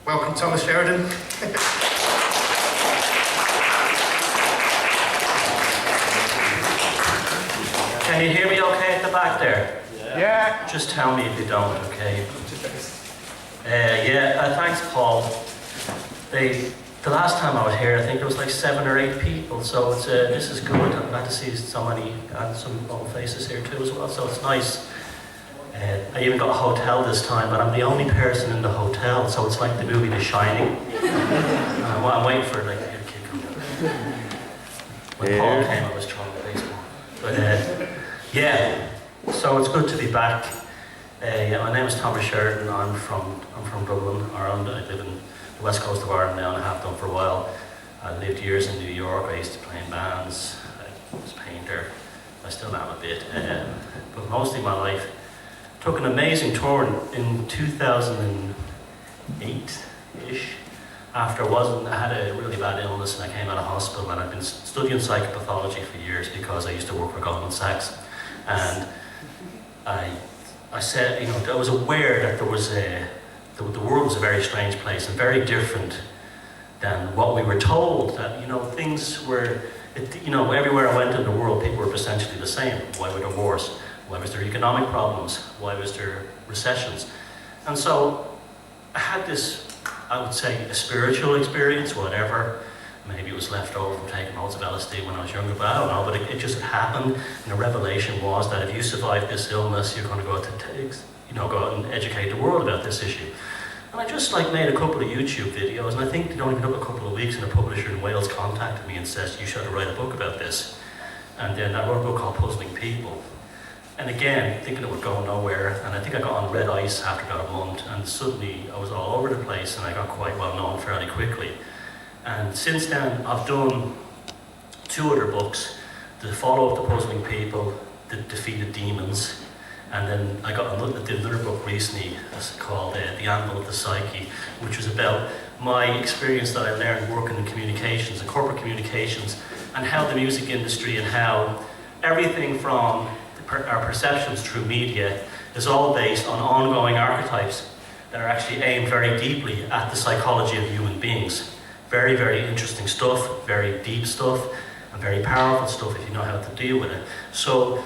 Welcome, Thomas Sheridan. Can you hear me okay at the back there? Yeah. Just tell me if you don't, okay? Thanks, Paul. The last time I was here, I think there was like 7 or 8 people, so it's this is good. I'm glad to see so many and some old faces here too as well, so it's nice. I even got a hotel this time, but I'm the only person in the hotel, so it's like the movie The Shining. I'm waiting for like a kid coming out. When Paul came, I was throwing the baseball. But so it's good to be back. My name is Thomas Sheridan. I'm from Dublin, Ireland. I live in the west coast of Ireland now, and I have done for a while. I lived years in New York. I used to play in bands. I was a painter. I still am a bit, but mostly my life. Took an amazing tour in 2008-ish. After I had a really bad illness and I came out of hospital, and I've been studying psychopathology for years because I used to work for Goldman Sachs. And I said, I was aware that the world was a very strange place and very different than what we were told. That things were, everywhere I went in the world, people were essentially the same. Why were there wars? Why was there economic problems? Why was there recessions? And so I had this, I would say, a spiritual experience, whatever. Maybe it was left over from taking loads of LSD when I was younger, but I don't know. But it just happened, and the revelation was that if you survive this illness, you're going to go out and educate the world about this issue. And I just made a couple of YouTube videos, and I think it only been up a couple of weeks, and a publisher in Wales contacted me and says, "You should write a book about this." And then I wrote a book called Puzzling People. And again, thinking it would go nowhere, and I think I got on red ice after about a month, and suddenly I was all over the place, and I got quite well known fairly quickly. And since then, I've done 2 other books: the follow-up to Puzzling People, The Defeated Demons, and then I did another book recently called The Anvil of the Psyche, which was about my experience that I learned working in communications and corporate communications, and how the music industry and how everything from our perceptions through media is all based on ongoing archetypes that are actually aimed very deeply at the psychology of human beings. Very, very interesting stuff, very deep stuff, and very powerful stuff if you know how to deal with it. So,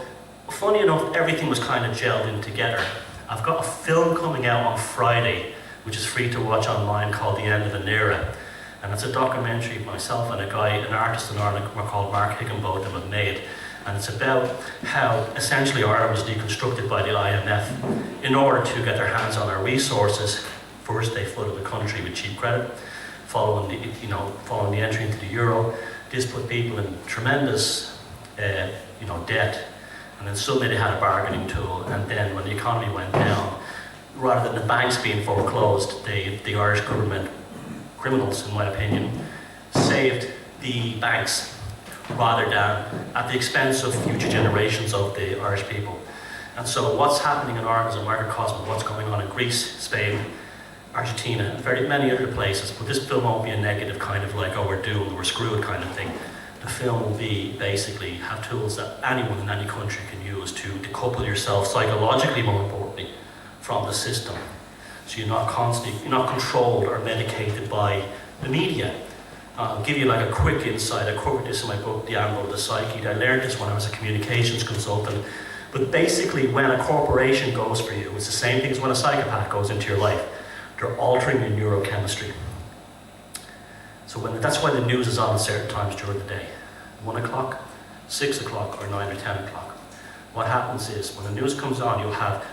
funny enough, everything was kind of gelled in together. I've got a film coming out on Friday, which is free to watch online, called The End of an Era. And it's a documentary myself and an artist in Ireland called Mark Higginbotham have made. And it's about how essentially Ireland was deconstructed by the IMF in order to get their hands on our resources. First, they flooded the country with cheap credit, following the entry into the euro. This put people in tremendous, debt. And then suddenly they had a bargaining tool. And then when the economy went down, rather than the banks being foreclosed, the Irish government, criminals in my opinion, saved the banks, rather than at the expense of future generations of the Irish people. And so what's happening in Ireland is a microcosm of what's going on in Greece, Spain, Argentina, and very many other places. But this film won't be a negative kind of we're doomed, we're screwed kind of thing. The film will be basically have tools that anyone in any country can use to decouple yourself psychologically, more importantly, from the system. So you're not controlled or medicated by the media. I'll give you a quick insight. I covered this in my book, The Anvil of the Psyche. I learned this when I was a communications consultant. But basically, when a corporation goes for you, it's the same thing as when a psychopath goes into your life. They're altering your neurochemistry. So that's why the news is on at certain times during the day. 1 o'clock, 6 o'clock, or 9 or 10 o'clock. What happens is, when the news comes on, you'll have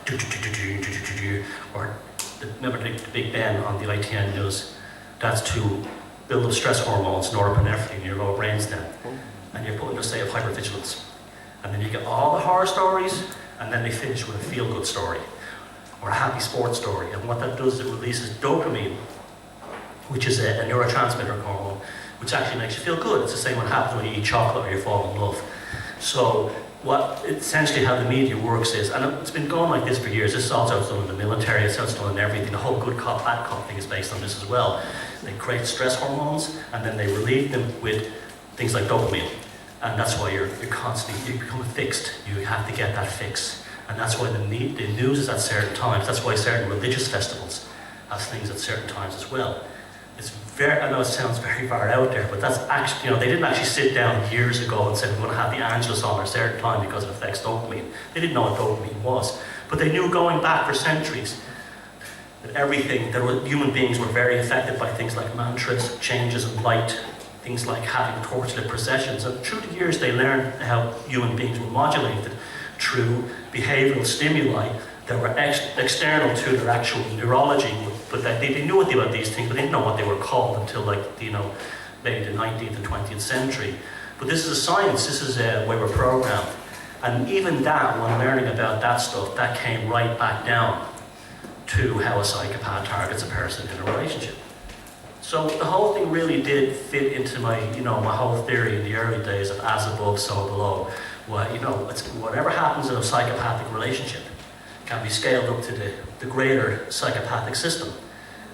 or remember the Big Ben on the ITN news. That's to build up stress hormones, norepinephrine in your lower brainstem, and you're put in a state of hypervigilance. And then you get all the horror stories, and then they finish with a feel-good story, or a happy sports story. And what that does is it releases dopamine, which is a neurotransmitter hormone, which actually makes you feel good. It's the same what happens when you eat chocolate or you fall in love. So essentially how the media works is, and it's been going like this for years. This is also done in the military, it's also done in everything. The whole good cop, bad cop thing is based on this as well. They create stress hormones, and then they relieve them with things like dopamine. And that's why you're constantly, you become fixed. You have to get that fix. And that's why the news is at certain times. That's why certain religious festivals has things at certain times as well. It's very, I know it sounds very far out there, but that's actually, they didn't actually sit down years ago and say we're going to have the Angelus on at a certain time because it affects dopamine. They didn't know what dopamine was. But they knew going back for centuries that human beings were very affected by things like mantras, changes in light, things like having torchlit processions. And through the years they learned how human beings were modulated through behavioural stimuli that were external to their actual neurology. But they knew about these things, but they didn't know what they were called until maybe the 19th and 20th century. But this is a science, this is a way we're programmed. And even that, when learning about that stuff, that came right back down to how a psychopath targets a person in a relationship. So the whole thing really did fit into my whole theory in the early days of as above, so below. Well, it's whatever happens in a psychopathic relationship can be scaled up to the greater psychopathic system.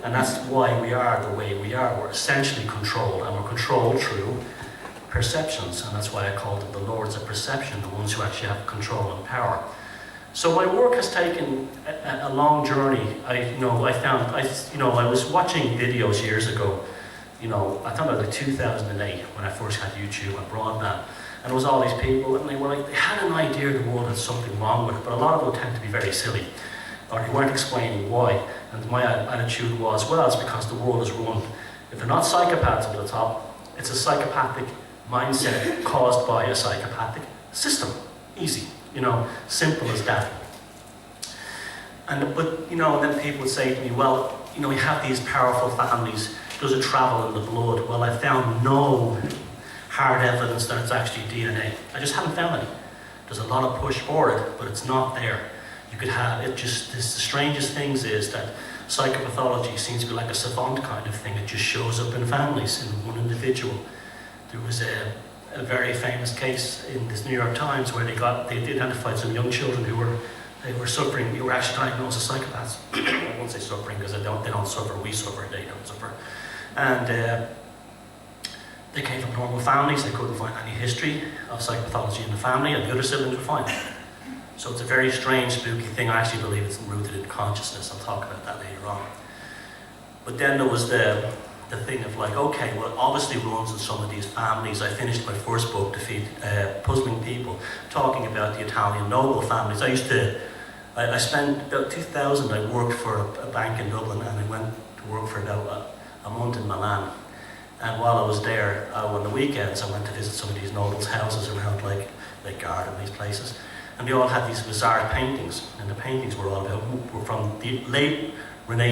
And that's why we are the way we are. We're essentially controlled, and we're controlled through perceptions, and that's why I call them the lords of perception, the ones who actually have control and power. So my work has taken a long journey. I was watching videos years ago. I thought about 2008 when I first had YouTube and broadband, and it was all these people, and they had an idea the world had something wrong with it, but a lot of them tend to be very silly, or they weren't explaining why. And my attitude was, well, it's because the world is run. If they're not psychopaths at the top, it's a psychopathic mindset caused by a psychopathic system. Easy, simple as that. But then people would say to me, well, we have these powerful families. Does it travel in the blood? Well, I found no hard evidence that it's actually DNA. I just haven't found any. There's a lot of push for it, but it's not there. You could have it just, the strangest things is that psychopathology seems to be like a savant kind of thing. It just shows up in families, in one individual. There was a very famous case in this New York Times where they identified some young children who were suffering, who were actually diagnosed as psychopaths. I won't say suffering because they don't suffer, we suffer, they don't suffer. And they came from normal families, they couldn't find any history of psychopathology in the family, and the other siblings were fine. So it's a very strange, spooky thing. I actually believe it's rooted in consciousness. I'll talk about that later on. But then there was the thing of okay, well, obviously runs in some of these families. I finished my first book, Defeat Puzzling People, talking about the Italian noble families. I spent about 2000, I worked for a bank in Dublin, and I went to work for about a month in Milan. And while I was there, on the weekends, I went to visit some of these nobles' houses around Lake Garda and these places. And they all had these bizarre paintings, and the paintings were from the late Middle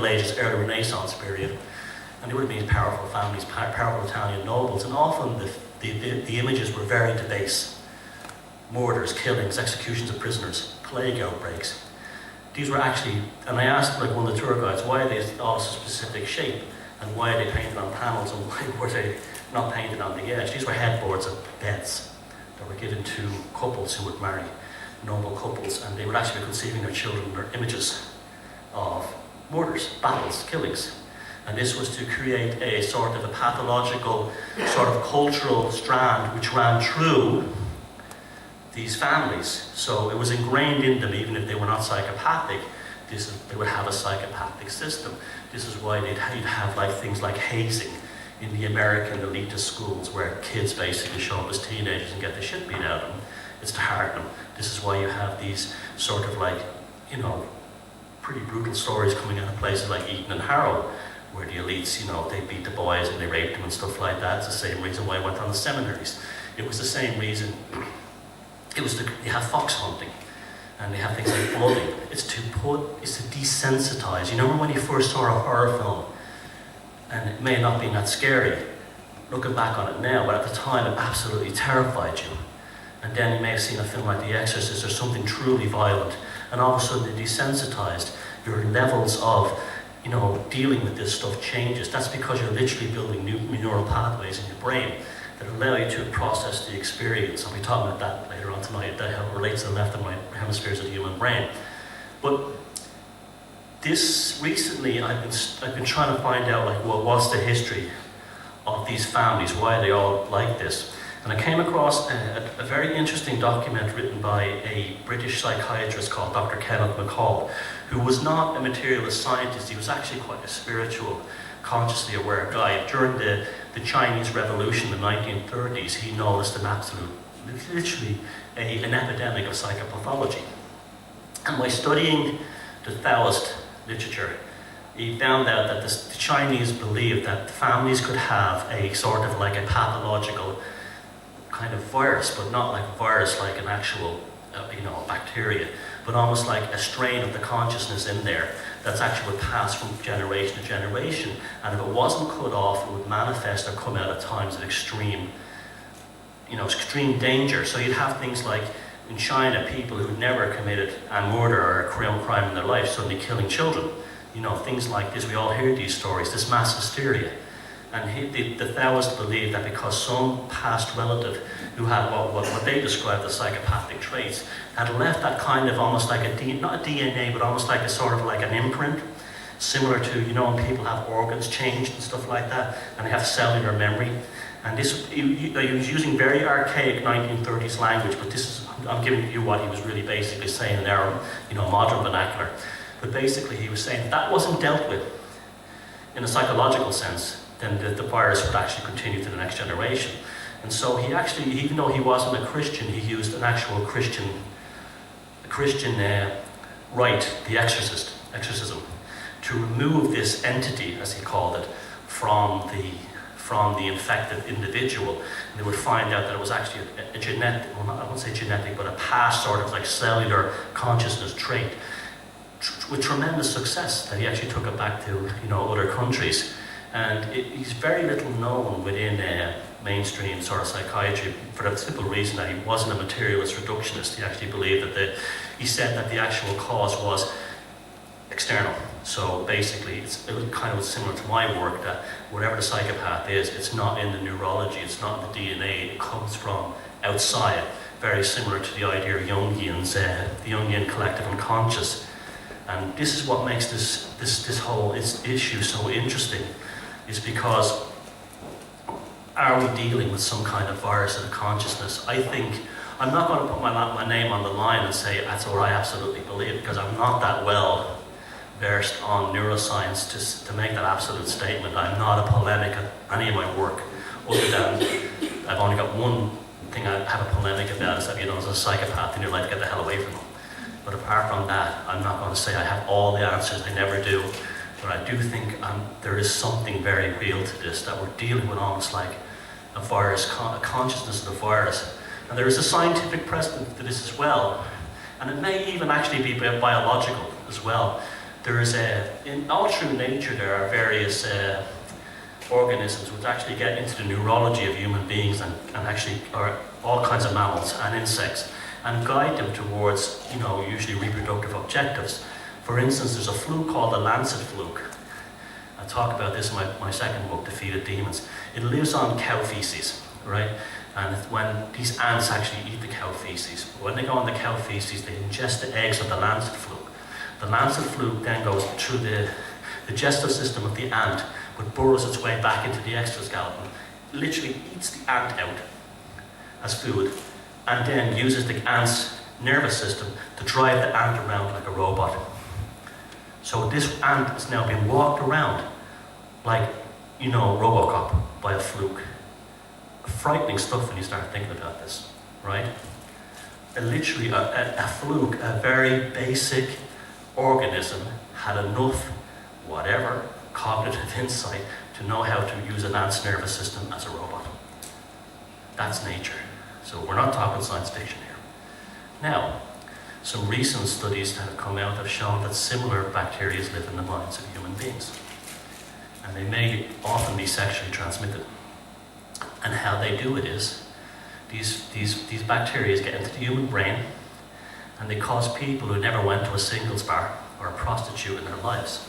Ages, early Renaissance period. And they would have been these powerful families, powerful Italian nobles, and often the images were very debased. Murders, killings, executions of prisoners, plague outbreaks. These were actually, and I asked one of the tour guides, why are they all so specific shape, and why are they painted on panels, and why were they not painted on the edge? These were headboards of beds that were given to couples who would marry, noble couples, and they would actually be conceiving their children, their images of murders, battles, killings. And this was to create a sort of a pathological, sort of cultural strand which ran through these families. So it was ingrained in them, even if they were not psychopathic, they would have a psychopathic system. This is why you'd have things like hazing in the American elitist schools, where kids basically show up as teenagers and get the shit beat out of them. It's to harden them. This is why you have these sort of pretty brutal stories coming out of places like Eton and Harrow, where the elites, they beat the boys and they raped them and stuff like that. It's the same reason why I went on the seminaries. It was the same reason. You have fox hunting, and they have things like blooding. It's to desensitize. You remember when you first saw a horror film, and it may not have been that scary, looking back on it now, but at the time it absolutely terrified you. And then you may have seen a film like The Exorcist or something truly violent, and all of a sudden it desensitized. Your levels of dealing with this stuff changes. That's because you're literally building new neural pathways in your brain that allow you to process the experience. I'll be talking about that later on tonight, that how it relates to the left and right hemispheres of the human brain. But this recently, I've been trying to find out what's the history of these families, why are they all like this? And I came across a very interesting document written by a British psychiatrist called Dr. Kenneth McCall, who was not a materialist scientist. He was actually quite a spiritual, consciously aware guy. During the Chinese Revolution in the 1930s, he noticed literally an epidemic of psychopathology. And by studying the Taoist literature, he found out that the Chinese believed that families could have a sort of like a pathological kind of virus, but not like a virus like an actual, bacteria, but almost like a strain of the consciousness in there that's actually would pass from generation to generation. And if it wasn't cut off, it would manifest or come out at times of extreme danger. So you'd have things like in China, people who never committed a murder or a crime in their life suddenly killing children. Things like this. We all hear these stories, this mass hysteria. And the Taoists believed that because some past relative who had what they described as psychopathic traits had left that kind of almost like not a DNA, but almost like a sort of like an imprint, similar to, when people have organs changed and stuff like that, and they have cellular memory. And he was using very archaic 1930s language, but I'm giving you what he was really basically saying in our, modern vernacular. But basically he was saying that wasn't dealt with in a psychological sense, then the virus would actually continue to the next generation. And so he actually, even though he wasn't a Christian, he used an actual Christian rite, the exorcism, to remove this entity, as he called it, from the infected individual. And they would find out that it was actually a genetic, well, I won't say genetic, but a past sort of like cellular consciousness trait, with tremendous success that he actually took it back to, other countries. And he's very little known within mainstream sort of psychiatry for the simple reason that he wasn't a materialist reductionist. He actually believed that he said that the actual cause was external. So basically, it was kind of similar to my work, that whatever the psychopath is, it's not in the neurology, it's not in the DNA, it comes from outside. Very similar to the idea of Jungian's, the Jungian collective unconscious. And this is what makes this whole issue so interesting, is because are we dealing with some kind of virus of the consciousness? I think, I'm not going to put my name on the line and say that's what I absolutely believe, because I'm not that well versed on neuroscience to make that absolute statement. I'm not a polemic at any of my work, other than I've only got one thing I have a polemic about, is that, as a psychopath in your life, get the hell away from them. But apart from that, I'm not going to say I have all the answers. I never do. But I do think there is something very real to this, that we're dealing with almost like a virus, a consciousness of the virus. And there is a scientific precedent to this as well. And it may even actually be biological as well. There is in all through nature, there are various organisms which actually get into the neurology of human beings and actually are all kinds of mammals and insects, and guide them towards, usually reproductive objectives. For instance, there's a fluke called the lancet fluke. I talk about this in my second book, Defeated Demons. It lives on cow feces, right? And when these ants actually eat the cow feces, when they go on the cow feces, they ingest the eggs of the lancet fluke. The lancet fluke then goes through the digestive system of the ant, but burrows its way back into the exoskeleton, literally eats the ant out as food, and then uses the ant's nervous system to drive the ant around like a robot. So this ant is now being walked around like, Robocop by a fluke. Frightening stuff when you start thinking about this, right? Literally a fluke, a very basic organism, had enough, whatever, cognitive insight to know how to use an ant's nervous system as a robot. That's nature. So we're not talking science fiction here. Now, some recent studies that have come out have shown that similar bacteria live in the minds of human beings. And they may often be sexually transmitted. And how they do it is, these bacteria get into the human brain, and they cause people who never went to a singles bar or a prostitute in their lives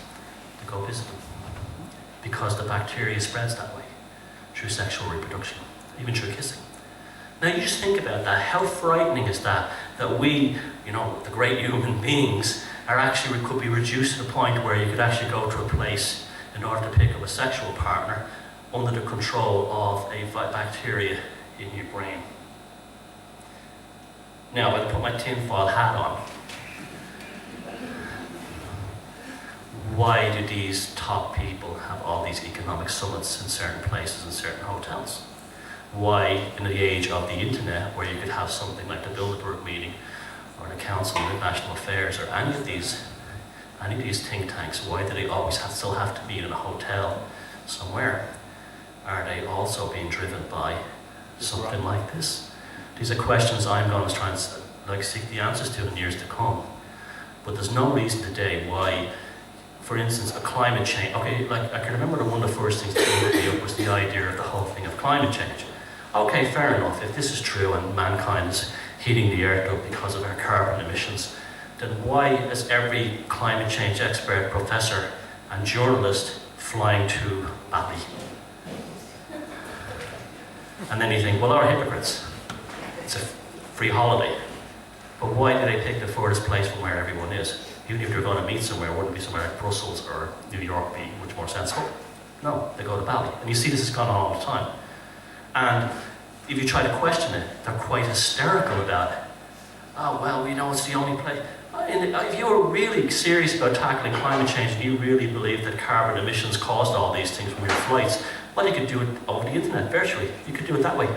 to go visit them. Because the bacteria spreads that way, through sexual reproduction, even through kissing. Now you just think about that. How frightening is that? That we, the great human beings, could be reduced to the point where you could actually go to a place in order to pick up a sexual partner under the control of a bacteria in your brain. Now, if I put my tinfoil hat on, why do these top people have all these economic summits in certain places and certain hotels? Why, in the age of the internet, where you could have something like the Bilderberg meeting or the Council of International Affairs or any of these think tanks, why do they always still have to be in a hotel somewhere? Are they also being driven by something like this? These are questions I'm going to try and seek the answers to in years to come. But there's no reason today why, for instance, a climate change. Okay, like I can remember that one of the first things that came me up was the idea of the whole thing of climate change. Okay, fair enough. If this is true and mankind is heating the earth up because of our carbon emissions, then why is every climate change expert, professor, and journalist flying to Bali? And then you think, well, they're hypocrites. It's a free holiday. But why do they pick the furthest place from where everyone is? Even if they're going to meet somewhere, wouldn't it be somewhere like Brussels or New York be much more sensible? No, they go to Bali. And you see this has gone on all the time. And if you try to question it, they're quite hysterical about it. Oh, well, it's the only place. If you were really serious about tackling climate change and you really believe that carbon emissions caused all these things from your flights, well, you could do it over the internet, virtually. You could do it that way.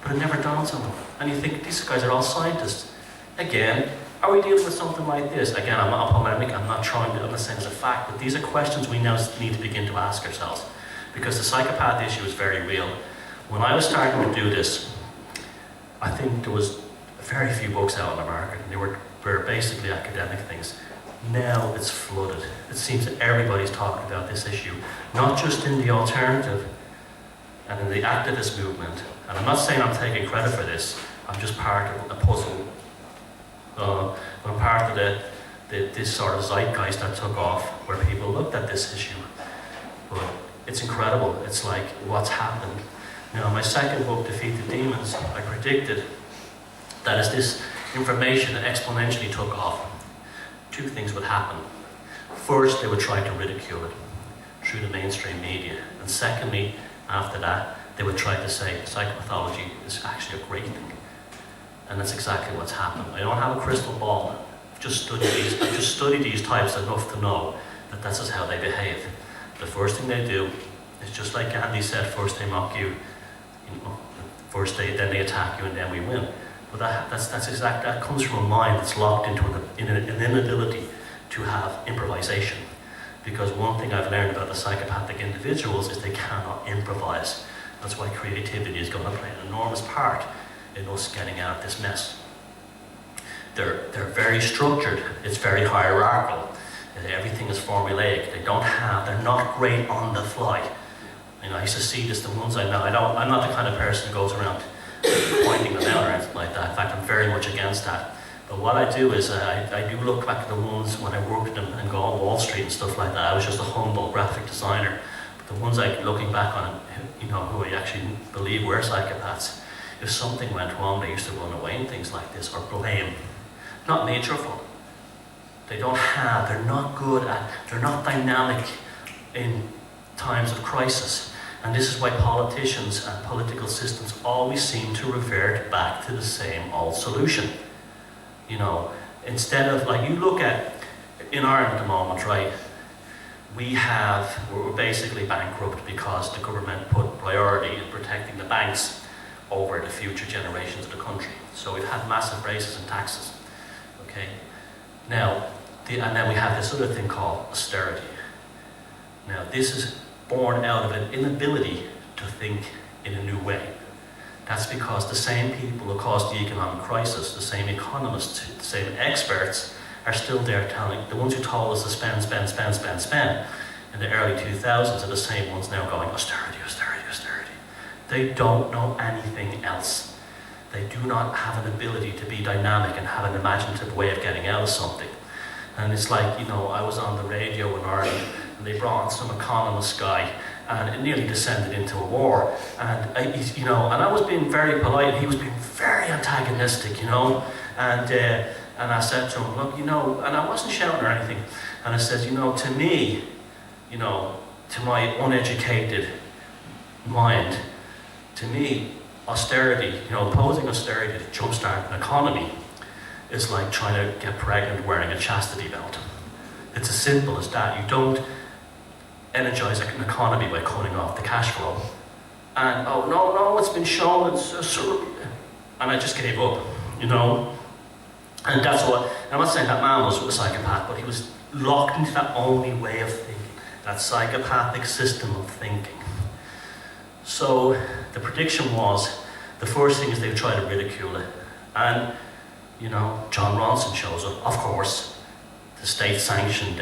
But it never dawns on them. And you think, these guys are all scientists. Again, are we dealing with something like this? Again, I'm not polemic, I'm not saying it's a fact, but these are questions we now need to begin to ask ourselves. Because the psychopath issue is very real. When I was starting to do this, I think there was very few books out on the market, and they were basically academic things. Now it's flooded. It seems that everybody's talking about this issue, not just in the alternative and in the activist movement. And I'm not saying I'm taking credit for this, I'm just part of a puzzle. I'm part of this sort of zeitgeist that took off, where people looked at this issue. But it's incredible. It's like, what's happened? Now, in my second book, Defeat the Demons, I predicted that as this information exponentially took off, two things would happen. First, they would try to ridicule it through the mainstream media. And secondly, after that, they would try to say psychopathology is actually a great thing. And that's exactly what's happened. I don't have a crystal ball. I've just studied these types enough to know that this is how they behave. The first thing they do is just like Gandhi said, first they mock you, then they attack you, and then we win. But that comes from a mind that's locked into an inability to have improvisation. Because one thing I've learned about the psychopathic individuals is they cannot improvise. That's why creativity is going to play an enormous part in us getting out of this mess. They're very structured. It's very hierarchical. Everything is formulaic. They're not great on the fly. I used to see this, the ones I know. I'm not the kind of person who goes around pointing them out or anything like that. In fact, I'm very much against that. But what I do is I do look back at the ones when I worked with them and go on Wall Street and stuff like that. I was just a humble graphic designer. But the ones looking back on, who I actually believe were psychopaths, if something went wrong, they used to run away and things like this, or blame. Not natural. They're not good they're not dynamic in times of crisis. And this is why politicians and political systems always seem to revert back to the same old solution. Instead of, you look at, in Ireland at the moment, right, we're basically bankrupt because the government put priority in protecting the banks over the future generations of the country. So we've had massive raises in taxes, okay? Now, and then we have this other thing called austerity. Now, this is born out of an inability to think in a new way. That's because the same people who caused the economic crisis, the same economists, the same experts, are still there telling, the ones who told us to spend in the early 2000s are the same ones now going, austerity, austerity, austerity. They don't know anything else. They do not have an ability to be dynamic and have an imaginative way of getting out of something. And it's like, I was on the radio in Ireland and they brought on some economist guy and it nearly descended into a war. And I was being very polite and he was being very antagonistic, and I said to him, look, and I wasn't shouting or anything. And I said, to me, to my uneducated mind, to me, austerity, imposing austerity to jumpstart an economy is like trying to get pregnant wearing a chastity belt. It's as simple as that. You don't energize an economy by cutting off the cash flow. And, oh, no, it's been shown, and I just gave up, And that's what, I'm not saying that man was a psychopath, but he was locked into that only way of thinking, that psychopathic system of thinking. So the prediction was, the first thing is they try to ridicule it. And, John Ronson shows up, of course, the state-sanctioned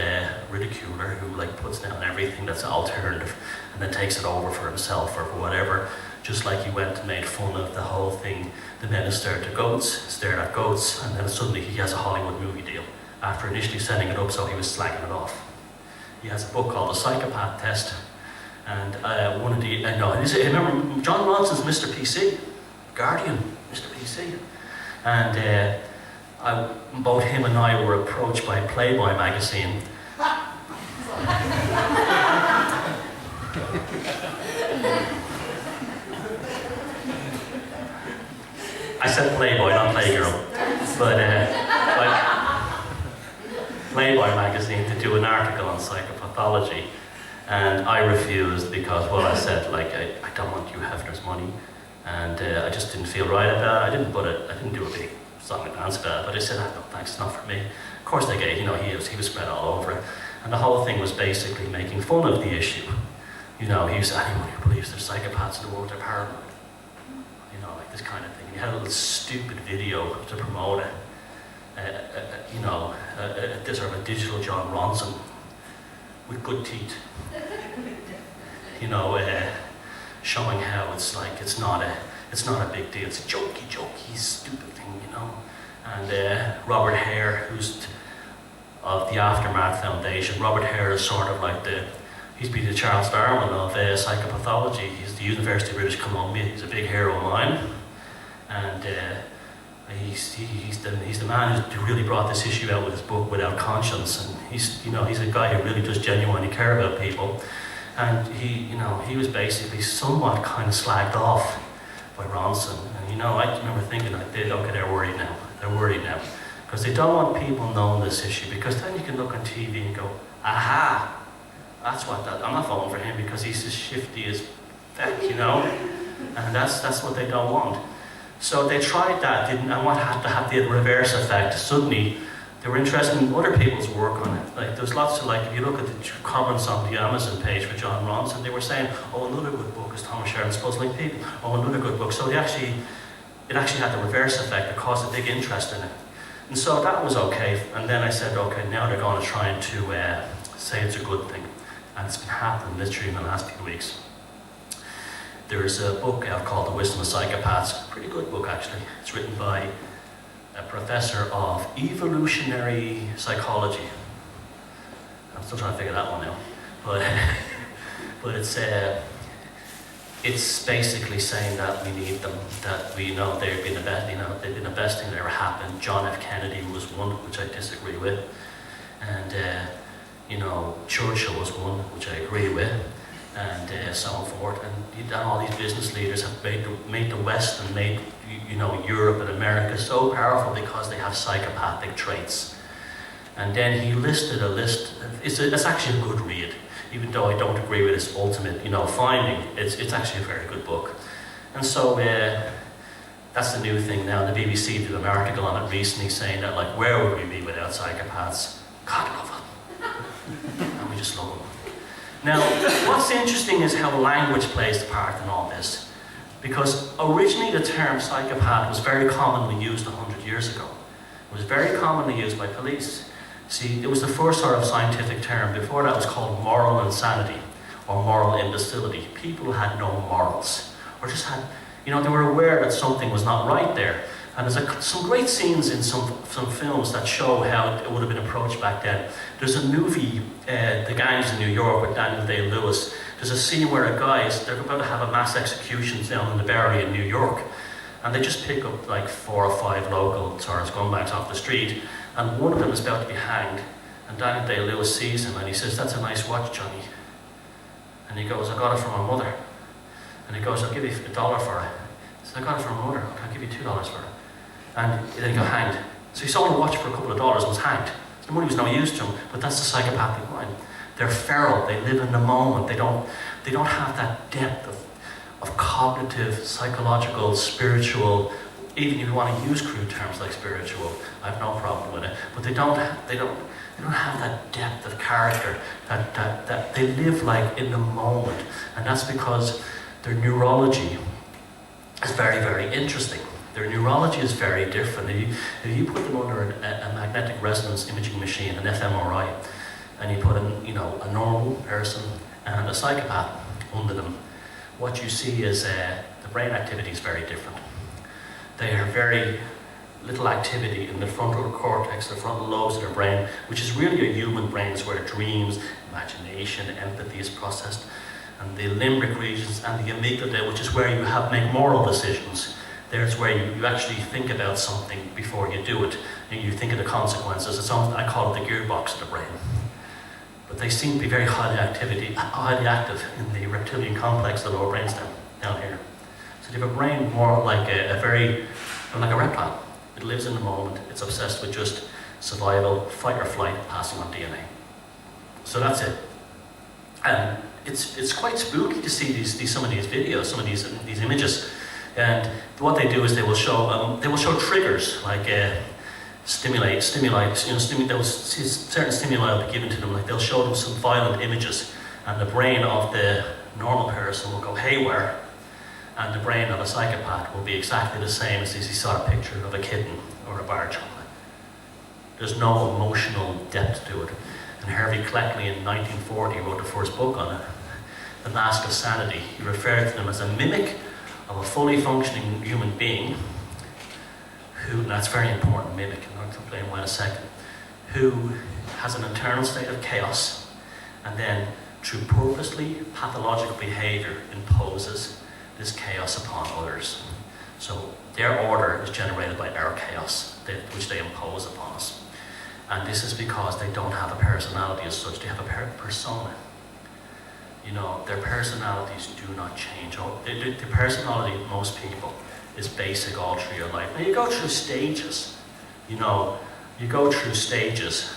ridiculer who puts down everything that's alternative and then takes it over for himself or for whatever. Just like he went and made fun of the whole thing, the men who stared at goats, and then suddenly he has a Hollywood movie deal after initially setting it up so he was slagging it off. He has a book called The Psychopath Test, and I remember John Ronson's Mr. PC, Guardian, Mr. PC, and both him and I were approached by Playboy magazine. I said Playboy, not Playgirl, but Playboy magazine to do an article on psychopathology, and I refused because, I said, I don't want Hugh Hefner's money, and I just didn't feel right about it. I didn't do a big song and dance about it, but I said, no, thanks, it's not for me. Of course they gave, he was spread all over it, and the whole thing was basically making fun of the issue. He said, anyone who believes there's psychopaths in the world are paranoid. This kind of thing. He had a little stupid video to promote it. This sort of a digital John Ronson with good teeth. Showing how it's not a big deal. It's a jokey, stupid thing, And Robert Hare, who's of the Aftermath Foundation. Robert Hare is sort of he's been the Charles Darwin of psychopathology. He's the University of British Columbia. He's a big hero of mine. And he's the man who really brought this issue out with his book Without Conscience, and he's a guy who really does genuinely care about people, and he was basically somewhat kind of slagged off by Ronson, and I remember thinking okay, they're worried now, because they don't want people knowing this issue, because then you can look on TV and go, aha, I'm not voting for him because he's as shifty as feck, and that's what they don't want. So they tried that, and what had to have the reverse effect. Suddenly, they were interested in other people's work on it. There's lots of, if you look at the comments on the Amazon page for John Ronson, they were saying, oh, another good book is Thomas Sheridan's Puzzling People. Oh, another good book. So it actually had the reverse effect. It caused a big interest in it. And so that was okay. And then I said, okay, now they're going to try to say it's a good thing. And it's been happening literally in the last few weeks. There's a book out called The Wisdom of Psychopaths. Pretty good book, actually. It's written by a professor of evolutionary psychology. I'm still trying to figure that one out. But it's basically saying that we need them, that we know they've been the best thing that ever happened. John F. Kennedy was one, which I disagree with. And, Churchill was one, which I agree with. And so on forth, and all these business leaders have made the West and made Europe and America so powerful because they have psychopathic traits. And then he listed a list. It's actually a good read, even though I don't agree with his ultimate finding. It's actually a very good book. And so that's the new thing now. The BBC did an article on it recently saying that where would we be without psychopaths? God love them, and we just love them. Now, what's interesting is how language plays a part in all this. Because originally the term psychopath was very commonly used 100 years ago. It was very commonly used by police. See, it was the first sort of scientific term. Before that was called moral insanity or moral imbecility. People who had no morals, or just had, they were aware that something was not right there. And there's some great scenes in some films that show how it would have been approached back then. There's a movie, The Gangs in New York, with Daniel Day-Lewis. There's a scene where they're about to have a mass execution down in the Bowery in New York. And they just pick up 4 or 5 local scumbags off the street. And one of them is about to be hanged. And Daniel Day-Lewis sees him and he says, "That's a nice watch, Johnny." And he goes, "I got it from my mother." And he goes, "I'll give you $1 for it." said, I got it from my mother. Can I give you $2 for it? And then he got hanged. So he sold a watch for a couple of dollars and was hanged. So the money was no use to him, but that's the psychopathic mind. They're feral, they live in the moment, they don't have that depth of cognitive, psychological, spiritual, even if you want to use crude terms like spiritual, I have no problem with it, but they don't have that depth of character, that they live like in the moment, and that's because their neurology is very, very interesting. Their neurology is very different. If you put them under a magnetic resonance imaging machine, an fMRI, and you put a normal person and a psychopath under them, what you see is the brain activity is very different. They have very little activity in the frontal cortex, the frontal lobes of their brain, which is really a human brain, is where dreams, imagination, empathy is processed, and the limbic regions and the amygdala, which is where you make moral decisions. There's where you actually think about something before you do it, and you think of the consequences. It's almost, I call it the gearbox of the brain. But they seem to be very highly active in the reptilian complex, the lower brainstem down here. So they have a brain more like like a reptile. It lives in the moment. It's obsessed with just survival, fight or flight, passing on DNA. So that's it. And it's quite spooky to see some of these videos, some of these images. And what they do is they will show triggers like stimuli. Certain stimuli will be given to them. Like they'll show them some violent images, and the brain of the normal person will go haywire, and the brain of a psychopath will be exactly the same as if he saw a picture of a kitten or a bar chart. There's no emotional depth to it. And Hervey Cleckley in 1940 wrote the first book on it, The Mask of Sanity. He referred to them as a mimic of a fully functioning human being who, and that's very important, mimic, and I'll explain why in a second, who has an internal state of chaos and then through purposely pathological behavior imposes this chaos upon others. So their order is generated by our chaos, which they impose upon us. And this is because they don't have a personality as such, they have a persona. You know, their personalities do not change. The personality of most people is basic all through your life. Now you go through stages, you go through stages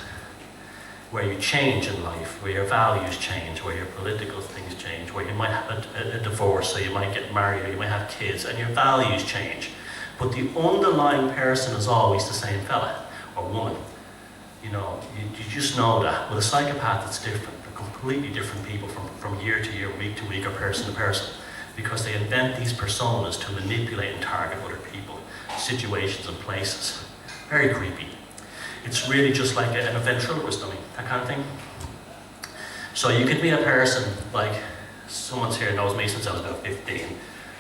where you change in life, where your values change, where your political things change, where you might have a divorce, or you might get married, or you might have kids, and your values change. But the underlying person is always the same fella or woman. You know, you just know that. With a psychopath, it's different. They're completely different people from year to year, week to week, or person to person, because they invent these personas to manipulate and target other people, situations and places. Very creepy. It's really just like a ventriloquist dummy, that kind of thing. So you could meet a person, like someone's here knows me since I was about 15,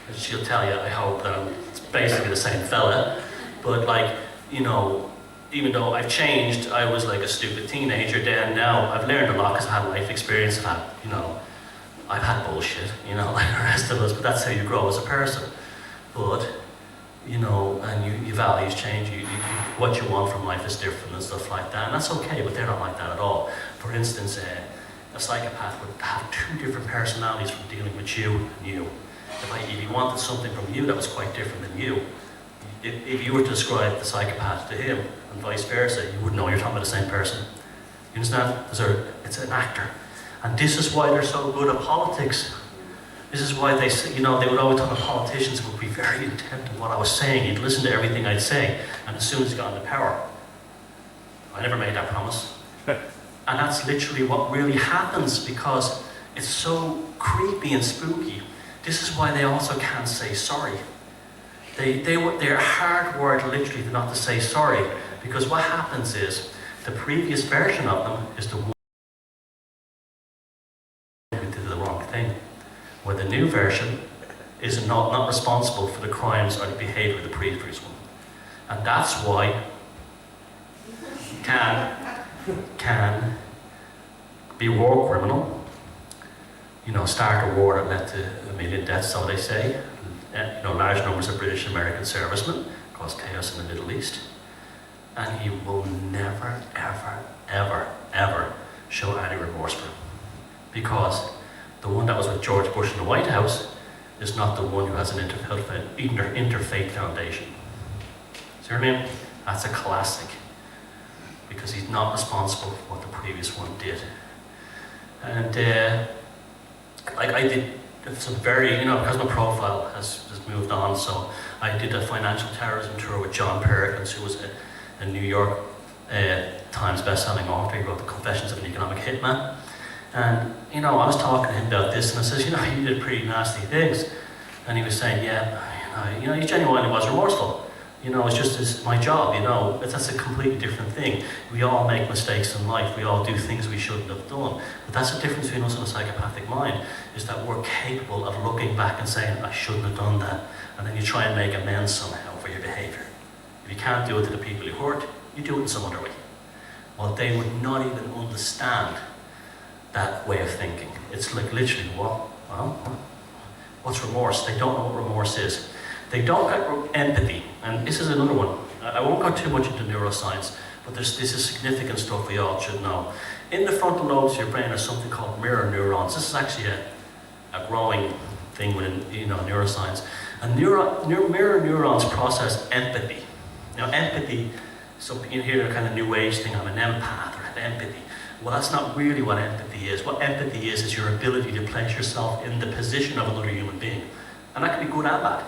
and she'll tell you, I hope, that I'm basically the same fella, but like, you know, even though I've changed, I was like a stupid teenager then. Now I've learned a lot because I've had life experience, I've had bullshit, like the rest of us, but that's how you grow as a person. But, and your values change, what you want from life is different and stuff like that, and that's okay, but they're not like that at all. For instance, a psychopath would have two different personalities from dealing with you and you. If he wanted something from you that was quite different than you, if you were to describe the psychopath to him and vice versa, you wouldn't know you're talking about the same person. You understand? It's an actor. And this is why they're so good at politics. This is why they would always tell the politicians would be very intent on what I was saying. He'd listen to everything I'd say, and as soon as he got into power, I never made that promise. And that's literally what really happens, because it's so creepy and spooky. This is why they also can't say sorry. They're hardwired literally not to say sorry, because what happens is the previous version of them is the one who did the wrong thing, where the new version is not responsible for the crimes or the behavior of the previous one. And that's why can be a war criminal, start a war that led to 1 million deaths, so they say. Large numbers of British and American servicemen, caused chaos in the Middle East. And he will never, ever, ever, ever show any remorse for him. Because the one that was with George Bush in the White House is not the one who has an interfaith foundation. See what I mean? That's a classic, because he's not responsible for what the previous one did. And like I did some very, because my profile has moved on, so I did a financial terrorism tour with John Perkins, who was a New York Times best-selling author. He wrote The Confessions of an Economic Hitman. And, I was talking to him about this, and I says, you did pretty nasty things. And he was saying, yeah, he genuinely was remorseful. It's my job, that's a completely different thing. We all make mistakes in life, we all do things we shouldn't have done. But that's the difference between us and a psychopathic mind, is that we're capable of looking back and saying, I shouldn't have done that. And then you try and make amends somehow for your behaviour. If you can't do it to the people you hurt, you do it in some other way. Well, they would not even understand that way of thinking. It's like literally, what? What's remorse? They don't know what remorse is. They don't get empathy, and this is another one. I won't go too much into neuroscience, but this is significant stuff we all should know. In the frontal lobes of your brain are something called mirror neurons. This is actually a growing thing within neuroscience. And mirror neurons process empathy. Now empathy, so you hear the kind of new age thing, I'm an empath, or have empathy. Well, that's not really what empathy is. What empathy is your ability to place yourself in the position of another human being. And that can be good and bad.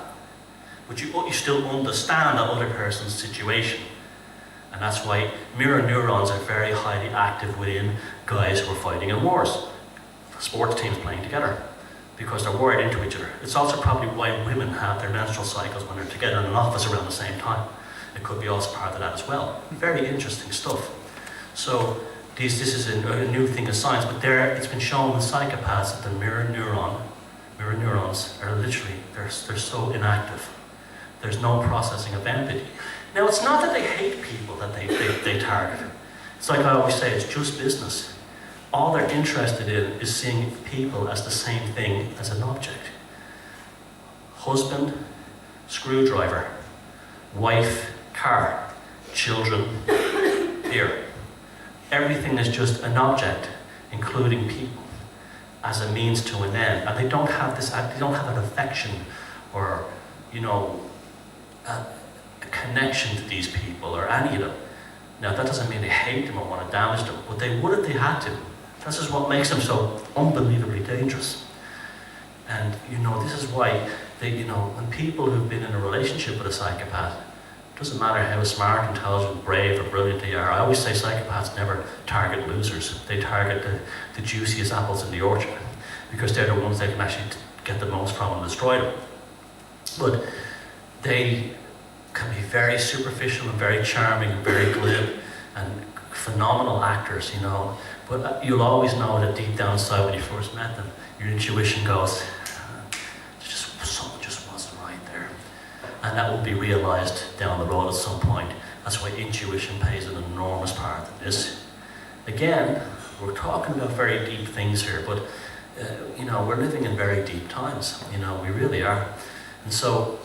But you still understand that other person's situation. And that's why mirror neurons are very highly active within guys who are fighting in wars. Sports teams playing together, because they're wired into each other. It's also probably why women have their menstrual cycles when they're together in an office around the same time. It could be also part of that as well. Very interesting stuff. So this is a new thing of science, but it's been shown with psychopaths that the mirror neurons are literally, they're so inactive. There's no processing of empathy. Now, it's not that they hate people that they target. It's like I always say, it's just business. All they're interested in is seeing people as the same thing as an object. Husband, screwdriver, wife, car, children, here. Everything is just an object, including people, as a means to an end. And they don't have an affection or, a connection to these people or any of them. Now that doesn't mean they hate them or want to damage them, but they would if they had to. This is what makes them so unbelievably dangerous. And this is why when people who've been in a relationship with a psychopath, it doesn't matter how smart, intelligent, brave or brilliant they are. I always say psychopaths never target losers. They target the juiciest apples in the orchard, because they're the ones they can actually get the most from and destroy them. But they can be very superficial and very charming and very glib and phenomenal actors, But you'll always know that deep down inside when you first met them, your intuition goes, something just wasn't right there. And that will be realised down the road at some point. That's why intuition plays an enormous part in this. Again, we're talking about very deep things here, but we're living in very deep times. We really are. And so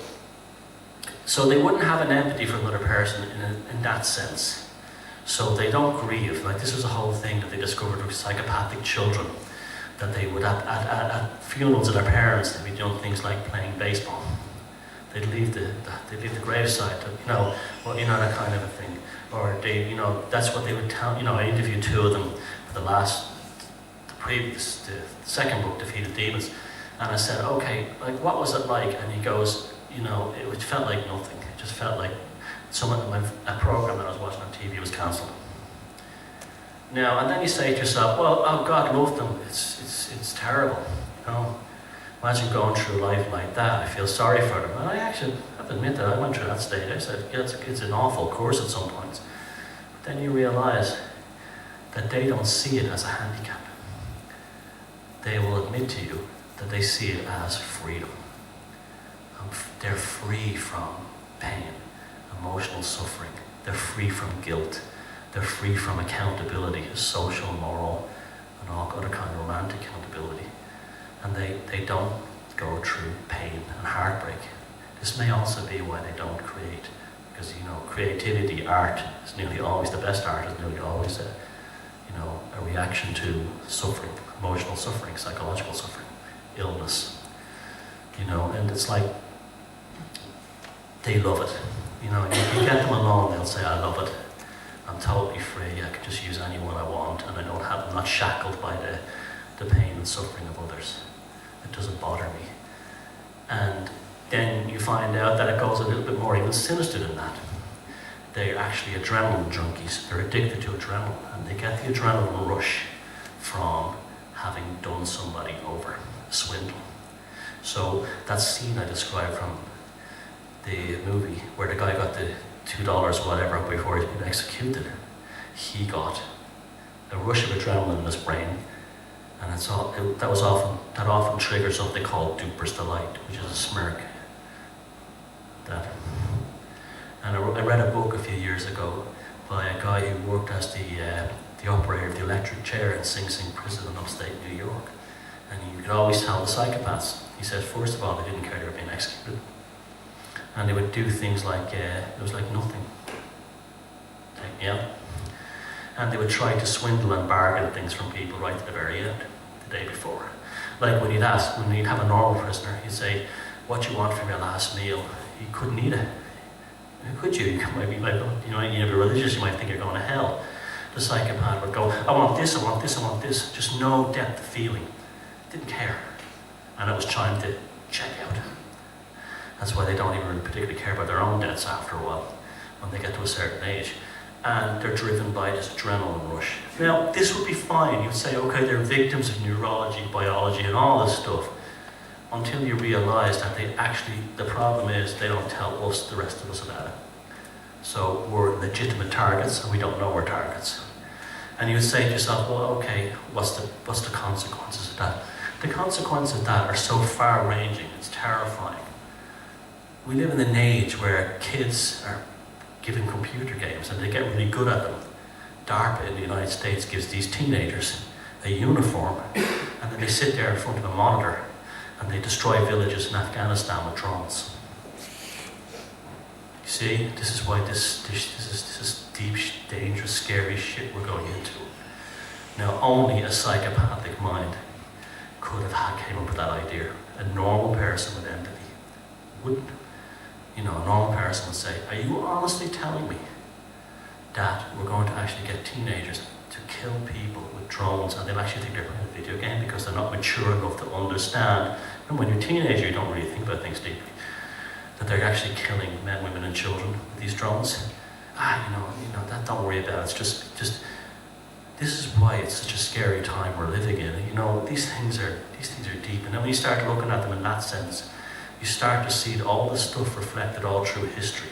they wouldn't have an empathy for another person in that sense. So they don't grieve. Like, this was a whole thing that they discovered with psychopathic children, that they would at funerals of their parents, they'd be doing things like playing baseball. They'd leave the gravesite, that kind of a thing. Or that's what they would tell. I interviewed two of them for the second book, Defeated Demons, and I said, okay, like, what was it like? And he goes, it felt like nothing. It just felt like a program that I was watching on TV was cancelled. Now, and then you say to yourself, well, oh, God loved them. It's terrible. Imagine going through life like that. I feel sorry for them. And I actually have to admit that I went through that stage. I said, yeah, it's an awful course at some points. But then you realise that they don't see it as a handicap. They will admit to you that they see it as freedom. They're free from pain, emotional suffering. They're free from guilt. They're free from accountability, social, moral, and all other kind of romantic accountability. And they don't go through pain and heartbreak. This may also be why they don't create, because creativity, art is nearly always, the best art is nearly always a reaction to suffering, emotional suffering, psychological suffering, illness. and it's like they love it. You get them alone, they'll say, I love it. I'm totally free, I can just use anyone I want, and I'm not shackled by the pain and suffering of others. It doesn't bother me. And then you find out that it goes a little bit more even sinister than that. They're actually adrenaline junkies. They're addicted to adrenaline, and they get the adrenaline rush from having done somebody over, a swindle. So that scene I described from the movie where the guy got the $2 whatever before he's been executed, he got a rush of adrenaline in his brain, and that often triggers something called duper's delight, which is a smirk. And I read a book a few years ago by a guy who worked as the operator of the electric chair in Sing Sing prison in upstate New York. And you could always tell the psychopaths. He said, first of all, they didn't care they were being executed. And they would do things like, it was like nothing. And they would try to swindle and bargain things from people right to the very end, the day before. Like when you'd have a normal prisoner, you'd say, what do you want from your last meal? You couldn't eat it. Could you? You might be like, you're religious, you might think you're going to hell. The psychopath would go, I want this, I want this, I want this. Just no depth of feeling. Didn't care. And it was time to check out. That's why they don't even particularly care about their own deaths after a while, when they get to a certain age. And they're driven by this adrenaline rush. Now, this would be fine. You'd say, okay, they're victims of neurology, biology, and all this stuff. Until you realise that the problem is they don't tell us, the rest of us, about it. So we're legitimate targets, and we don't know we're targets. And you would say to yourself, well, okay, what's the consequences of that? The consequences of that are so far-ranging, it's terrifying. We live in an age where kids are given computer games, and they get really good at them. DARPA in the United States gives these teenagers a uniform, and then they sit there in front of a monitor, and they destroy villages in Afghanistan with drones. You see, this is why this is deep, dangerous, scary shit we're going into. Now, only a psychopathic mind could have came up with that idea. A normal person with empathy wouldn't. A normal person would say, are you honestly telling me that we're going to actually get teenagers to kill people with drones, and they'll actually think they're playing a video game because they're not mature enough to understand? And when you're a teenager, you don't really think about things deeply. That they're actually killing men, women, and children with these drones. That don't worry about it. It's just this is why it's such a scary time we're living in. These things are deep, and then when you start looking at them in that sense, you start to see all this stuff reflected all through history,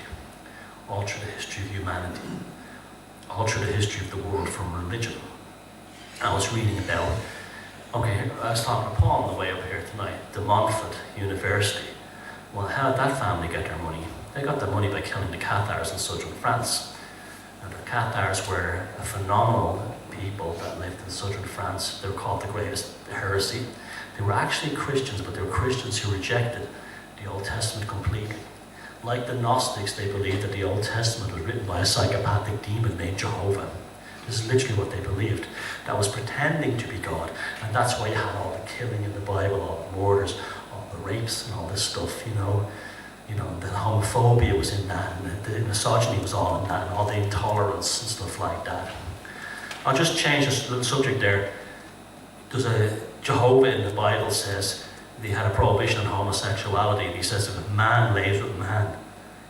all through the history of humanity, all through the history of the world from religion. I was reading about, I was talking to Paul on the way up here tonight, the Montfort University. Well, how did that family get their money? They got their money by killing the Cathars in southern France. And the Cathars were a phenomenal people that lived in southern France. They were called the greatest heresy. They were actually Christians, but they were Christians who rejected the Old Testament completely. Like the Gnostics, they believed that the Old Testament was written by a psychopathic demon named Jehovah. This is literally what they believed. That was pretending to be God. And that's why you had all the killing in the Bible, all the murders, all the rapes and all this stuff, the homophobia was in that, and the misogyny was all in that, and all the intolerance and stuff like that. I'll just change this little subject there. There's a Jehovah in the Bible says he had a prohibition on homosexuality, and he says if a man lays with a man,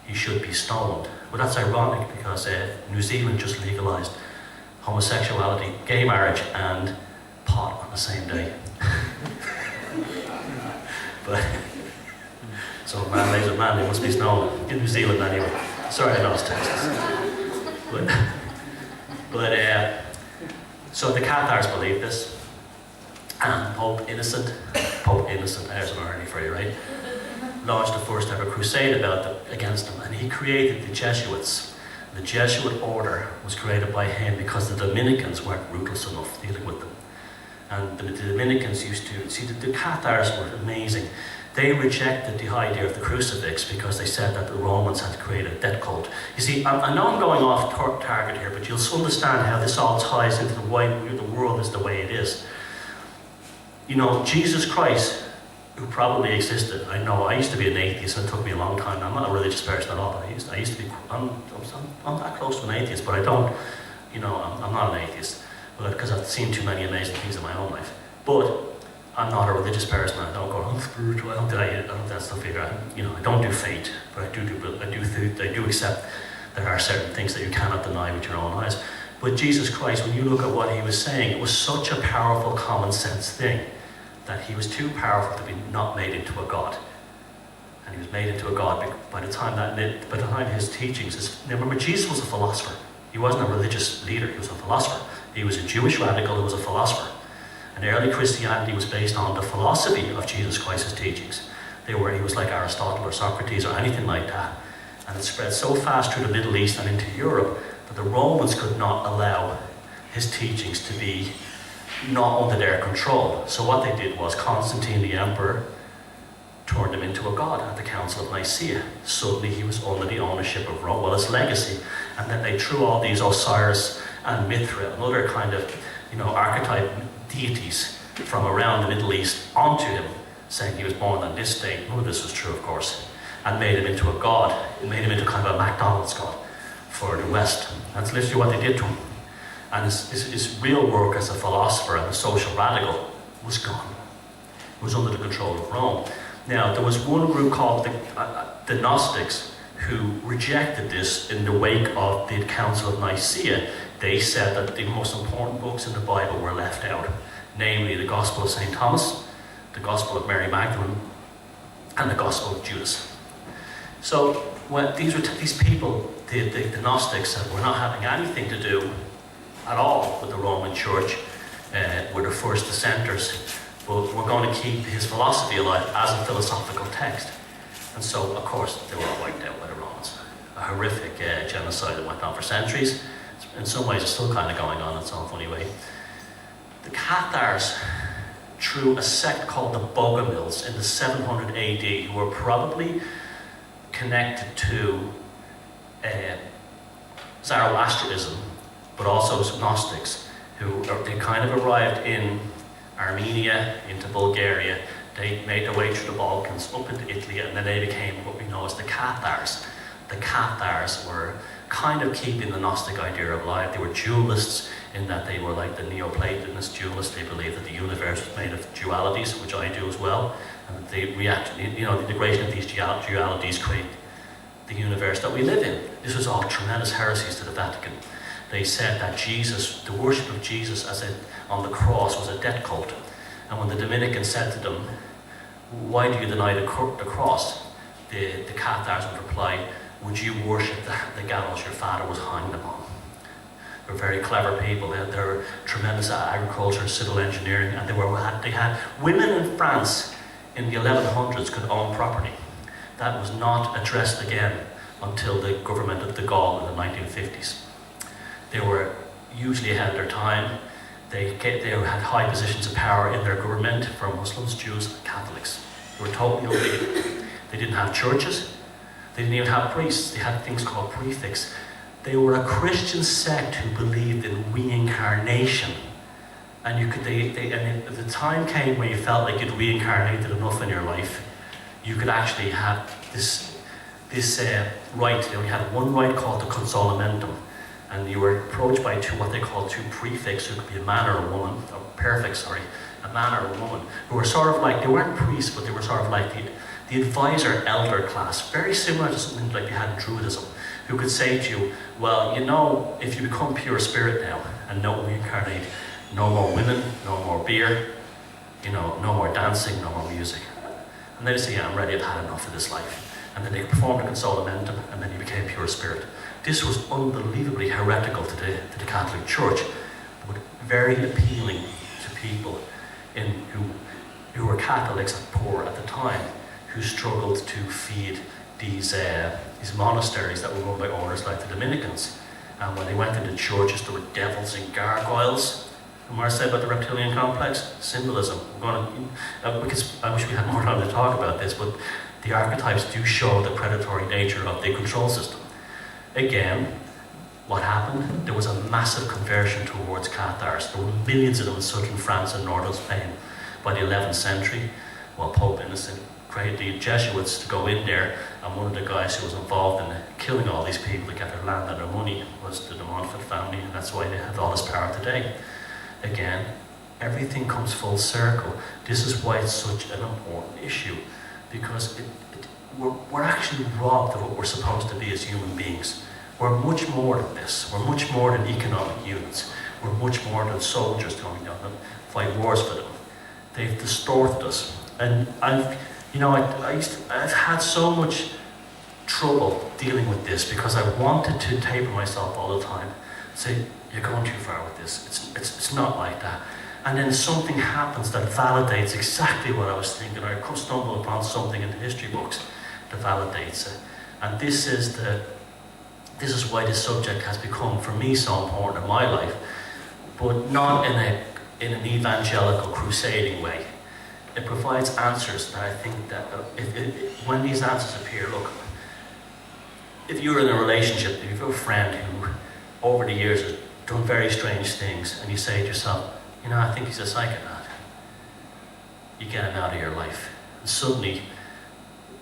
he should be stoned. But that's ironic because New Zealand just legalised homosexuality, gay marriage, and pot on the same day. But so if a man lays with a man, he must be stoned in New Zealand anyway. Sorry, I know it's Texas. So the Cathars believed this. And Pope Innocent, there's an irony for you, right? Launched the first ever crusade against them, and he created the Jesuits. The Jesuit order was created by him because the Dominicans weren't ruthless enough dealing with them. And the Dominicans used to, see, the Cathars were amazing. They rejected the idea of the crucifix because they said that the Romans had created a death cult. You see, I know I'm going off target here, but you'll understand how this all ties into why the world is the way it is. Jesus Christ who probably existed. I know I used to be an atheist, and it took me a long time. I'm not a religious person at all, but I used to be. I'm that close to an atheist, but I don't. I'm not an atheist because I've seen too many amazing things in my own life. But I'm not a religious person. I don't go, I'm spiritual. I don't do that stuff either. I don't do faith, but I do accept there are certain things that you cannot deny with your own eyes. But Jesus Christ, when you look at what he was saying, it was such a powerful common sense thing that he was too powerful to be not made into a god. And he was made into a god by the time his teachings. Now remember, Jesus was a philosopher. He wasn't a religious leader. He was a philosopher. He was a Jewish radical who was a philosopher. And early Christianity was based on the philosophy of Jesus Christ's teachings. He was like Aristotle or Socrates or anything like that. And it spread so fast through the Middle East and into Europe that the Romans could not allow his teachings to be not under their control. So what they did was Constantine the emperor turned him into a god at the Council of Nicaea. Suddenly he was under the ownership of Rome, his legacy. And then they threw all these Osiris and Mithra and other kind of, archetype deities from around the Middle East onto him, saying he was born on this date. None of this was true, of course. And made him into a god. It made him into kind of a McDonald's god for the West. That's literally what they did to him. And his real work as a philosopher and a social radical was gone. It was under the control of Rome. Now, there was one group called the Gnostics who rejected this in the wake of the Council of Nicaea. They said that the most important books in the Bible were left out, namely the Gospel of St. Thomas, the Gospel of Mary Magdalene, and the Gospel of Judas. So when these people, the Gnostics, said we're not having anything to do at all with the Roman Church. We're the first dissenters, but we're going to keep his philosophy alive as a philosophical text. And so, of course, they were all wiped out by the Romans. A horrific genocide that went on for centuries. In some ways, it's still kind of going on in some funny way. The Cathars, through a sect called the Bogomils in the 700 AD, who were probably connected to Zoroastrianism, but also Gnostics, they kind of arrived in Armenia, into Bulgaria. They made their way through the Balkans, up into Italy, and then they became what we know as the Cathars. The Cathars were kind of keeping the Gnostic idea alive. They were dualists in that they were like the Neoplatonist dualists. They believed that the universe was made of dualities, which I do as well, and that they react, the integration of these dualities create the universe that we live in. This was all tremendous heresies to the Vatican. They said that Jesus, the worship of Jesus on the cross was a death cult. And when the Dominicans said to them, why do you deny the cross? The Cathars would reply, would you worship the gallows your father was hanged upon? They're very clever people. They're tremendous at agriculture, civil engineering, and they had women in France in the 1100s could own property. That was not addressed again until the government of de Gaulle in the 1950s. They were hugely ahead of their time. They had high positions of power in their government for Muslims, Jews, and Catholics. They were totally obedient. They didn't have churches. They didn't even have priests. They had things called prefects. They were a Christian sect who believed in reincarnation. And and the time came where you felt like you'd reincarnated enough in your life. You could actually have this rite. You had one rite called the consolamentum. And you were approached by what they called two prefects, who could be a man or a woman, or perfect, a man or a woman, who were sort of like, they weren't priests, but they were sort of like the advisor elder class, very similar to something like they had in Druidism, who could say to you, well, if you become pure spirit now and don't reincarnate, no more women, no more beer, no more dancing, no more music. And they'd say, yeah, I'm ready, I've had enough of this life. And then they performed the consolamentum, and then you became pure spirit. This was unbelievably heretical to the Catholic Church, but very appealing to people who were Catholics and poor at the time, who struggled to feed these monasteries that were run by orders like the Dominicans. And when they went into churches, there were devils and gargoyles. And what I said about the reptilian complex, symbolism. Because I wish we had more time to talk about this, but the archetypes do show the predatory nature of the control system. Again, what happened? There was a massive conversion towards Cathars. There were millions of them in southern France and northern Spain by the 11th century. well, Pope Innocent created the Jesuits to go in there, and one of the guys who was involved in killing all these people to get their land and their money was the de Montfort family, and that's why they have all this power today. Again, everything comes full circle. This is why it's such an important issue, because we're actually robbed of what we're supposed to be as human beings. We're much more than this. We're much more than economic units. We're much more than soldiers going down and fight wars for them. They've distorted us. And I've had so much trouble dealing with this because I wanted to taper myself all the time. Say, you're going too far with this. It's not like that. And then something happens that validates exactly what I was thinking. I stumble upon something in the history books that validates it. And this is why this subject has become, for me, so important in my life, but not in an evangelical crusading way. It provides answers that I think that when these answers appear, look, if you're in a relationship, if you have a friend who over the years has done very strange things, and you say to yourself, I think he's a psychopath, you get him out of your life. And suddenly,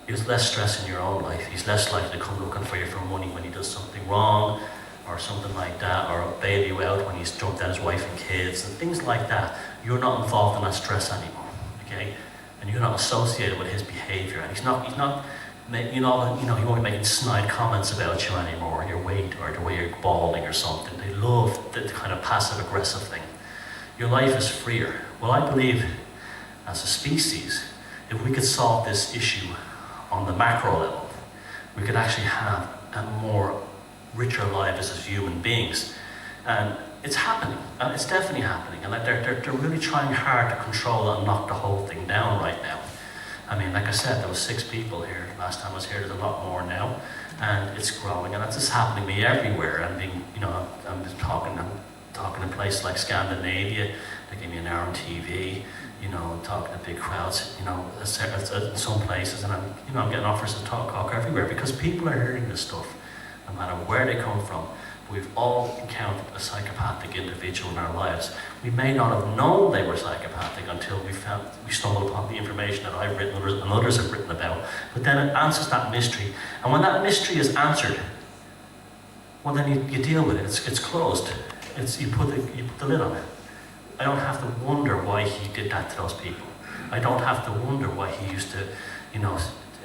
there's less stress in your own life. He's less likely to come looking for you for money when he does something wrong, or something like that, or bail you out when he's jumped at his wife and kids, and things like that. You're not involved in that stress anymore, okay? And you're not associated with his behaviour, and he won't be making snide comments about you anymore, your weight, or the way you're balding or something. They love the kind of passive-aggressive thing. Your life is freer. Well, I believe, as a species, if we could solve this issue on the macro level, we could actually have a more richer lives as human beings. And it's happening, and it's definitely happening, and they're really trying hard to control and knock the whole thing down right now. I mean, like I said, there was 6 people here last time I was here. There's a lot more now, and it's growing, and it's just happening to me everywhere. And I'm just talking in places like Scandinavia. They give me an hour on TV. Talking to big crowds. In some places, and I'm getting offers to talk everywhere because people are hearing this stuff, no matter where they come from. We've all encountered a psychopathic individual in our lives. We may not have known they were psychopathic until we stumbled upon the information that I've written and others have written about. But then it answers that mystery. And when that mystery is answered, well, then you deal with it. It's closed. You put the lid on it. I don't have to wonder why he did that to those people. I don't have to wonder why he used to,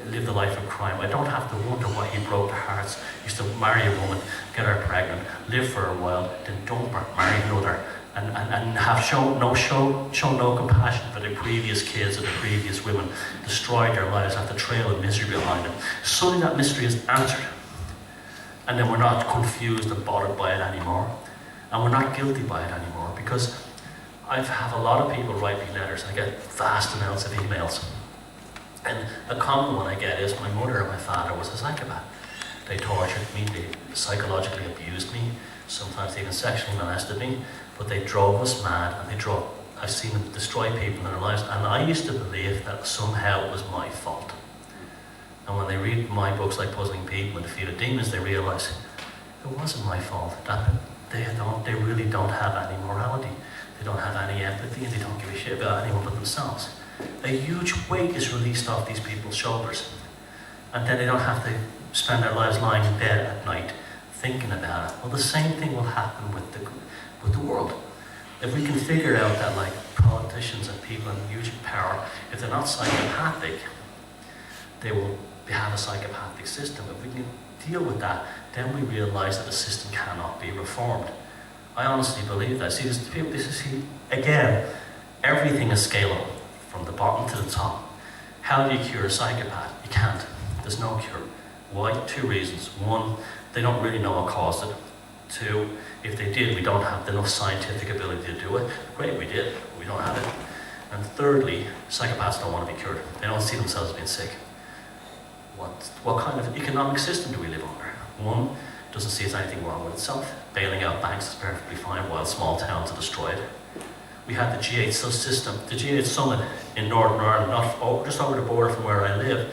live the life of crime. I don't have to wonder why he broke their hearts. He used to marry a woman, get her pregnant, live for a while, then dump her, marry another, and have shown no compassion for the previous kids or the previous women, destroyed their lives, have the trail of misery behind them. Suddenly that mystery is answered. And then we're not confused and bothered by it anymore. And we're not guilty by it anymore, because I have a lot of people write me letters. I get vast amounts of emails. And a common one I get is my mother and my father was a psychopath. They tortured me, they psychologically abused me, sometimes they even sexually molested me, but they drove us mad, and I've seen them destroy people in their lives, and I used to believe that somehow it was my fault. And when they read my books like Puzzling People and Defeated Demons, they realise it wasn't my fault, that they really don't have any morality, they don't have any empathy, and they don't give a shit about anyone but themselves. A huge weight is released off these people's shoulders, and then they don't have to spend their lives lying in bed at night thinking about it. Well, the same thing will happen with the world. If we can figure out that, like, politicians and people in huge power, if they're not psychopathic, they will have a psychopathic system. If we can deal with that, then we realise that the system cannot be reformed. I honestly believe that. Again, everything is scalable, from the bottom to the top. How do you cure a psychopath? You can't. There's no cure. Why? 2 reasons. 1, they don't really know what caused it. 2, if they did, we don't have enough scientific ability to do it. Great, we did, but we don't have it. And thirdly, psychopaths don't want to be cured. They don't see themselves as being sick. What kind of economic system do we live under? 1 doesn't see there's anything wrong with itself. Bailing out banks is perfectly fine while small towns are destroyed. We had the G8 system, the G8 summit in Northern Ireland, just over the border from where I live.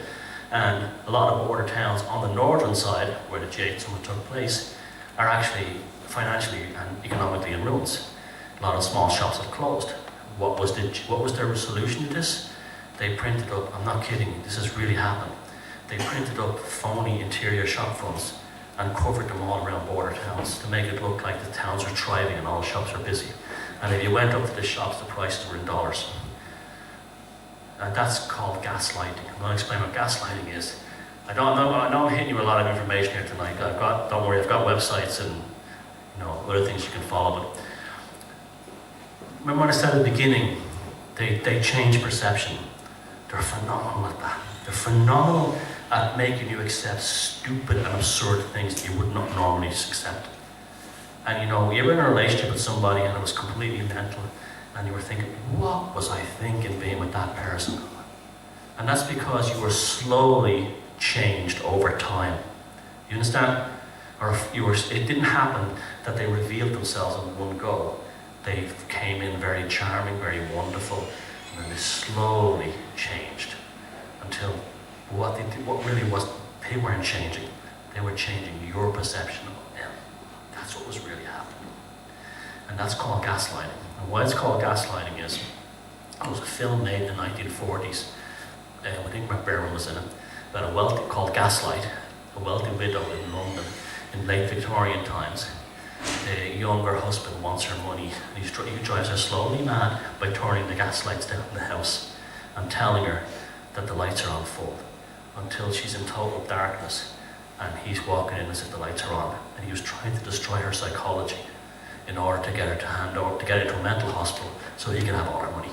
And a lot of border towns on the northern side, where the G8 summit took place, are actually financially and economically in ruins. A lot of small shops have closed. What was their solution to this? they printed up, I'm not kidding, this has really happened, they printed up phony interior shop fronts and covered them all around border towns to make it look like the towns are thriving and all the shops are busy. And if you went up to the shops, the prices were in dollars. And that's called gaslighting. I'm going to explain what gaslighting is. I know I'm hitting you with a lot of information here tonight. Don't worry, I've got websites and other things you can follow. But remember what I said at the beginning, they change perception. They're phenomenal at that. They're phenomenal at making you accept stupid and absurd things that you would not normally accept. And you were in a relationship with somebody and it was completely mental, and you were thinking, what was I thinking being with that person? And that's because you were slowly changed over time. You understand? It didn't happen that they revealed themselves in one go. They came in very charming, very wonderful, and then they slowly changed until what really was, they weren't changing. They were changing your perception of them. That's what was really happening. And that's called gaslighting. And why it's called gaslighting is, it was a film made in the 1940s, I think Berman was in it, about a wealthy, called Gaslight, a wealthy widow in London in late Victorian times. The younger husband wants her money, and he drives her slowly mad by turning the gas lights down in the house and telling her that the lights are on full, until she's in total darkness and he's walking in as if the lights are on, and he was trying to destroy her psychology in order to get her to get into a mental hospital so he can have all her money.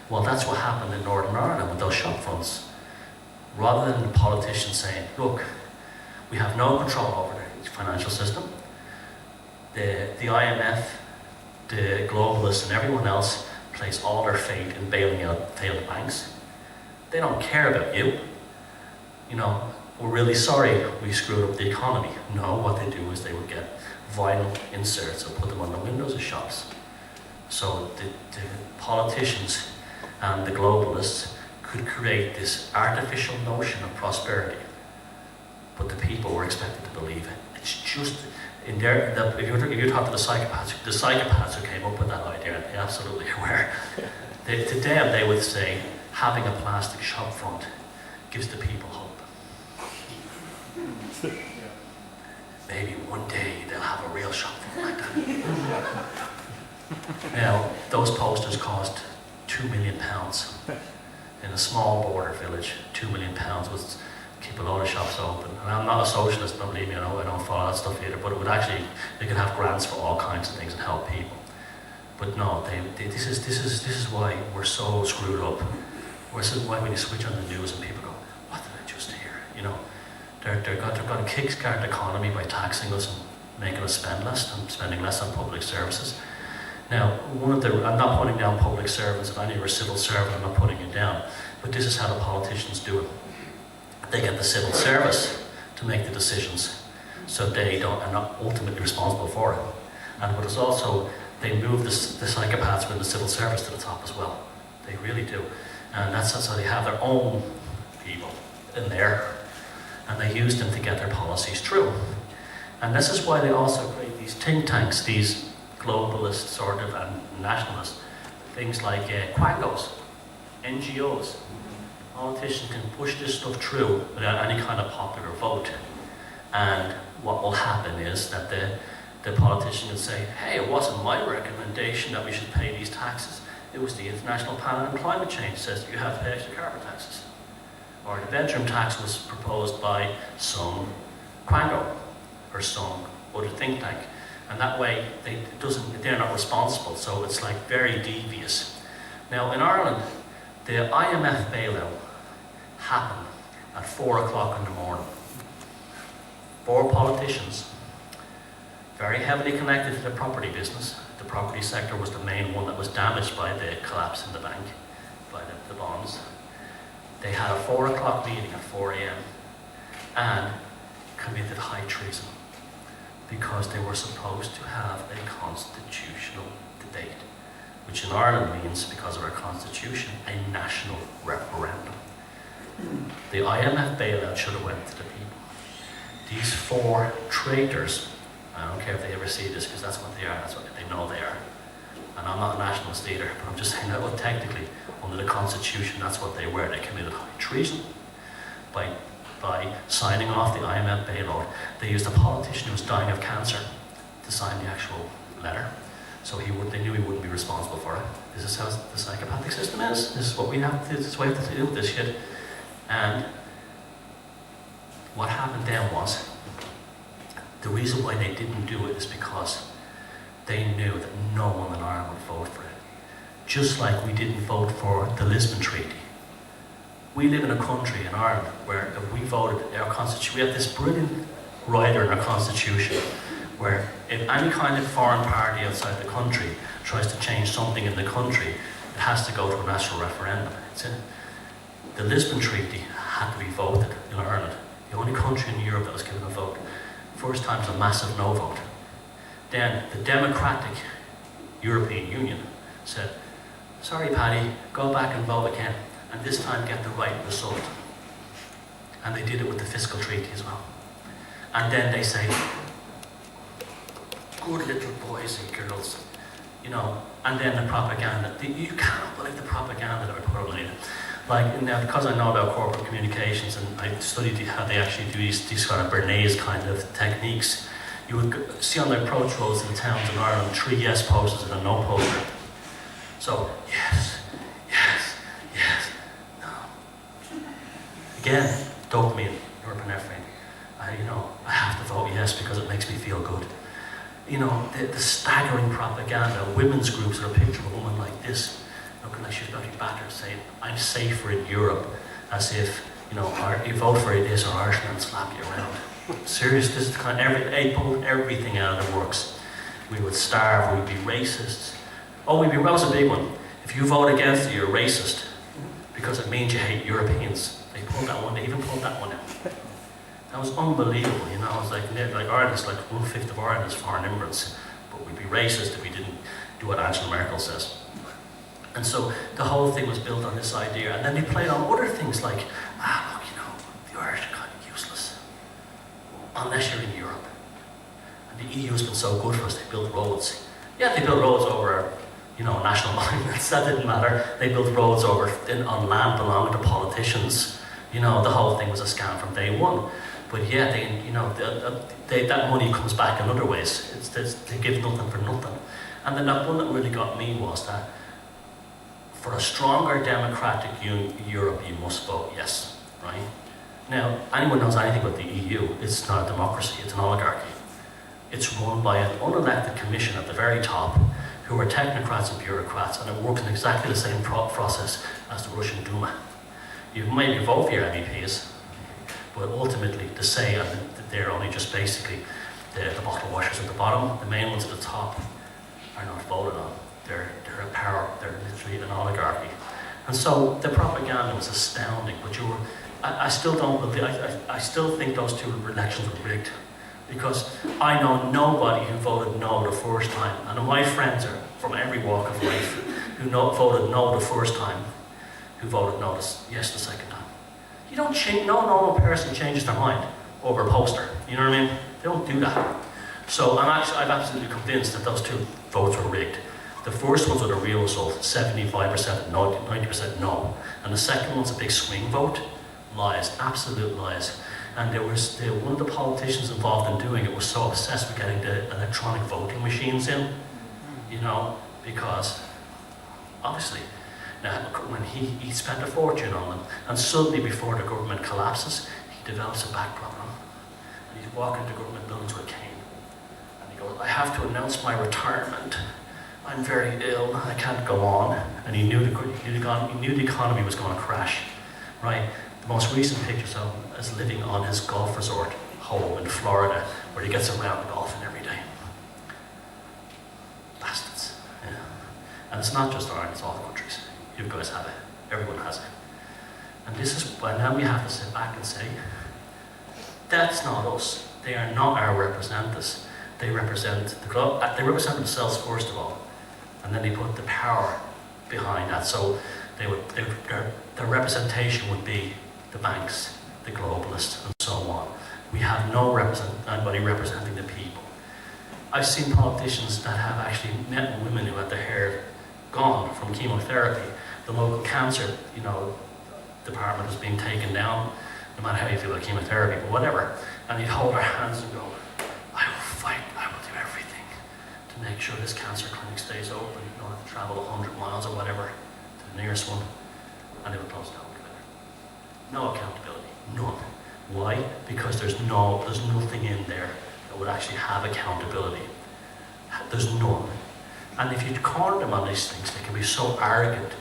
Well, that's what happened in Northern Ireland with those shop fronts. Rather than the politicians saying, look, we have no control over the financial system, the IMF, the globalists and everyone else place all their faith in bailing out failed banks. They don't care about you. We're really sorry we screwed up the economy. No, what they do is they would get vinyl inserts and put them on the windows of shops. So the politicians and the globalists could create this artificial notion of prosperity, but the people were expected to believe it. It's just in there. If you talk to the psychopaths who came up with that idea, they absolutely were. To them, they would say having a plastic shop front gives the people hope. Maybe one day they'll have a real shop front like that. Now, those posters cost £2 million. In a small border village, £2 million would keep a load of shops open. And I'm not a socialist, don't believe me, I don't follow that stuff either, but it would actually, they could have grants for all kinds of things and help people. But no, this is why we're so screwed up. This is why when you switch on the news and people go, what did I just hear? They're going to kickstart the economy by taxing us and making us spend less and spending less on public services. Now, I'm not putting down public servants. If any of you are civil servant, I'm not putting it down. But this is how the politicians do it. They get the civil service to make the decisions, so they are not ultimately responsible for it. And but it's also, they move the psychopaths within the civil service to the top as well. They really do. And that's how they have their own people in there, and they use them to get their policies through. And this is why they also create these think tanks, these globalist sort of and nationalist things like quangos, NGOs. Politicians can push this stuff through without any kind of popular vote. And what will happen is that the politician will say, hey, it wasn't my recommendation that we should pay these taxes. It was the International Panel on Climate Change says that you have to pay extra carbon taxes. Or the bedroom tax was proposed by some quango or some other think tank. And that way, they're not responsible, so it's like very devious. Now, in Ireland, the IMF bailout happened at 4 o'clock in the morning. 4 politicians, very heavily connected to the property business. The property sector was the main one that was damaged by the collapse in the bank, by the bonds. They had a 4 o'clock meeting at 4 a.m. and committed high treason, because they were supposed to have a constitutional debate, which in Ireland means, because of our constitution, a national referendum. The IMF bailout should have went to the people. These 4 traitors, I don't care if they ever see this, because that's what they are, that's what they know they are. And I'm not a nationalist either, but I'm just saying that, well, technically, under the Constitution, that's what they were. They committed high treason by signing off the IMF bailout. They used a politician who was dying of cancer to sign the actual letter. So they knew he wouldn't be responsible for it. This is how the psychopathic system is. This is what we have to, this is what we have to deal with this shit. And what happened then was, the reason why they didn't do it is because they knew that no one in Ireland would vote for it. Just like we didn't vote for the Lisbon Treaty. We live in a country in Ireland where if we voted our constitution, we have this brilliant rider in our constitution where if any kind of foreign party outside the country tries to change something in the country, it has to go to a national referendum. The Lisbon Treaty had to be voted in Ireland. The only country in Europe that was given a vote. First time it was a massive no vote. Then the democratic European Union said, sorry Paddy, go back and vote again, and this time get the right result. And they did it with the fiscal treaty as well. And then they say, good little boys and girls, you know, and then the propaganda. You can't believe the propaganda that were put on it. Like, now, because I know about corporate communications and I studied how they actually do these kind of Bernays kind of techniques, you would see on the approach roads in towns in Ireland 3 yes posters and a no poster. So, yes, yes, yes, no. Again, dopamine, norepinephrine. I have to vote yes because it makes me feel good. You know, the staggering propaganda, women's groups are a picture of a woman like this, looking like she's bloody battered, saying, I'm safer in Europe, as if, you know, you vote for this or Irishman slap you around. Serious, this is the kind of, they pulled everything out of the works. We would starve, we'd be racists. Oh, that was a big one. If you vote against it, you're racist, because it means you hate Europeans. They pulled that one, they even pulled that one out. That was unbelievable, you know. It was like Ireland's like 1/5 of Ireland is foreign immigrants, but we'd be racist if we didn't do what Angela Merkel says. And so the whole thing was built on this idea, and then they played on other things like, look, you know, the Irish are kind of useless, unless you're in Europe. And the EU has been so good for us, they built roads. Yeah, they built roads over, you know, national monuments, that didn't matter. They built roads on land belonging to politicians. You know, the whole thing was a scam from day one. But yeah, that money comes back in other ways. They give nothing for nothing. And then that one that really got me was that for a stronger democratic Europe, you must vote yes, right? Now, anyone knows anything about the EU, it's not a democracy, it's an oligarchy. It's run by an unelected commission at the very top, who are technocrats and bureaucrats, and it works in exactly the same process as the Russian Duma. You maybe vote for your MEPs, but ultimately the say, and they're only just basically the bottle washers at the bottom. The main ones at the top are not voted on. They're a power, they're literally an oligarchy. And so the propaganda was astounding, but I still don't believe, I still think those two elections were rigged. Because I know nobody who voted no the first time, and my friends are from every walk of life, who voted no the first time, who voted no yes the second time. You don't change, no normal person changes their mind over a poster, you know what I mean? They don't do that. So I'm absolutely convinced that those two votes were rigged. The first ones were the real result, 75% no, 90% no. And the second one's a big swing vote. Lies, absolute lies. And there was one of the politicians involved in doing it was so obsessed with getting the electronic voting machines in, you know, because obviously, now, when he spent a fortune on them, and suddenly before the government collapses, he develops a back problem. And he's walking into government buildings with a cane. And he goes, I have to announce my retirement. I'm very ill, I can't go on. And he knew the economy was going to crash, right? The most recent pictures of him is living on his golf resort home in Florida, where he gets around golfing every day. Bastards, yeah. And it's not just Ireland, it's all countries. You guys have it, everyone has it. And this is why now we have to sit back and say, that's not us. They are not our representatives. They represent the club. They represent themselves first of all, and then they put the power behind that. So their representation would be the banks, the globalists, and so on. We have anybody representing the people. I've seen politicians that have actually met women who had their hair gone from chemotherapy. The local cancer, department was being taken down, no matter how you feel about chemotherapy, but whatever. And he'd hold her hands and go, I will fight, I will do everything to make sure this cancer clinic stays open. You don't have to travel 100 miles or whatever to the nearest one. And they would close down together. No accountability, none. Why? Because there's nothing in there that would actually have accountability. There's none. And if you corner them on these things, they can be so arrogant,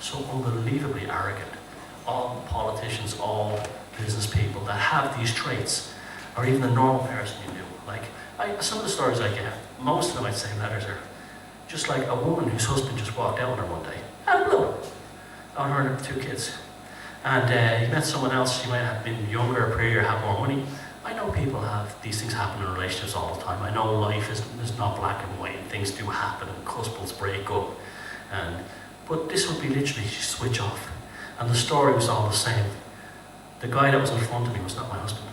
so unbelievably arrogant. All politicians, all business people that have these traits, or even the normal person you do. Like, some of the stories I get, most of them I'd say letters are just like a woman whose husband just walked out on her one day, out of the blue, on her and 2 kids. And he met someone else, she might have been younger or prettier, have more money. I know people have these things happen in relationships all the time. I know life is not black and white, and things do happen, and couples break up. But this would be literally switch off. And the story was all the same. The guy that was in front of me was not my husband,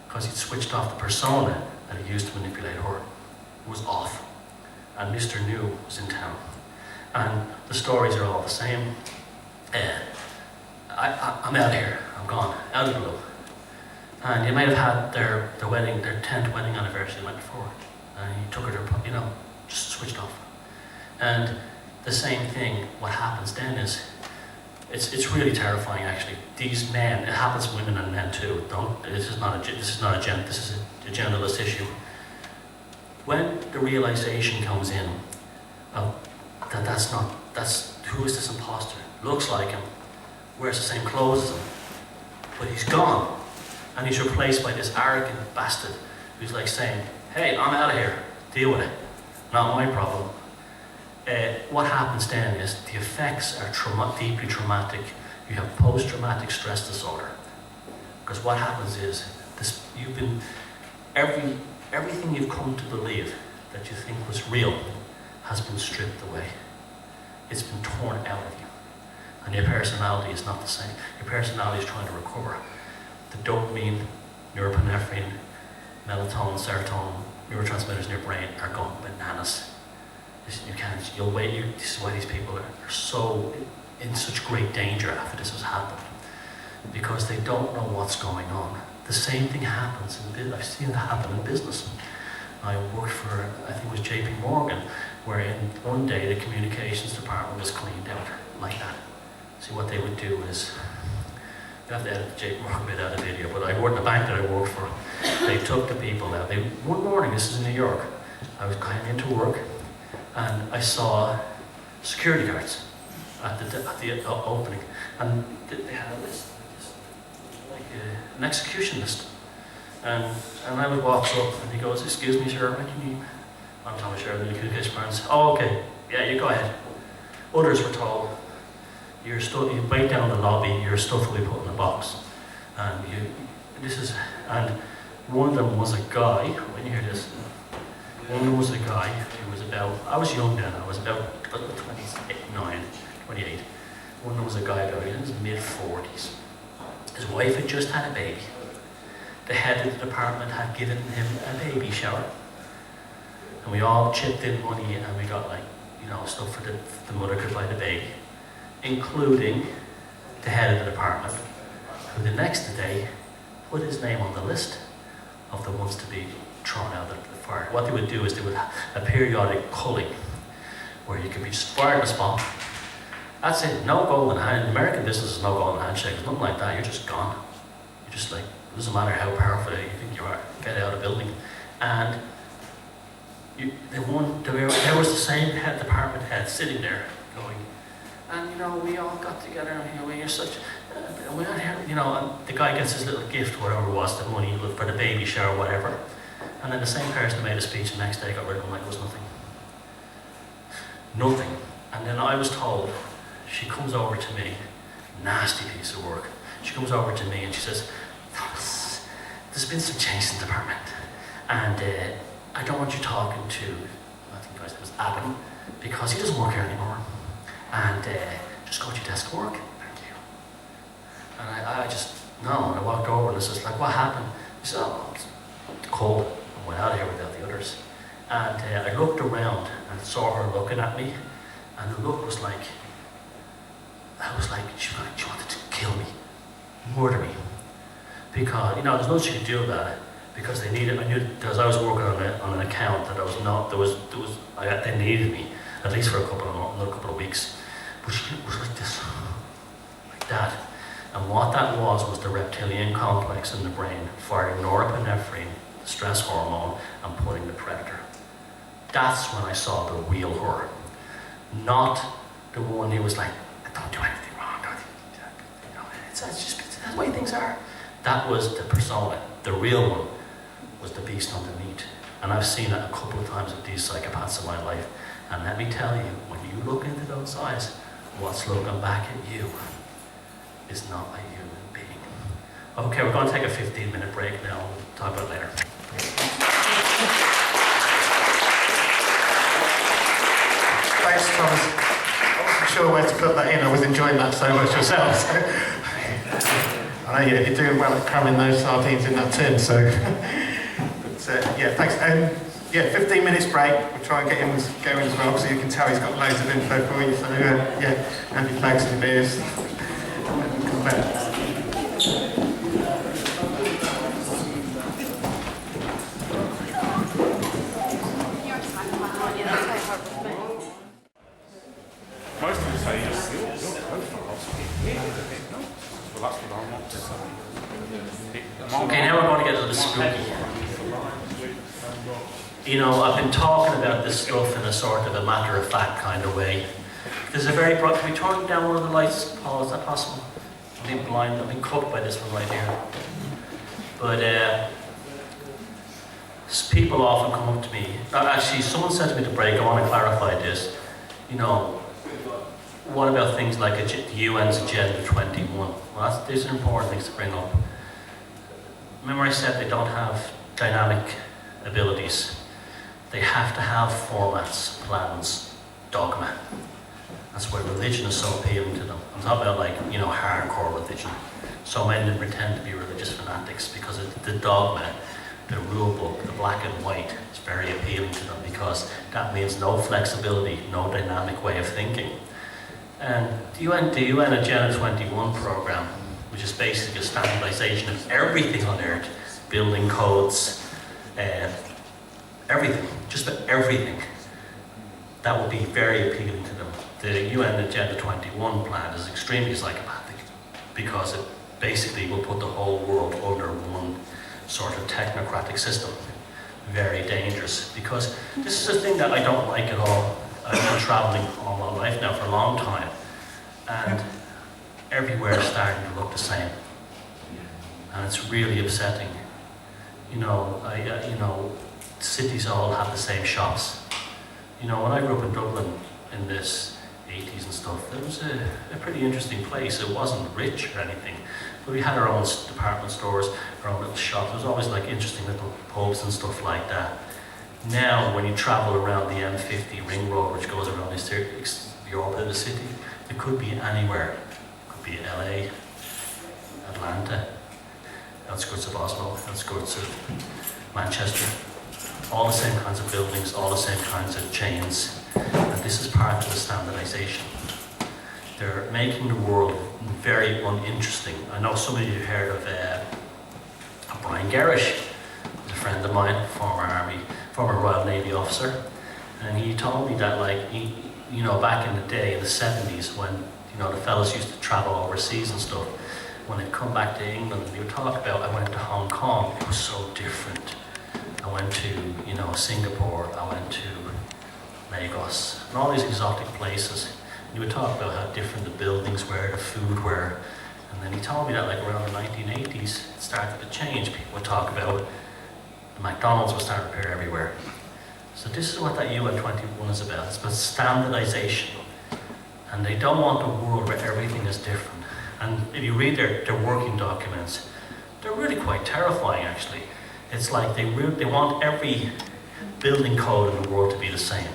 because he'd switched off the persona that he used to manipulate her. It was off. And Mr. New was in town. And the stories are all the same. I'm out of here. I'm gone. Out of the blue. And they might have had their wedding, their 10th wedding anniversary the night before. And he took her to, just switched off. And the same thing, what happens then is, it's really terrifying actually. These men, it happens to women and men too. This is not a genderless issue. When the realization comes in of that's who is this imposter? Looks like him, wears the same clothes as him, but he's gone, and he's replaced by this arrogant bastard who's like saying, "Hey, I'm out of here. Deal with it. Not my problem." What happens then is the effects are deeply traumatic. You have post-traumatic stress disorder. Because what happens is, everything you've come to believe that you think was real has been stripped away. It's been torn out of you. And your personality is not the same. Your personality is trying to recover. The dopamine, norepinephrine, melatonin, serotonin, neurotransmitters in your brain are going bananas. This is why these people are so in such great danger after this has happened, because they don't know what's going on. The same thing happens I've seen it happen in business. I worked for, I think it was JP Morgan, where in one day the communications department was cleaned out like that. See, what they would do is, you have to edit the JP Morgan bit out of the video, but I worked in the bank that I worked for. They took the people out. One morning, this is in New York, I was going into work, and I saw security guards at the opening, and they had a list, like an execution list. And I would walk up, and he goes, "Excuse me, sir, what do you need?" I'm Thomas Sheridan, the communication parents. "Oh, okay, yeah, you go ahead." Others were told, you wait down the lobby, your stuff will be put in a box. And one of them was a guy, when you hear this, one of them was a guy who was I was young then, I was about 28. One of them was a guy about in his mid-40s. His wife had just had a baby. The head of the department had given him a baby shower. And we all chipped in money, and we got stuff for the mother could buy the baby, including the head of the department, who the next day put his name on the list of the ones to be thrown out of the fire. What they would do is they would have a periodic culling where you could be just fired on the spot. That's it, no golden hand. In American business, is no golden handshake. There's nothing like that. You're just gone. You're just like, it doesn't matter how powerful you think you are, get out of the building. And there was the same department head sitting there going, and we all got together, and you're such, we're not here, and the guy gets his little gift, whatever it was, the money for the baby shower, whatever. And then the same person made a speech the next day, got rid of him like it was nothing. Nothing. And then I was told, she comes over to me, nasty piece of work. She comes over to me and she says, "Thomas, there's been some change in the department. And I don't want you talking to," I think it was Adam, "because he doesn't work here anymore. And just go to your desk and work." Thank you. And I just, no, and I walked over and I was just like, "What happened?" He said, "Oh, it's cold." I went out of here without the others. And I looked around and saw her looking at me, and the look was like, she wanted to kill me, murder me. Because, there's nothing she could do about it, because they needed, I knew, because I was working on an account that I was not, they needed me, at least for another couple of weeks. But she was like this, like that. And what that was the reptilian complex in the brain, firing norepinephrine, the stress hormone, and putting the predator. That's when I saw the real her. Not the one who was like, don't do anything wrong, it's that's the way things are. That was the persona. The real one was the beast underneath. And I've seen it a couple of times with these psychopaths in my life. And let me tell you, when you look into those eyes, what's looking back at you is not a human being. Okay, we're going to take a 15-minute break now. We'll talk about it later. Thanks, Thomas. I wasn't sure where to put that in. I was enjoying that so much myself. So. I know you're doing well at cramming those sardines in that tin, so. But yeah, thanks. 15 minutes break. We'll try and get him going as well, so you can tell he's got loads of info for you. So yeah, have your flags and your beers. Come back. Most of them say yes, you're close to hospital. Well, that's what I want to say. Okay, now we're going to get to the spooky. I've been talking about this stuff in a sort of a matter-of-fact kind of way. There's a very bright. Can we turn down one of the lights, Paul? Is that possible? I've been blind. I've been cooked by this one right here. But people often come up to me. Actually, someone said to me to break. I want to clarify this. What about things like the UN's Agenda 21? Well, these are important things to bring up. Remember I said they don't have dynamic abilities. They have to have formats, plans, dogma. That's why religion is so appealing to them. I'm talking about hardcore religion. So many of them pretend to be religious fanatics because the dogma, the rule book, the black and white is very appealing to them because that means no flexibility, no dynamic way of thinking. And the UN Agenda 21 program, which is basically a standardization of everything on Earth, building codes, everything, just about everything, that will be very appealing to them. The UN Agenda 21 plan is extremely psychopathic because it basically will put the whole world under one sort of technocratic system. Very dangerous, because this is a thing that I don't like at all. I've been traveling all my life now for a long time, and everywhere is starting to look the same, and it's really upsetting. Cities all have the same shops. When I grew up in Dublin in this 80s and stuff, it was a pretty interesting place. It wasn't rich or anything, but we had our own department stores, our own little shops. There was always interesting little pubs and stuff like that. Now, when you travel around the M50 ring road, which goes around the orbit of the city, it could be anywhere. It could be LA, Atlanta, outskirts of Oslo, outskirts of Manchester. All the same kinds of buildings, all the same kinds of chains. And this is part of the standardization. They're making the world very uninteresting. I know some of you have heard of Brian Gerrish, a friend of mine, former Royal Navy officer, and he told me that back in the day, in the 70s, when the fellas used to travel overseas and stuff, when they'd come back to England, and they would talk about, I went to Hong Kong, it was so different. I went to Singapore, I went to Lagos, and all these exotic places. And he would talk about how different the buildings were, the food were, and then he told me that around the 1980s, it started to change. People would talk about the McDonald's was starting to appear everywhere. So this is what that UN 21 is about. It's about standardization. And they don't want a world where everything is different. And if you read their working documents, they're really quite terrifying, actually. It's like they want every building code in the world to be the same.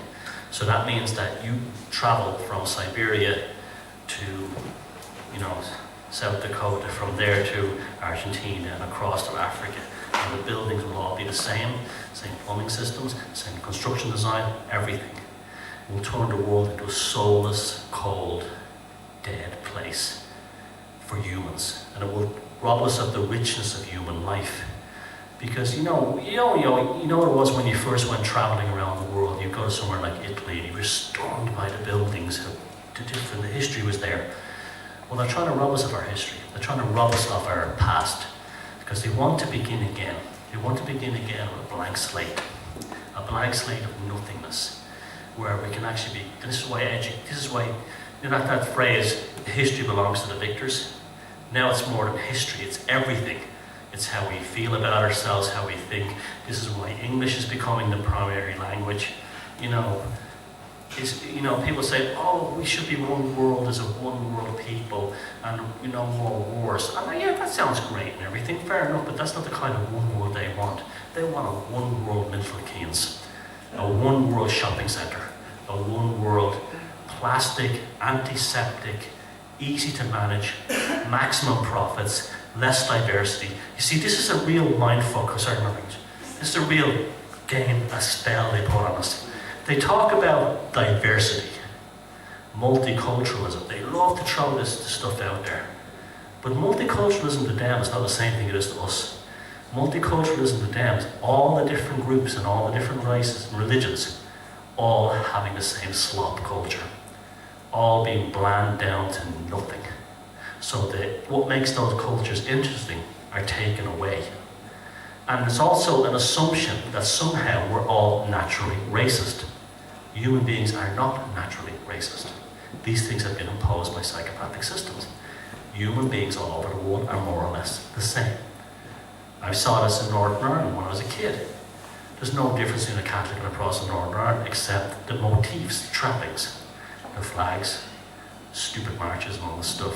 So that means that you travel from Siberia to, South Dakota, from there to Argentina and across to Africa. and the buildings will all be the same plumbing systems, same construction design, everything. We'll turn the world into a soulless, cold, dead place for humans, and it will rob us of the richness of human life. Because you know what it was when you first went traveling around the world. You go to somewhere like Italy and you were stunned by the buildings, how different the history was there. Well, they're trying to rob us of our history. They're trying to rob us of our past, because they want to begin again. They want to begin again with a blank slate of nothingness, where we can actually be. This is why you know that phrase, history belongs to the victors. Now it's more than history, it's everything. It's how we feel about ourselves, how we think. This is why English is becoming the primary language. People say, oh, we should be one world as a one world people, and more wars. Yeah, that sounds great and everything, fair enough, but that's not the kind of one world they want. They want a one world Milton Keynes, a one world shopping centre, a one world plastic, antiseptic, easy to manage, maximum profits, less diversity. You see, this is a real mindfuck. This is a real game, a spell they put on us. They talk about diversity, multiculturalism. They love to throw this stuff out there. But multiculturalism to them is not the same thing it is to us. Multiculturalism to them is all the different groups and all the different races and religions all having the same slop culture, all being bland down to nothing. So that what makes those cultures interesting are taken away. And there's also an assumption that somehow we're all naturally racist. Human beings are not naturally racist. These things have been imposed by psychopathic systems. Human beings all over the world are more or less the same. I saw this in Northern Ireland when I was a kid. There's no difference between a Catholic and a Protestant in Northern Ireland except the motifs, the trappings, the flags, stupid marches and all this stuff.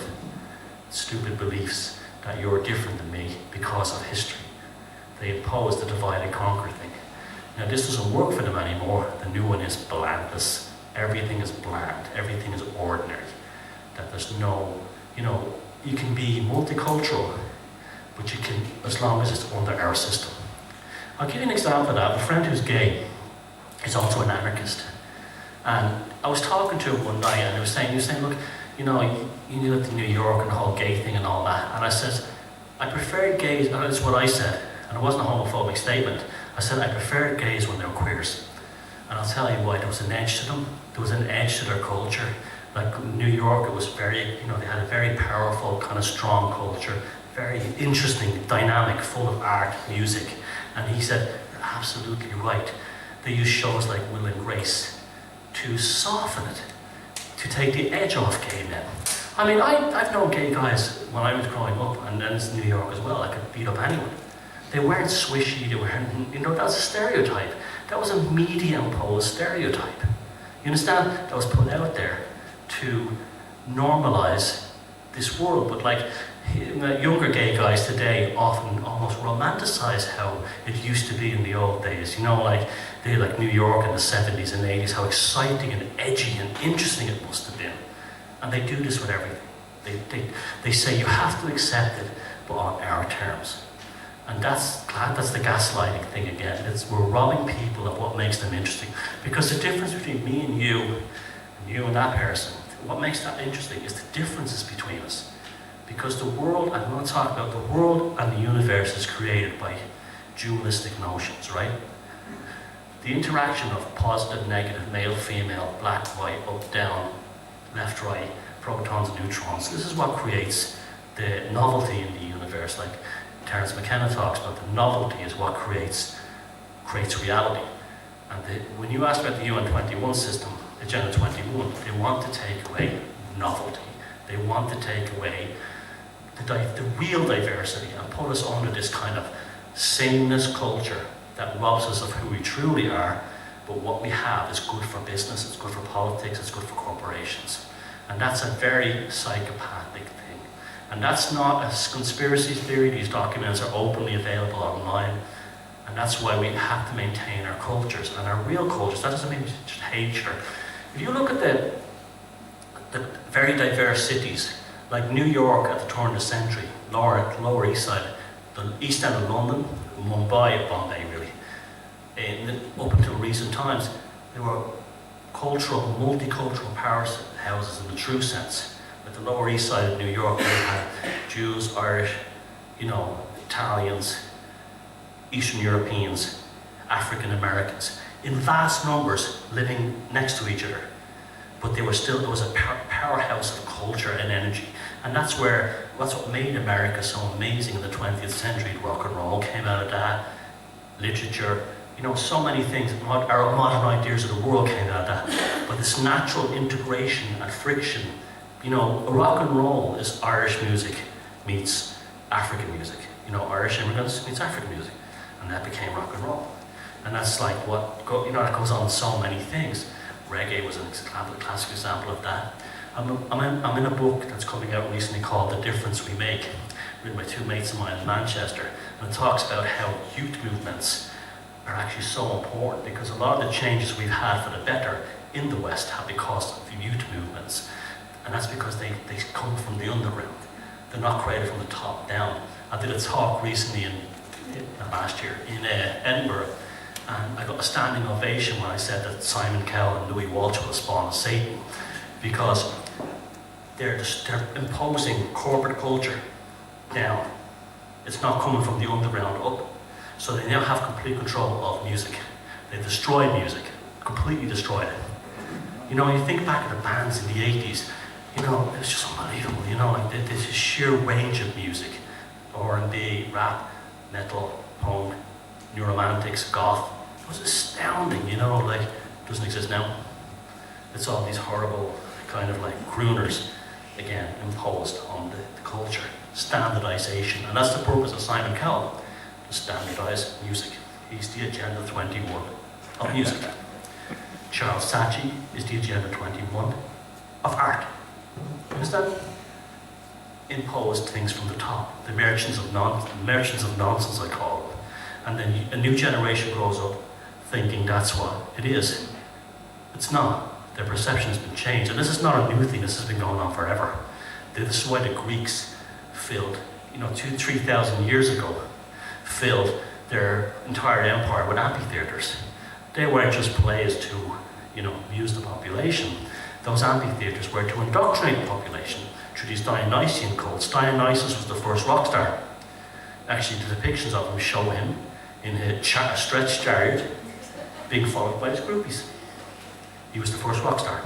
Stupid beliefs that you're different than me because of history. They impose the divide and conquer thing. Now this doesn't work for them anymore. The new one is blandness. Everything is bland. Everything is ordinary. That there's no, you can be multicultural, but you can, as long as it's under our system. I'll give you an example of that. I have a friend who's gay. He's also an anarchist. And I was talking to him one night and he was saying, look, you lived in New York and the whole gay thing and all that. And I said, I prefer gays, and that's what I said, and it wasn't a homophobic statement. I said, I prefer gays when they were queers. And I'll tell you why, there was an edge to them. There was an edge to their culture. Like New York, it was very, they had a very powerful, kind of strong culture, very interesting, dynamic, full of art, music. And he said, you're absolutely right. They use shows like Will and Grace to soften it, to take the edge off gay men. I mean, I've known gay guys when I was growing up, and then it's New York as well. I could beat up anyone. They weren't swishy, they weren't, that was a stereotype. That was a media-imposed stereotype. You understand? That was put out there to normalize this world. But like, younger gay guys today often almost romanticize how it used to be in the old days. Like New York in the 70s and 80s, how exciting and edgy and interesting it must have been. And they do this with everything. They say you have to accept it, but on our terms. And that's the gaslighting thing again. We're robbing people of what makes them interesting. Because the difference between me and you and that person, what makes that interesting is the differences between us. Because the world, I'm going to talk about the world and the universe is created by dualistic notions, right? The interaction of positive, negative, male, female, black, white, up, down, left, right, protons, neutrons. This is what creates the novelty in the universe. Like Terence McKenna talks about, the novelty is what creates reality. And when you ask about the UN-21 system, Agenda 21, they want to take away novelty. They want to take away the real diversity and put us under this kind of sameness culture that robs us of who we truly are, but what we have is good for business, it's good for politics, it's good for corporations. And that's a very psychopathic thing. And that's not a conspiracy theory. These documents are openly available online. And that's why we have to maintain our cultures and our real cultures. That doesn't mean just hate each other. If you look at the very diverse cities, like New York at the turn of the century, Lower East Side, the East End of London, Mumbai, Bombay really. Up until recent times, there were multicultural powerhouses in the true sense. With the Lower East Side of New York, we had Jews, Irish, Italians, Eastern Europeans, African Americans, in vast numbers living next to each other. But there was a powerhouse of culture and energy. And that's what made America so amazing in the 20th century. Rock and roll came out of that, literature, so many things. Our modern ideas of the world came out of that. But this natural integration and friction, rock and roll is Irish music meets African music. Irish immigrants meets African music. And that became rock and roll. And that's like that goes on in so many things. Reggae was a classic example of that. I'm in a book that's coming out recently called The Difference We Make, written by two mates of mine in Manchester. And it talks about how youth movements are actually so important, because a lot of the changes we've had for the better in the West have because of the youth movements. And that's because they come from the underground. They're not created from the top down. I did a talk recently last year in Edinburgh, and I got a standing ovation when I said that Simon Cowell and Louis Walsh were the spawn of Satan, because they're imposing corporate culture down. It's not coming from the underground up. So they now have complete control of music. They destroyed music, completely destroyed it. You think back at the bands in the 80s, it was just unbelievable, like this sheer range of music. R&B, rap, metal, punk, new romantics, goth. It was astounding, it doesn't exist now. It's all these horrible kind of like crooners, again, imposed on the culture. Standardization, and that's the purpose of Simon Cowell, to standardize music. He's the Agenda 21 of music. Charles Saatchi is the Agenda 21 of art. Understand? Imposed things from the top. The merchants of nonsense, I call them. And then a new generation grows up thinking that's what it is. It's not. Their perception has been changed. And this is not a new thing, this has been going on forever. This is why the Greeks filled, 2,000-3,000 years ago, filled their entire empire with amphitheaters. They weren't just plays to, amuse the population. Those amphitheaters were to indoctrinate the population through these Dionysian cults. Dionysus was the first rock star. Actually, the depictions of him show him in a stretched chariot being followed by his groupies. He was the first rock star.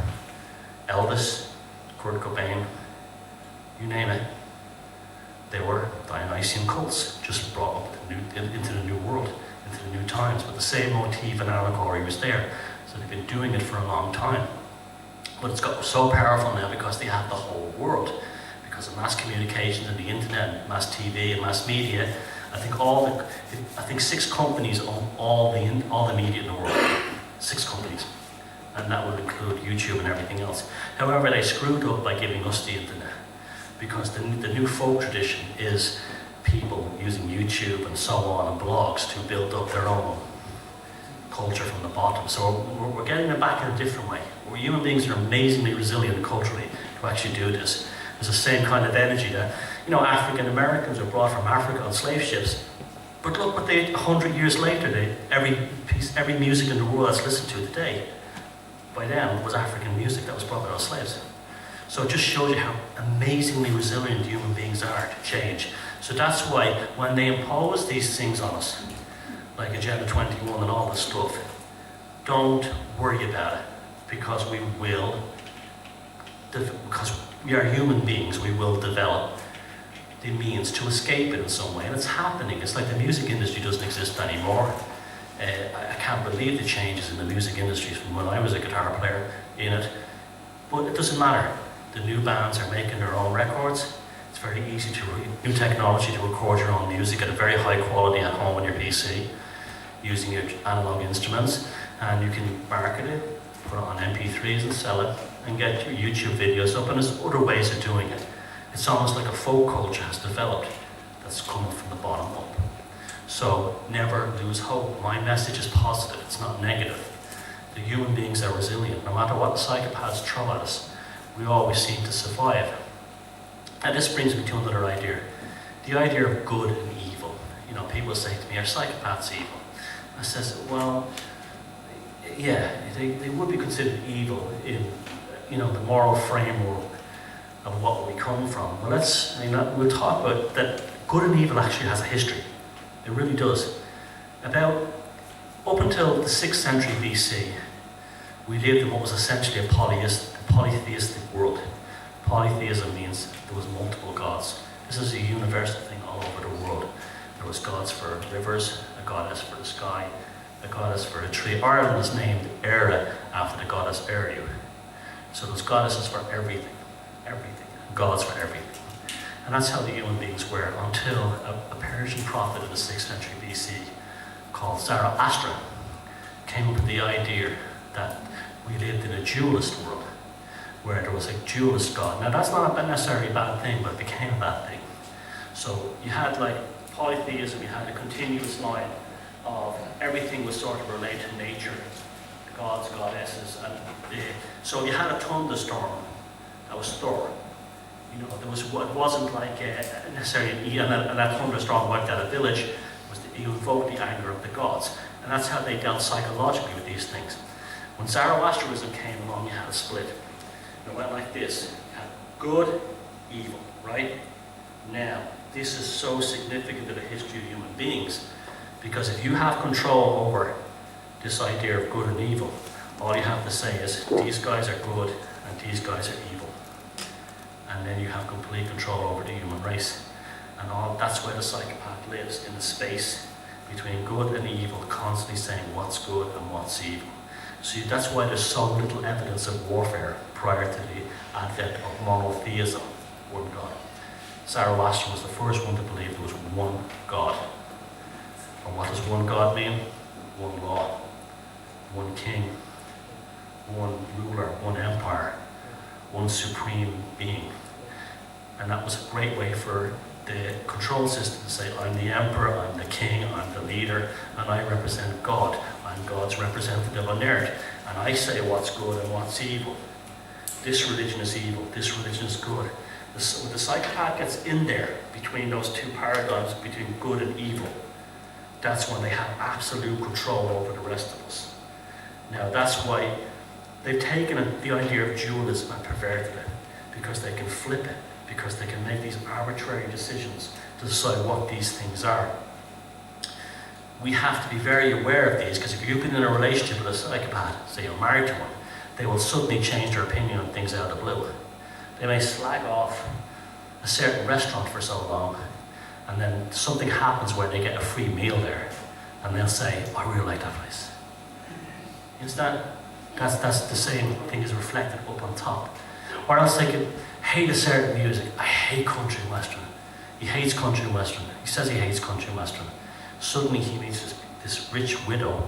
Elvis, Kurt Cobain, you name it. They were Dionysian cults, just brought up into the new world, into the new times. But the same motif and allegory was there. So they've been doing it for a long time. But it's got so powerful now because they have the whole world. Because of mass communications and the internet, and mass TV and mass media, I think 6 companies own all the media in the world. 6 companies. And that would include YouTube and everything else. However, they screwed up by giving us the internet. Because the new folk tradition is people using YouTube and so on and blogs to build up their own culture from the bottom. So we're getting it back in a different way. We're human beings are amazingly resilient culturally to actually do this. There's the same kind of energy that, African Americans were brought from Africa on slave ships. But look what 100 years later, every music in the world that's listened to today, by then was African music that was brought by those slaves. So it just shows you how amazingly resilient human beings are to change. So that's why when they impose these things on us, like Agenda 21 and all this stuff, don't worry about it, because we are human beings, we will develop the means to escape it in some way, and it's happening. It's like the music industry doesn't exist anymore. I can't believe the changes in the music industry from when I was a guitar player in it, but it doesn't matter. The new bands are making their own records. It's very easy new technology to record your own music at a very high quality at home on your PC, using your analog instruments, and you can market it, put it on MP3s and sell it, and get your YouTube videos up, and there's other ways of doing it. It's almost like a folk culture has developed that's coming from the bottom up. So never lose hope. My message is positive, it's not negative. The human beings are resilient. No matter what the psychopaths throw at us, we always seem to survive. And this brings me to another idea. The idea of good and evil. people say to me, are psychopaths evil? I says, well, yeah, they would be considered evil in, the moral framework of what we come from. Well, we'll talk about that. Good and evil actually has a history. It really does. Up until the 6th century BC, we lived in what was essentially a polytheistic world. Polytheism means there was multiple gods. This is a universal thing all over the world. There was gods for rivers, a goddess for the sky, a goddess for a tree. Ireland was named Era after the goddess Eru. So there's goddesses for everything, gods for everything. And that's how the human beings were until a Persian prophet in the 6th century BC called Zoroaster came up with the idea that we lived in a dualist world where there was a dualist god. Now that's not necessarily a bad thing, but it became a bad thing. So you had polytheism, you had a continuous line of everything was sort of related to nature, gods, goddesses, so you had a thunderstorm that was Thor. It wasn't necessarily, and that thunderstorm wiped out a village. You invoked the anger of the gods, and that's how they dealt psychologically with these things. When Zoroastrianism came along, you had a split. It went like this: you had good, evil, right? Now, this is so significant to the history of human beings, because if you have control over this idea of good and evil, all you have to say is these guys are good and these guys are evil, and then you have complete control over the human race. And that's where the psychopath lives, in the space between good and evil, constantly saying what's good and what's evil. So that's why there's so little evidence of warfare prior to the advent of monotheism, one God. Zoroaster was the first one to believe there was one God. And what does one God mean? One law, one king, one ruler, one empire, one supreme being. And that was a great way for the control system to say, I'm the emperor, I'm the king, I'm the leader, and I represent God. I'm God's representative on earth, and I say what's good and what's evil. This religion is evil, this religion is good. When the psychopath gets in there, between those two paradigms, between good and evil, that's when they have absolute control over the rest of us. Now that's why they've taken the idea of dualism and perverted it, because they can flip it, because they can make these arbitrary decisions to decide what these things are. We have to be very aware of these, because if you've been in a relationship with a psychopath, say you're married to one, they will suddenly change their opinion on things out of the blue. They may slag off a certain restaurant for so long, and then something happens where they get a free meal there, and they'll say, I really like that place. You understand? That's the same thing is reflected up on top. Or else they could hate a certain music. I hate country and western. He hates country and western. He says he hates country and western. Suddenly he meets this rich widow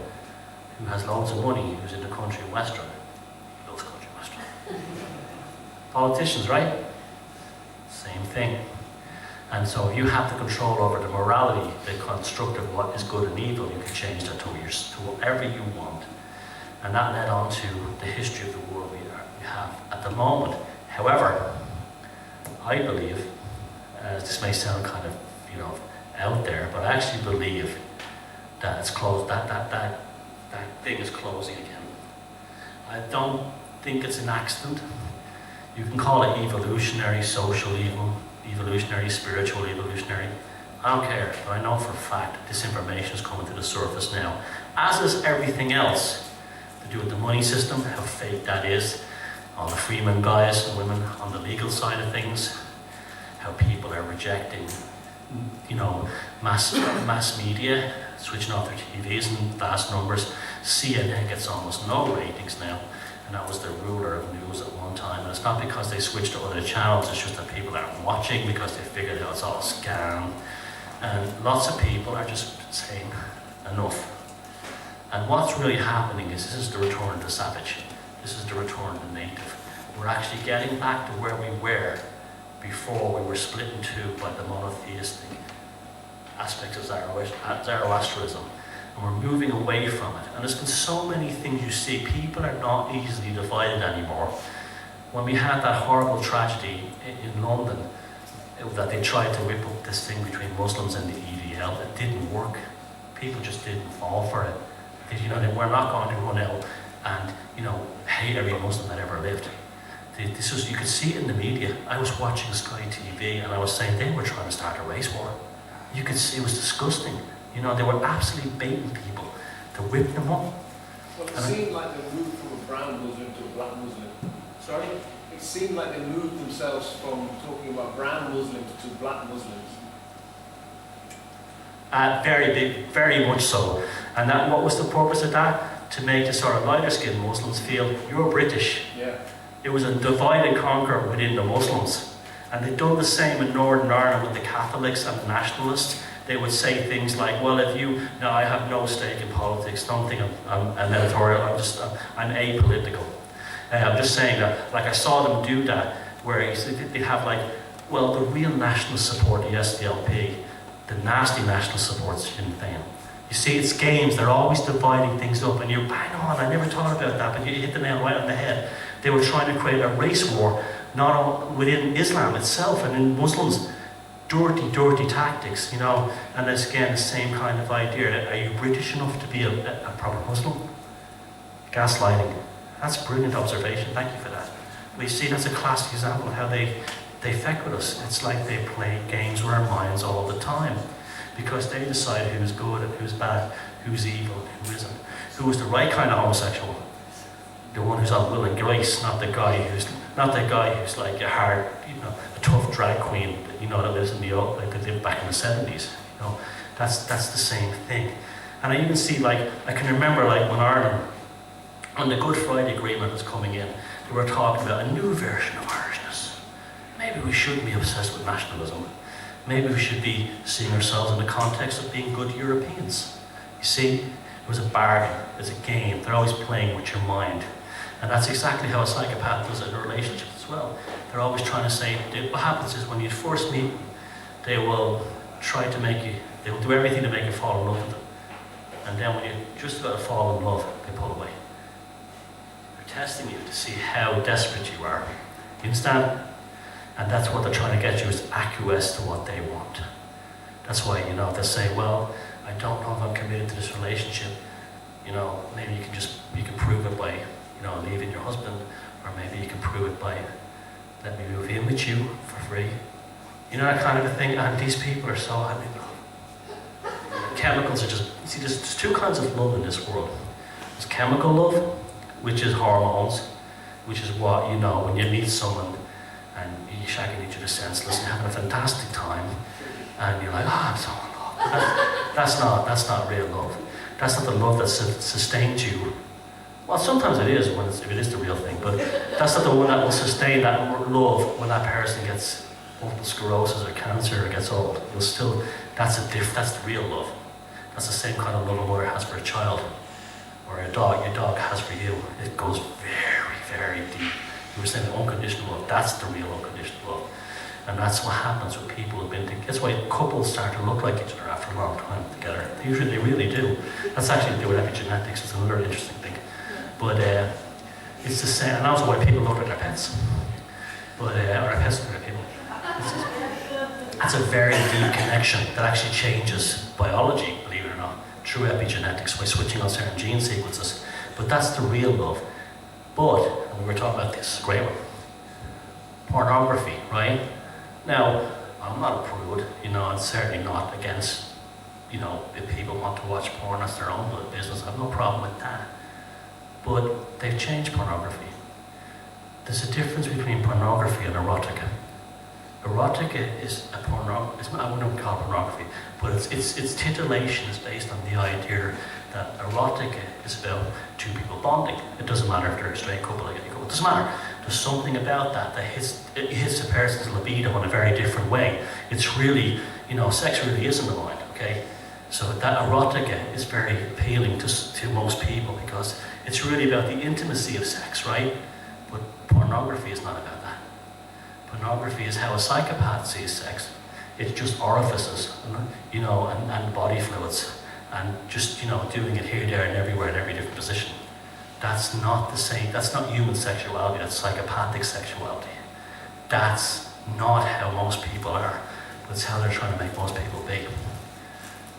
who has loads of money, who's into country and western. He loves country and western. Politicians, right? Same thing. And so if you have the control over the morality, the construct of what is good and evil, you can change that to whatever you want. And that led on to the history of the world we have at the moment. However, I believe, this may sound kind of, out there, but I actually believe that it's closed. That thing is closing again. I don't think it's an accident. You can call it evolutionary, social evil, evolutionary, spiritual, evolutionary. I don't care, but I know for a fact that this information is coming to the surface now, as is everything else to do with the money system, how fake that is, all the freeman guys and women on the legal side of things, how people are rejecting, mass media, switching off their TVs in vast numbers. CNN gets almost no ratings now, and that was the ruler of news at one time. And it's not because they switched to other channels, it's just that people aren't watching because they figured out it's all a scam. And lots of people are just saying, enough. And what's really happening is this is the return of the savage. This is the return of the native. We're actually getting back to where we were before we were split in two by the monotheistic aspects of Zoroastrianism. And we're moving away from it. And there's been so many things you see. People are not easily divided anymore. When we had that horrible tragedy in London, that they tried to whip up this thing between Muslims and the EDL, out, it didn't work. People just didn't fall for it. They were not going to run out and, hate every Muslim that ever lived. You could see it in the media. I was watching Sky TV and I was saying they were trying to start a race war. You could see it was disgusting. They were absolutely baiting people to whip them up. Well, it seemed like they moved from a brown Muslim to a black Muslim. Sorry? It seemed like they moved themselves from talking about brown Muslims to black Muslims. Very big, very much so. And what was the purpose of that? To make the sort of lighter-skinned Muslims feel, you're British. Yeah. It was a divide and conquer within the Muslims. And they've done the same in Northern Ireland with the Catholics and the nationalists. They would say things like, well, I have no stake in politics, don't think I'm an editorial, I'm apolitical. I'm just saying that, I saw them do that, where they have the real national support, the SDLP, the nasty national support Sinn Féin. You see, it's games, they're always dividing things up, and you bang on, I never thought about that, but you hit the nail right on the head. They were trying to create a race war, not within Islam itself and in Muslims. Dirty, dirty tactics, and it's again the same kind of idea. Are you British enough to be a proper Muslim? Gaslighting. That's a brilliant observation, thank you for that. We see that's a classic example of how they fuck with us. It's like they play games with our minds all the time, because they decide who's good and who's bad, who's evil and who isn't, who's the right kind of homosexual, the one who's on Will and Grace, not the guy who's like a hard, a tough drag queen, that lives in the that lived back in the 70s. That's the same thing. And I even see I can remember when Ireland, when the Good Friday Agreement was coming in, they were talking about a new version of Irishness. Maybe we shouldn't be obsessed with nationalism. Maybe we should be seeing ourselves in the context of being good Europeans. You see, it was a bargain, it's a game. They're always playing with your mind. And that's exactly how a psychopath does it in a relationship as well. They're always trying to say, what happens is when you first meet them, they will try to they will do everything to make you fall in love with them. And then when you're just about to fall in love, they pull away. They're testing you to see how desperate you are. You understand? And that's what they're trying to get you, is acquiesce to what they want. That's why, they say, well, I don't know if I'm committed to this relationship. Maybe you can prove it by leaving your husband, or maybe you can prove it by let me move in with you for free. That kind of a thing. And these people are so chemicals are there's two kinds of love in this world. There's chemical love, which is hormones, which is what, when you meet someone and you're shagging each other senseless and having a fantastic time, and you're like, I'm so in love. That's not real love. That's not the love that sustains you. Well, sometimes it is, if it is the real thing, but that's not the one that will sustain that love when that person gets multiple sclerosis or cancer or gets old. That's the real love. That's the same kind of love a mother has for a child, or your dog has for you. It goes very, very deep. You were saying unconditional love, that's the real unconditional love. And that's what happens with people who've been together. That's why couples start to look like each other after a long time together. Usually they really do. That's actually to do with epigenetics. It's another interesting thing. But it's the same, and also why people look at their pets. But, or their pets look at people. It's a very deep connection that actually changes biology, believe it or not, through epigenetics by switching on certain gene sequences. But that's the real love. But, and we were talking about this, great one, pornography, right? Now, I'm not a prude, I'm certainly not against, if people want to watch porn, that's their own business. I have no problem with that. But they've changed pornography. There's a difference between pornography and erotica. Erotica is I wouldn't call it pornography, but its titillation is based on the idea that erotica is about two people bonding. It doesn't matter if they're a straight couple or a gay couple. It doesn't matter. There's something about that hits a person's libido in a very different way. It's really, sex really is in the mind, okay? So that erotica is very appealing to most people because it's really about the intimacy of sex, right? But pornography is not about that. Pornography is how a psychopath sees sex. It's just orifices, and body fluids, and just, doing it here, there, and everywhere in every different position. That's not the same. That's not human sexuality. That's psychopathic sexuality. That's not how most people are. But it's how they're trying to make most people be.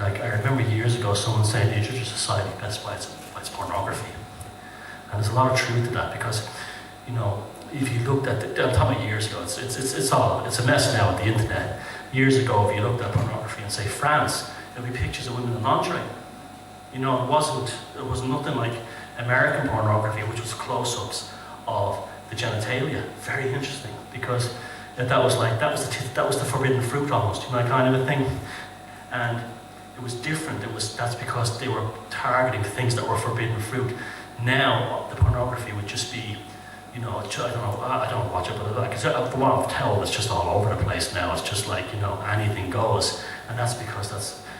Like, I remember years ago someone saying the Egyptian society best by its pornography. And there's a lot of truth to that, because, you know, if you looked at I'm talking about years ago, it's a mess now with the internet. Years ago, if you looked at pornography in, say, France, there'd be pictures of women in lingerie. You know, it was nothing like American pornography, which was close-ups of the genitalia. Very interesting, because that was the forbidden fruit almost, you know, kind of a thing. And it was different. That's because they were targeting things that were forbidden fruit. Now the pornography would just be, you know, I don't watch it, but like from what I've told, it's just all over the place now. It's just like, you know, anything goes, and that's because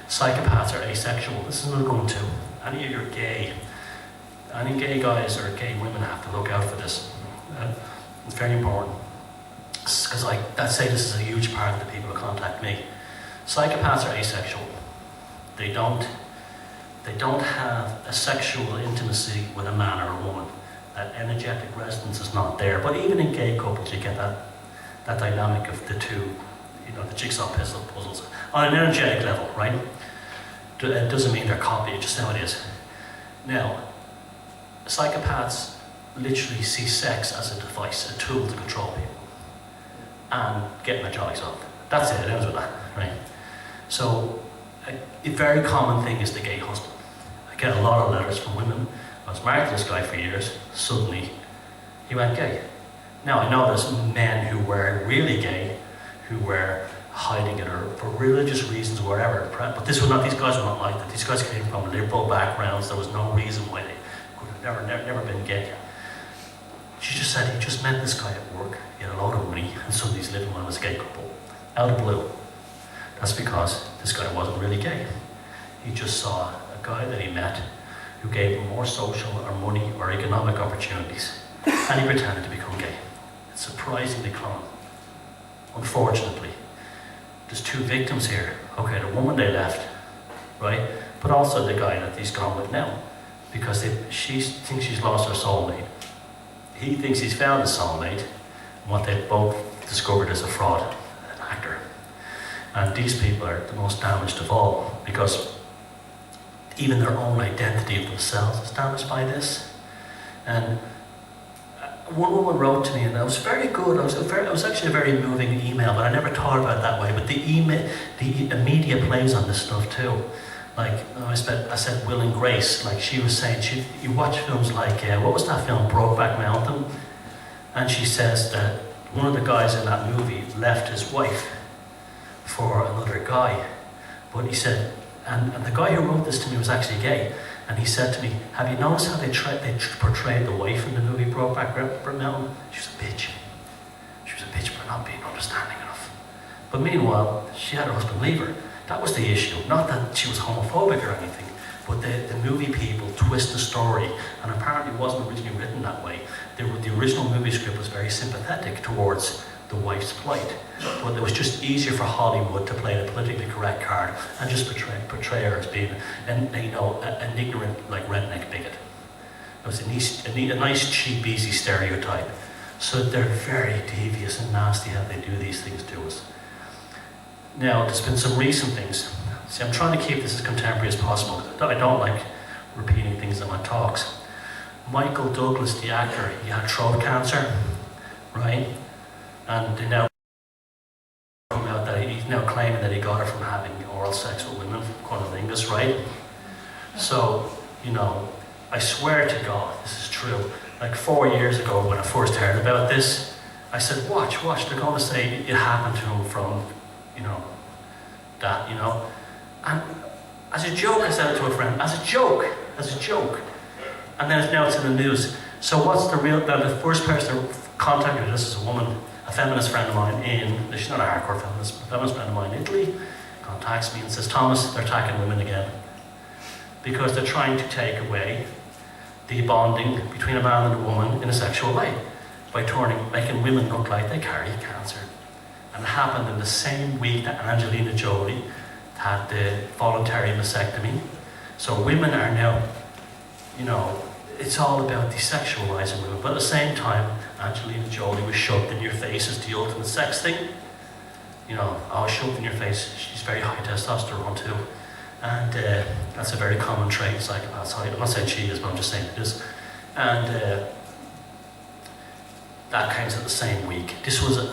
psychopaths are asexual. This is what we're going to. Any of your gay guys or gay women have to look out for this. It's very important, because I'd say this is a huge part of the people who contact me. Psychopaths are asexual. They don't have a sexual intimacy with a man or a woman. That energetic resonance is not there. But even in gay couples, you get that dynamic of the two, you know, the jigsaw puzzles on an energetic level, right? It doesn't mean they're copied, just how it is. Now, psychopaths literally see sex as a device, a tool to control people and getting their jollies off. That's it ends with that, right? So, a very common thing is the gay husband. I get a lot of letters from women. I was married to this guy for years, suddenly he went gay. Now I know there's men who were really gay, who were hiding it or for religious reasons or whatever, but these guys were not like that. These guys came from liberal backgrounds. There was no reason why they could have never been gay. She just said he just met this guy at work, he had a lot of money, and suddenly he's living with a gay couple, out of the blue. That's because this guy wasn't really gay. He just saw a guy that he met who gave him more social or money or economic opportunities, and he pretended to become gay. It's surprisingly common. Unfortunately, there's two victims here. Okay, the woman they left, right? But also the guy that he's gone with now, because she thinks she's lost her soulmate. He thinks he's found his soulmate, and what they've both discovered is a fraud, an actor. And these people are the most damaged of all, because even their own identity of themselves is damaged by this. And one woman wrote to me, and that was very good. It was actually a very moving email, but I never thought about it that way. But the media plays on this stuff too. Like I said, Will and Grace. Like she was saying, you watch films like what was that film, Brokeback Mountain, and she says that one of the guys in that movie left his wife for another guy. But he said, and the guy who wrote this to me was actually gay. And he said to me, have you noticed how they portrayed the wife in the movie Brokeback Mountain? She was a bitch. She was a bitch for not being understanding enough. But meanwhile, she had her husband leave her. That was the issue. Not that she was homophobic or anything, but the movie people twist the story, and apparently it wasn't originally written that way. The original movie script was very sympathetic towards the wife's plight, but it was just easier for Hollywood to play the politically correct card and just portray her as being an ignorant, like, redneck bigot. It was a nice, cheap, easy stereotype. So they're very devious and nasty how they do these things to us. Now, there's been some recent things. See, I'm trying to keep this as contemporary as possible. I don't like repeating things in my talks. Michael Douglas, the actor, he had throat cancer, right? And they now come out that he's now claiming that he got it from having oral sex with women, cunnilingus, right? So, you know, I swear to God, this is true. Like 4 years ago when I first heard about this, I said, watch, they're going to say it happened to him from, you know, that, you know. And as a joke, I said it to a friend, as a joke. And then now it's in the news. So what's the first person to contact me, this is a woman, a feminist friend of mine she's not a hardcore feminist, but a feminist friend of mine in Italy, contacts me and says, Thomas, they're attacking women again. Because they're trying to take away the bonding between a man and a woman in a sexual way by making women look like they carry cancer. And it happened in the same week that Angelina Jolie had the voluntary mastectomy. So women are now, you know, it's all about desexualizing women, but at the same time, Angelina Jolie was shoved in your face as the ultimate sex thing. You know, I was shoved in your face. She's very high testosterone too. And that's a very common trait in psychopaths. I'm not saying she is, but I'm just saying it is. And that came out the same week. This was a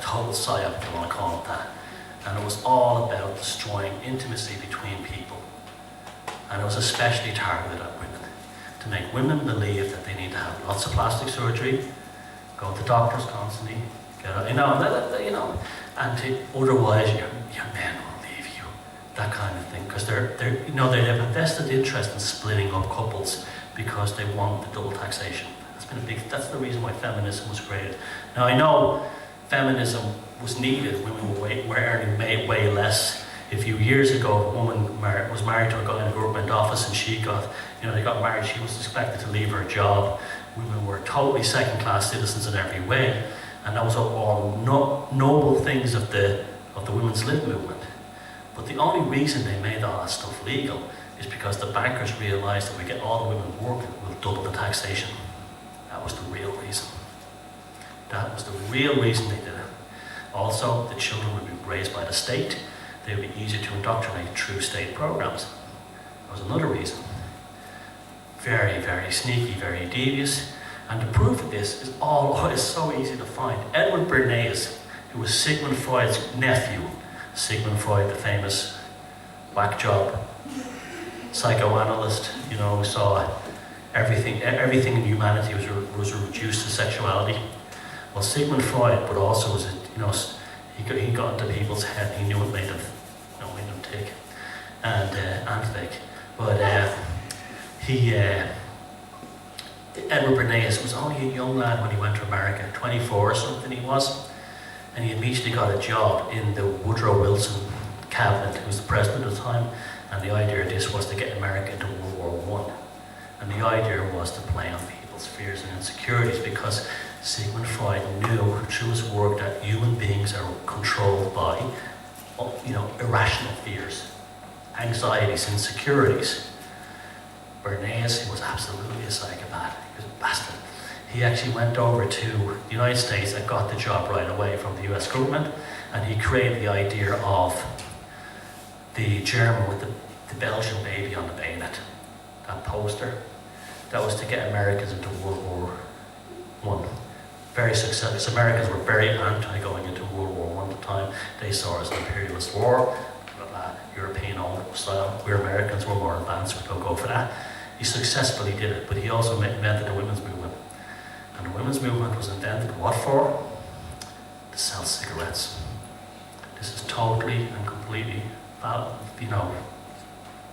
total psyop, if you want to call it that. And it was all about destroying intimacy between people. And it was especially targeted at women, to make women believe that they need to have lots of plastic surgery, go to doctors constantly, and otherwise your men will leave you, that kind of thing, because they have a vested interest in splitting up couples because they want the double taxation. That's the reason why feminism was created. Now I know feminism was needed. Women were earning way less. A few years ago, a woman was married to a guy in a government office, and they got married. She was expected to leave her job. Women were totally second-class citizens in every way, and that was all noble things of the women's lib movement. But the only reason they made all that stuff legal is because the bankers realised that we get all the women working, we'll double the taxation. That was the real reason. That was the real reason they did it. Also, the children would be raised by the state. They would be easier to indoctrinate through state programs. That was another reason. Very, very sneaky, very devious. And the proof of this is so easy to find. Edward Bernays, who was Sigmund Freud's nephew, Sigmund Freud, the famous whack job psychoanalyst, who saw everything in humanity was reduced to sexuality. Well, Sigmund Freud, but also was he got into people's head. He knew it made them tick and think. But Edward Bernays was only a young lad when he went to America, 24 or something he was, and he immediately got a job in the Woodrow Wilson cabinet, who was the president at the time. And the idea of this was to get America into World War I. And the idea was to play on people's fears and insecurities, because Sigmund Freud knew through his work that human beings are controlled by, irrational fears, anxieties, insecurities. Bernays was absolutely a psychopath. He was a bastard. He actually went over to the United States and got the job right away from the US government, and he created the idea of the German with the Belgian baby on the bayonet, that poster. That was to get Americans into World War I. Very successful. Americans were very anti going into World War I at the time. They saw it as an imperialist war, European-owned style. We Americans were more advanced, we don't go for that. He successfully did it, but he also invented the women's movement. And the women's movement was invented, what for? To sell cigarettes. This is totally and completely,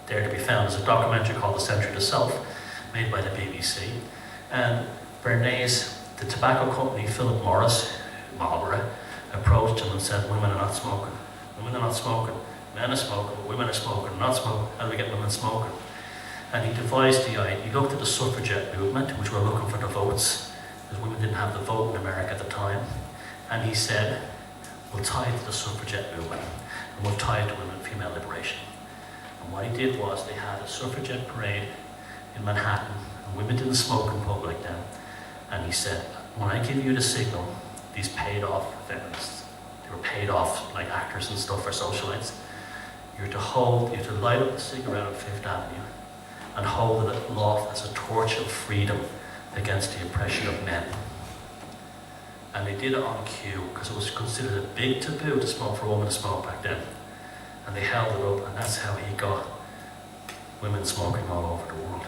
there to be found. There's a documentary called The Century to Self, made by the BBC. And Bernays, the tobacco company, Philip Morris, Marlboro, approached him and said, women are not smoking. Women are not smoking. Men are smoking, but women are smoking, not smoking. How do we get women smoking? And he devised the idea. He looked at the suffragette movement, which were looking for the votes, because women didn't have the vote in America at the time. And he said, we'll tie it to the suffragette movement, and we'll tie it to women and female liberation. And what he did was, they had a suffragette parade in Manhattan, and women didn't smoke in public then. And he said, when I give you the signal, these paid off feminists, they were paid off like actors and stuff or socialites, you're to light up the cigarette on Fifth Avenue and hold it aloft as a torch of freedom against the oppression of men. And they did it on cue, because it was considered a big taboo to smoke for a woman to smoke back then. And they held it up, and that's how he got women smoking all over the world.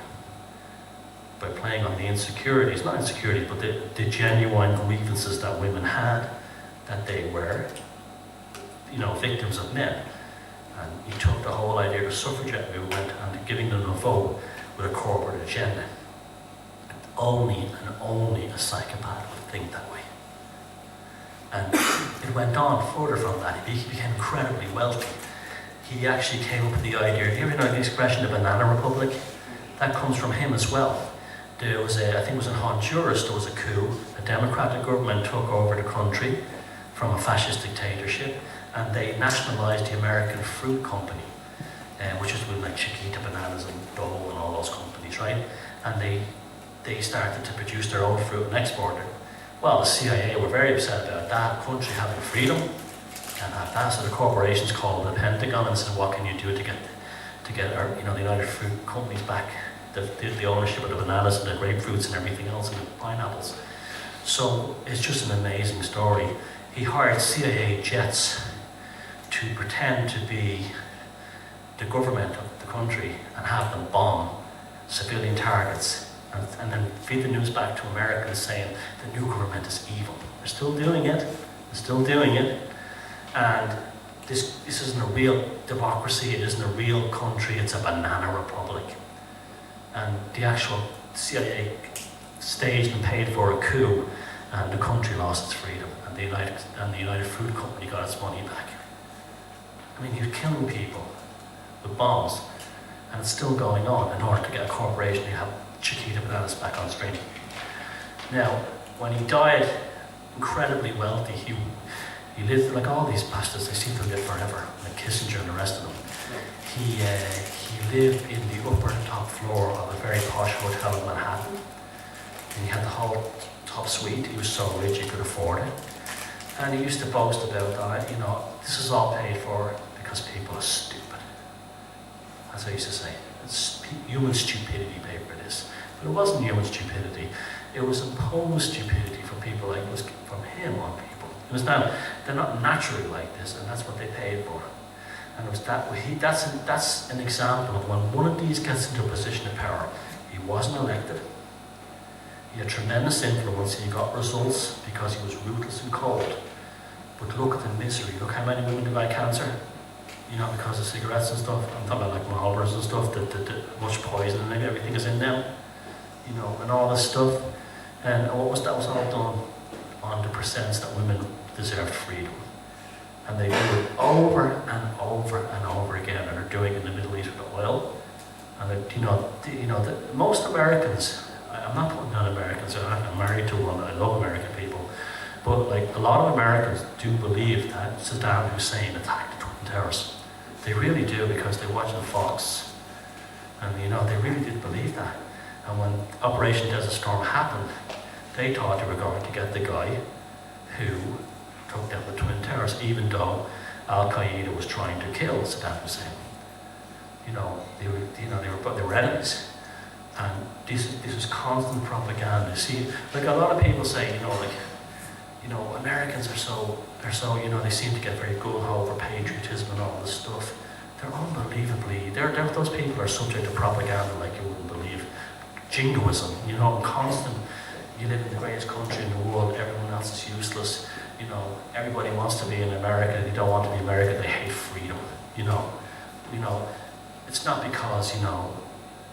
By playing on the insecurities, not insecurities, but the genuine grievances that women had, that they were, victims of men. And he took the whole idea of the suffragette movement and giving them a vote with a corporate agenda. Only a psychopath would think that way. And it went on further from that. He became incredibly wealthy. He actually came up with the idea, do you ever know the expression, the banana republic? That comes from him as well. There was I think it was in Honduras, there was a coup. A democratic government took over the country from a fascist dictatorship, and they nationalized the American Fruit Company, which is with like Chiquita Bananas and Dole and all those companies, right? And they started to produce their own fruit and export it. Well, the CIA were very upset about that country having freedom, and have that. So the corporations called the Pentagon and said, what can you do to get our, the United Fruit companies back the ownership of the bananas and the grapefruits and everything else and the pineapples. So it's just an amazing story. He hired CIA jets to pretend to be the government of the country and have them bomb civilian targets and then feed the news back to Americans saying the new government is evil. They're still doing it. They're still doing it. And this isn't a real democracy. It isn't a real country. It's a banana republic. And the actual CIA staged and paid for a coup, and the country lost its freedom, and the United Fruit Company got its money back. I mean, you're killing people with bombs, and it's still going on in order to get a corporation to have Chiquita Bananas back on stream. Now, when he died, incredibly wealthy, he lived like all these bastards. They seem to live forever, like Kissinger and the rest of them. He lived in the upper top floor of a very posh hotel in Manhattan. And he had the whole top suite. He was so rich he could afford it. And he used to boast about, this is all paid for because people are stupid. That's what he used to say. It's human stupidity paid for this. But it wasn't human stupidity. It was imposed stupidity from people, like it was from him on people. It was not, they're not naturally like this, and that's what they paid for. And it was that's an example of when one of these gets into a position of power. He wasn't elected. He had tremendous influence. He got results because he was ruthless and cold. But look at the misery. Look how many women got cancer. Because of cigarettes and stuff. I'm talking about like Marlboros and stuff. That much poison and everything is in them. And all this stuff. And that was all done on the pretense that women deserved freedom. And they do it over and over and over again, and they're doing it in the Middle East with oil. And most Americans, I'm not putting down Americans, I'm married to one, I love American people, but like a lot of Americans do believe that Saddam Hussein attacked the Twin Towers. They really do, because they watch the Fox, and they really did believe that. And when Operation Desert Storm happened, they thought they were going to get the guy who took down the Twin Towers, even though Al-Qaeda was trying to kill Saddam Hussein. They were enemies, and this was constant propaganda. See, like a lot of people say, Americans are so they seem to get very gung-ho for patriotism and all this stuff. They're unbelievably, those people are subject to propaganda like you wouldn't believe. Jingoism, constant. You live in the greatest country in the world. Everyone else is useless. Everybody wants to be in America. They don't want to be American. They hate freedom. It's not because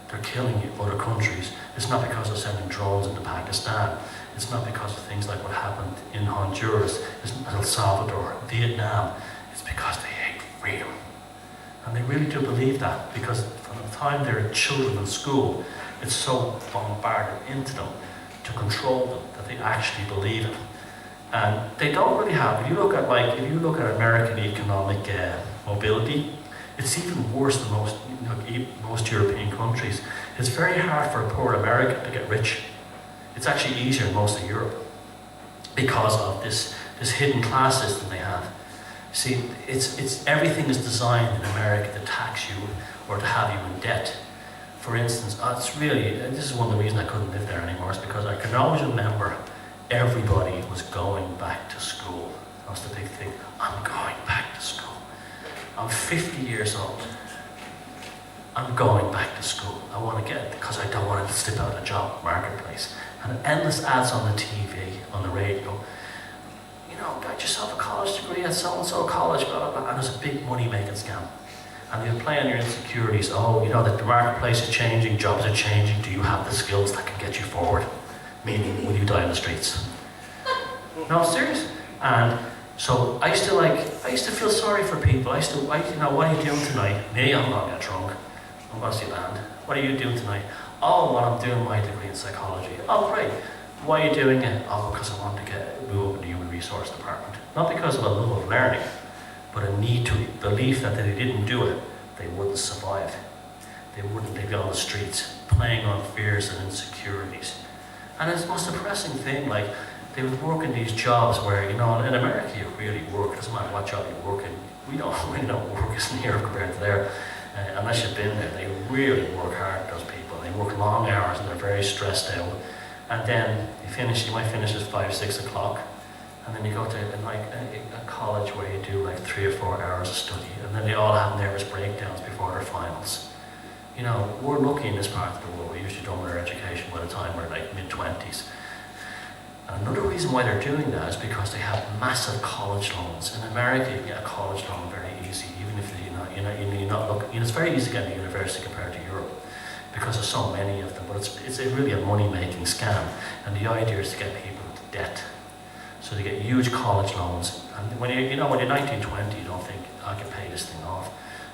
they're killing other countries. It's not because they're sending drones into Pakistan. It's not because of things like what happened in Honduras, El Salvador, Vietnam. It's because they hate freedom, and they really do believe that, because from the time they're children in school, it's so bombarded into them to control them that they actually believe it. And they don't really have, if you look at American economic mobility, it's even worse than most European countries. It's very hard for a poor American to get rich. It's actually easier in most of Europe because of this hidden class system they have. See, it's everything is designed in America to tax you or to have you in debt. For instance, this is one of the reasons I couldn't live there anymore, is because I can always remember everybody was going back to school. That was the big thing. I'm going back to school. I'm 50 years old. I'm going back to school. I want to get it because I don't want to slip out of the job marketplace. And endless ads on the TV, on the radio. Got yourself a college degree at so-and-so college, blah, blah, blah. And there's a big money-making scam. And they'll play on your insecurities. That the marketplace is changing, jobs are changing. Do you have the skills that can get you forward? Meaning, will you die in the streets? No, I'm serious. And so I used to feel sorry for people. What are you doing tonight? Me, I'm not get drunk. I'm going to see a band. What are you doing tonight? Oh, well, I'm doing my degree in psychology. Oh, great. Why are you doing it? Oh, because I want to move up in the human resource department. Not because of a love of learning, but a need to believe that if they didn't do it, they wouldn't survive. They'd be on the streets, playing on fears and insecurities. And it's the most depressing thing, like, they would work in these jobs where, in America you really work, it doesn't matter what job you work in, we don't work as near compared to there, unless you've been there. They really work hard, those people. They work long hours and they're very stressed out. And then you might finish at 5, 6 o'clock, and then you go to a college where you do like 3 or 4 hours of study, and then they all have nervous breakdowns before their finals. We're lucky in this part of the world. We're usually done with our education by the time we're like mid-20s. And another reason why they're doing that is because they have massive college loans. In America, you can get a college loan very easy, even if you're not looking. It's very easy to get into university compared to Europe, because there's so many of them. But it's really a money-making scam, and the idea is to get people into debt. So they get huge college loans, and when you're 19, 20, you don't think I can pay this thing off.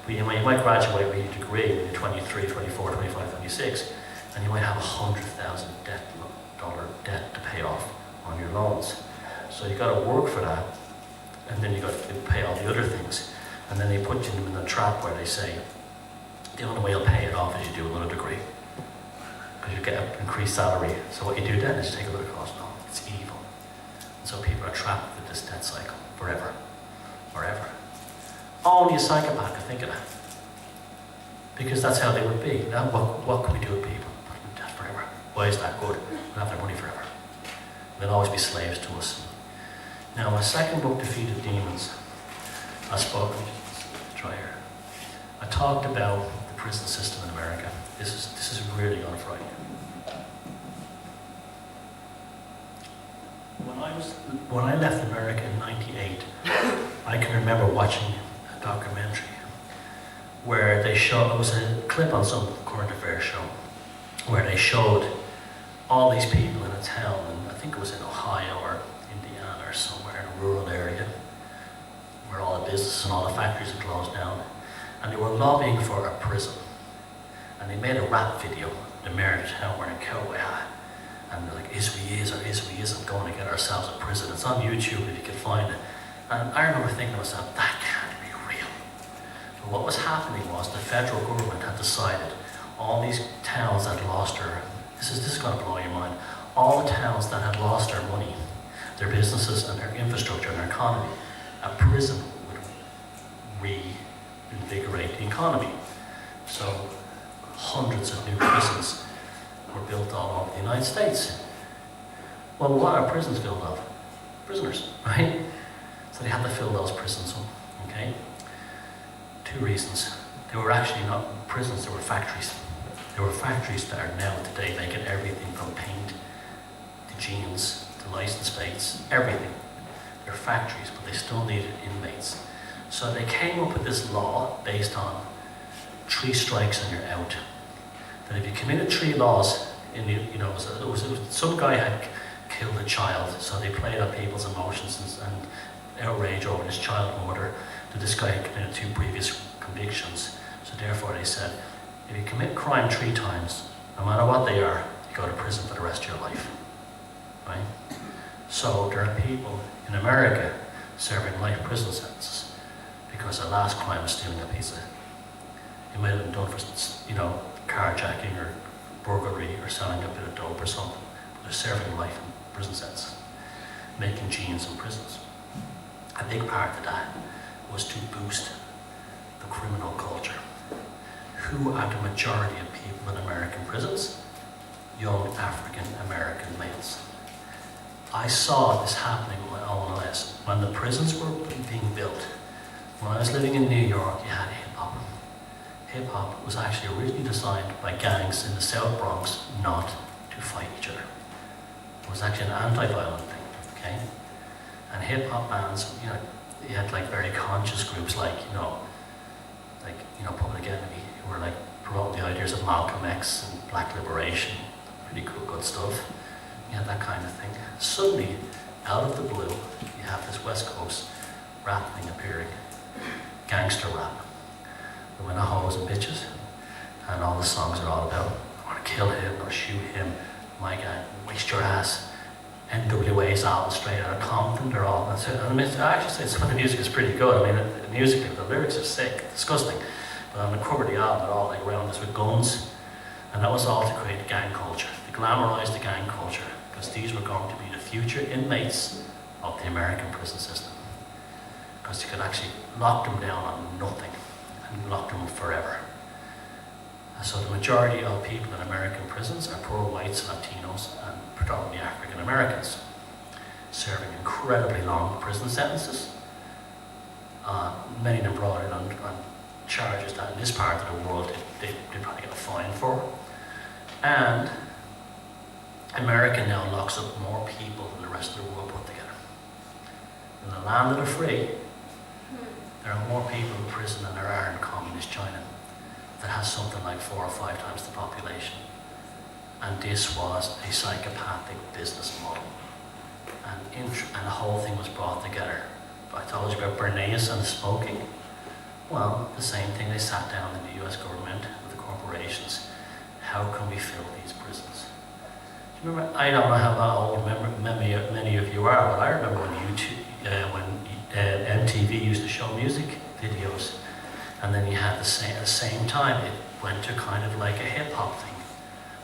But you might graduate with your degree when you're 23, 24, 25, 26, and you might have $100,000 debt to pay off on your loans. So you got to work for that, and then you got to pay all the other things, and then they put you in a trap where they say the only way you'll pay it off is you do another degree, because you get an increased salary. So what you do then is you take another course. No, it's evil. And so people are trapped with this debt cycle forever. Only a psychopath can think of that, because that's how they would be. Now, what can we do with people? Put them in debt forever. Why is that good? We'll have their money forever. They'll always be slaves to us. Now, my second book, Defeated Demons, I talked about the prison system in America. This is really going to frighten you. When I left America in '98, I can remember watching a documentary where it was a clip on some current affairs show, where they showed all these people in a town, and I think it was in Ohio or Indiana or somewhere in a rural area, where all the businesses and all the factories had closed down, and they were lobbying for a prison. And they made a rap video, the mayor of the town wearing a cowboy hat, and they're like, is we isn't going to get ourselves a prison. It's on YouTube if you can find it. And I remember thinking to myself, that can't be real. But what was happening was the federal government had decided all these towns that lost this is going to blow your mind, all the towns that had lost their money, their businesses and their infrastructure and their economy, a prison would reinvigorate the economy. So hundreds of new prisons were built all over the United States. Well, what are prisons filled of? Prisoners, right? So they had to fill those prisons up, okay? 2 reasons. They were actually not prisons, they were factories. There were factories that are now today making everything from paint to jeans to license plates, everything. They're factories, but they still needed inmates. So they came up with this law based on 3 strikes and you're out. That if you committed 3 laws, some guy had killed a child, so they played on people's emotions and outrage over this child murder. That this guy had committed 2 previous convictions. So therefore they said, if you commit crime 3 times, no matter what they are, you go to prison for the rest of your life, right? So there are people in America serving life prison sentences because their last crime was stealing a pizza. It might have been done for, carjacking or burglary or selling a bit of dope or something. But they're serving life in prison sentences, making jeans in prisons. A big part of that was to boost the criminal culture. Who are the majority of people in American prisons? Young African American males. I saw this happening with my own eyes. When the prisons were being built, when I was living in New York, you had hip-hop. Hip-hop was actually originally designed by gangs in the South Bronx not to fight each other. It was actually an anti-violent thing, okay? And hip-hop bands, you had like very conscious groups like Public Enemy, who were like promoting the ideas of Malcolm X and Black liberation, pretty cool, good stuff. You had that kind of thing. Suddenly, out of the blue, you have this West Coast rap thing appearing, gangster rap. The winner hoes and bitches, and all the songs are all about, I want to kill him or shoot him, my gang, waste your ass. NWA's all straight out of Compton, they're all, that's it. And I actually say some of the music is pretty good. I mean, musically, the lyrics are sick, disgusting. But on the cover of the album, they're all like around us with guns. And that was all to create gang culture, to glamorize the gang culture. because these were going to be the future inmates of the American prison system. Because you could actually lock them down on nothing and lock them up forever. So the majority of people in American prisons are poor whites, Latinos, and predominantly African Americans, serving incredibly long prison sentences. Many of them brought in on charges that in this part of the world they probably get a fine for. And America now locks up more people than the rest of the world put together. In the land of the free, there are more people in prison than there are in communist China, that has something like 4 or 5 times the population. And this was a psychopathic business model. And the whole thing was brought together. I told you about Bernays and smoking. Well, the same thing, they sat down in the US government with the corporations. How can we fill these prisons? Do you remember, I don't know how old many of you are, but I remember when MTV used to show music videos, and then you had at the same time it went to kind of like a hip-hop thing.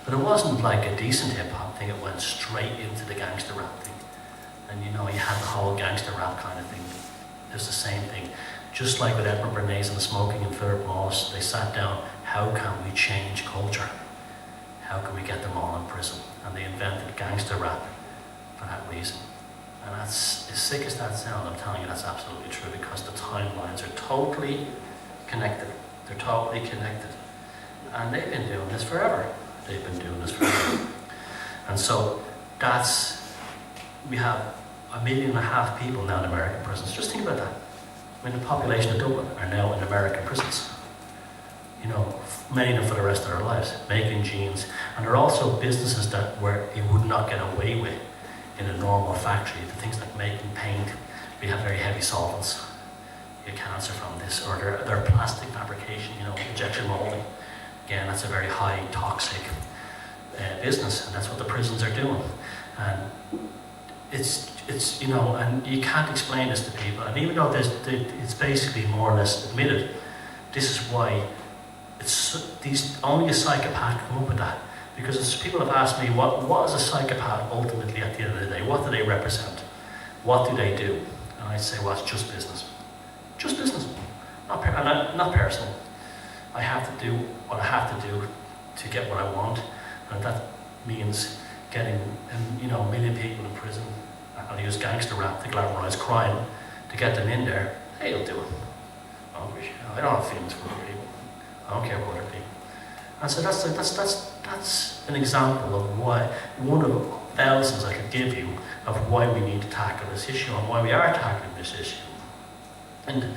But it wasn't like a decent hip-hop thing, it went straight into the gangster rap thing. And you know, you had the whole gangster rap kind of thing. It was the same thing. Just like with Edmund Bernays and the smoking and Philip Morris, they sat down, how can we change culture? How can we get them all in prison? And they invented gangster rap for that reason. And that's, as sick as that sounds, I'm telling you that's absolutely true, because the timelines are totally connected. They're totally connected. And they've been doing this forever. They've been doing this forever. And so we have 1.5 million people now in American prisons. Just think about that. I mean, the population of Dublin are now in American prisons. You know, many of them for the rest of their lives, making jeans. And there are also businesses that where you would not get away with in a normal factory. The things like making paint, we have very heavy solvents. You get cancer from this, or their plastic fabrication, you know, injection molding. Again, that's a very high toxic business, and that's what the prisons are doing. And it's you know, and you can't explain this to people. And even though it's basically more or less admitted, this is why only a psychopath can come up with that. Because people have asked me, what is a psychopath ultimately at the end of the day? What do they represent? What do they do? And I say, well, it's just business. Just business. Not personal. I have to do what I have to do to get what I want. And that means getting 1 million people in prison. I'll use gangster rap to glamorize crime to get them in there. Hey, you'll do it. I don't have feelings for other people. I don't care about other people. And so that's an example of why, one of thousands I could give you, of why we need to tackle this issue and why we are tackling this issue. And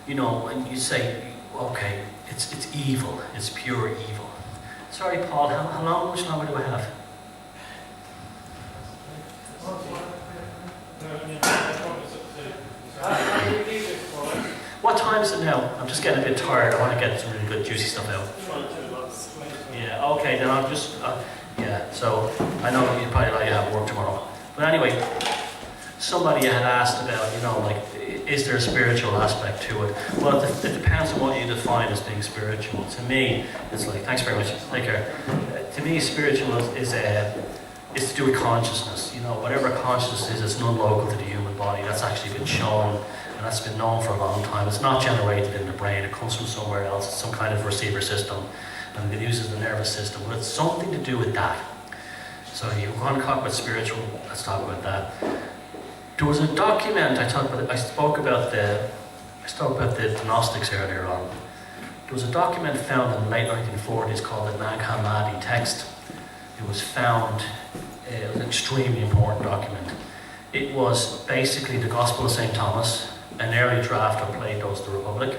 you know, when you say, okay, it's evil, it's pure evil. Sorry, Paul, how much longer do I have? What time is it now? I'm just getting a bit tired. I want to get some really good juicy stuff out. Yeah, okay, then I'll just, so I know you probably like you have work tomorrow. But anyway, somebody had asked about, you know, like, is there a spiritual aspect to it? Well, it depends on what you define as being spiritual. To me, it's like, thanks very much, take care. To me, spiritual is to do with consciousness. You know, whatever consciousness is, it's non-local to the human body. That's actually been shown, and that's been known for a long time. It's not generated in the brain, it comes from somewhere else. It's some kind of receiver system, and it uses the nervous system. But it's something to do with that. So you want to talk about spiritual, let's talk about that. There was a document I spoke about the Gnostics earlier on. There was a document found in the late 1940s called the Nag Hammadi text. It was found, it was an extremely important document. It was basically the Gospel of St. Thomas, an early draft of Plato's The Republic,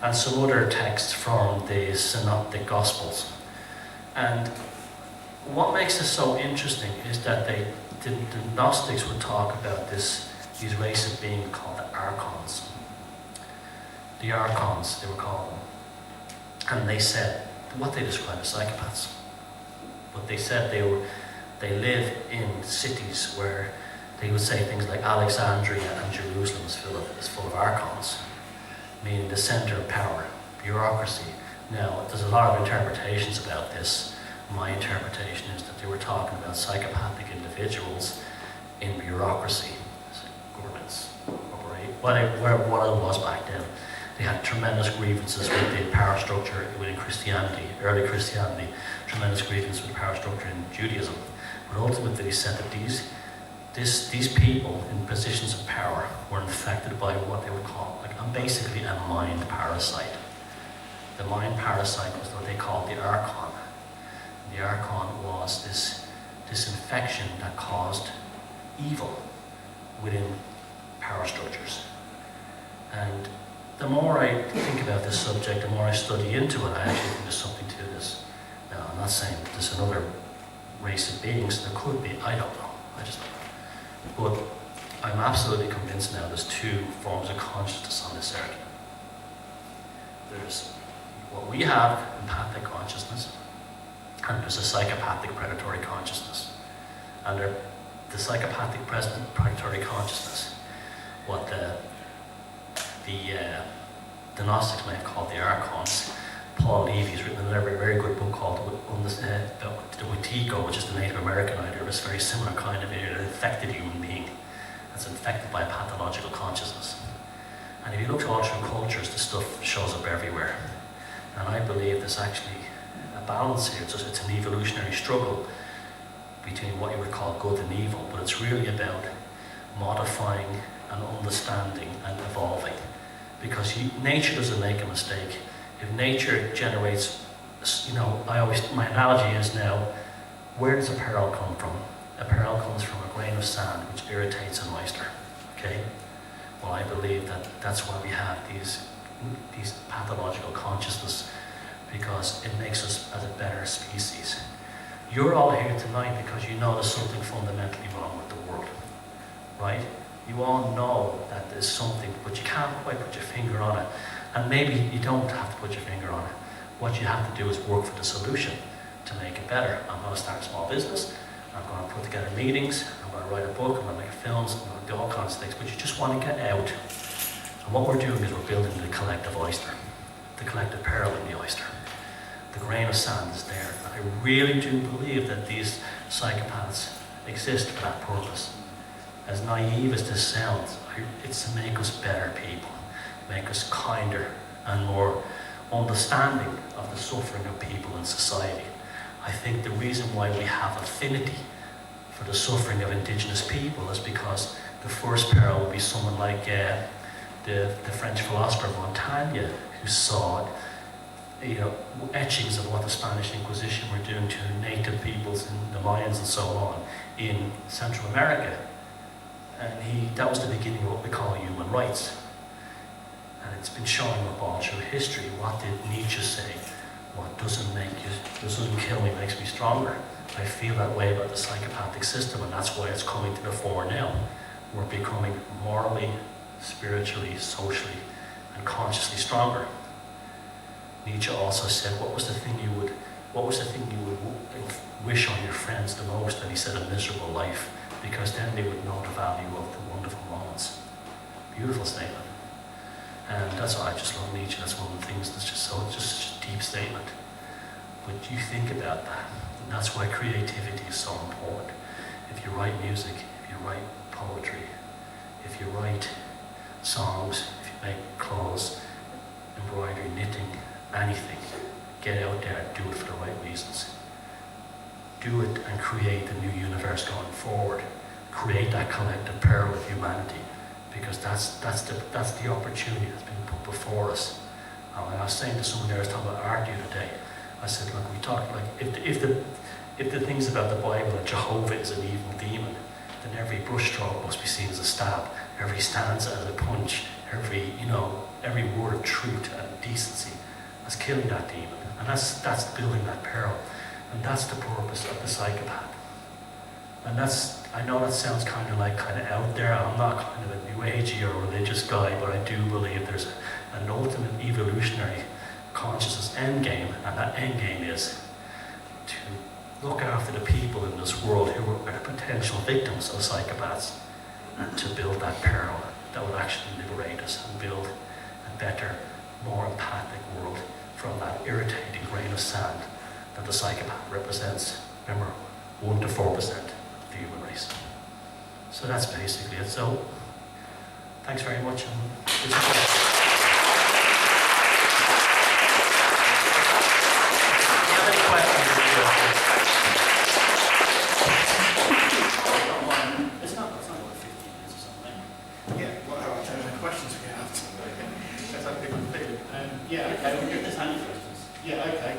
and some other texts from the Synoptic Gospels. And what makes this so interesting is that the Gnostics would talk about these races being called the Archons. The Archons, they were called them. And they said, what they described as psychopaths. But they said they live in cities where they would say things like Alexandria and Jerusalem is full of Archons, meaning the center of power, bureaucracy. Now, there's a lot of interpretations about this, My interpretation is that they were talking about psychopathic individuals in bureaucracy, governments, what it was back then. They had tremendous grievances with the power structure within Christianity, early Christianity, tremendous grievances with power structure in Judaism. But ultimately they said that these people in positions of power were infected by what they would call, basically a mind parasite. The mind parasite was what they called the archon. The archon was this infection that caused evil within power structures. And the more I think about this subject, the more I study into it, I actually think there's something to this. Now, I'm not saying that there's another race of beings. There could be. I don't know. I just don't know. But I'm absolutely convinced now there's two forms of consciousness on this earth. There's what we have, empathic consciousness, and there's a psychopathic predatory consciousness. And the psychopathic predatory consciousness, what the Gnostics may have called the archons. Paul Levy's written a very good book called The Wetiko, which is the Native American idea. It's a very similar kind of an infected human being that's infected by a pathological consciousness. And if you look all through cultures, the stuff shows up everywhere. And I believe there's actually a balance here. It's an evolutionary struggle between what you would call good and evil, but it's really about modifying and understanding and evolving. Because nature doesn't make a mistake. If nature generates, my analogy is now, where does a peril come from? A peril comes from a grain of sand which irritates an oyster, okay? Well, I believe that that's why we have these pathological consciousness, because it makes us as a better species. You're all here tonight because you know there's something fundamentally wrong with the world, right? You all know that there's something, but you can't quite put your finger on it. And maybe you don't have to put your finger on it. What you have to do is work for the solution to make it better. I'm going to start a small business. I'm going to put together meetings. I'm going to write a book. I'm going to make films. I'm going to do all kinds of things. But you just want to get out. And what we're doing is we're building the collective oyster, the collective peril in the oyster. The grain of sand is there. And I really do believe that these psychopaths exist for that purpose. As naive as this sounds, it's to make us better people, make us kinder and more understanding of the suffering of people in society. I think the reason why we have affinity for the suffering of indigenous people is because the first peril would be someone like the French philosopher Montaigne, who saw etchings of what the Spanish Inquisition were doing to native peoples and the Mayans and so on in Central America. And that was the beginning of what we call human rights. And it's been showing up all through history. What did Nietzsche say? What doesn't kill me makes me stronger. I feel that way about the psychopathic system, and that's why it's coming to the fore now. We're becoming morally, spiritually, socially, and consciously stronger. Nietzsche also said, what was the thing you would wish on your friends the most? And he said, a miserable life, because then they would know the value of the wonderful moments. Beautiful statement. And that's why I just love Nietzsche. That's one of the things that's just such a deep statement. But you think about that, and that's why creativity is so important. If you write music, if you write poetry, if you write songs, if you make clothes, embroidery, knitting, anything, get out there and do it for the right reasons. Do it and create the new universe going forward. Create that collective peril of humanity, because that's the opportunity that's been put before us. I was saying to someone there, I was talking about art the other day. I said, look, we talked like if the things about the Bible that Jehovah is an evil demon, then every brushstroke must be seen as a stab, every stanza as a punch, every word of truth and decency as killing that demon, and that's building that peril. And that's the purpose of the psychopath. And I know that sounds kind of out there. I'm not kind of a new agey or religious guy, but I do believe there's an ultimate evolutionary consciousness end game, and that end game is to look after the people in this world who are the potential victims of psychopaths, and to build that peril that will actually liberate us and build a better, more empathic world from that irritating grain of sand that the psychopath represents. Remember, 1 to 4% of the human race. So that's basically it. So, thanks very much. And do you have any questions? It's not about 15 minutes or something. Yeah, well, I don't know questions we have. That's how people feel. Yeah, Okay, we'll get this handy questions. Yeah, okay.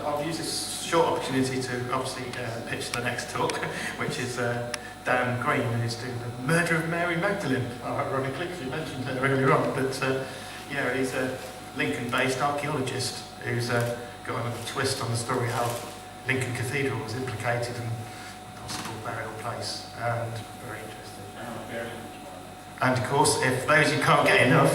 I'll use this short opportunity to obviously pitch the next talk, which is Dan Green, who's doing the murder of Mary Magdalene. Ironically, because you mentioned it earlier on, but yeah, he's a Lincoln-based archaeologist who's got a twist on the story how Lincoln Cathedral was implicated in a possible burial place, and very interesting. And of course, if those who can't get enough,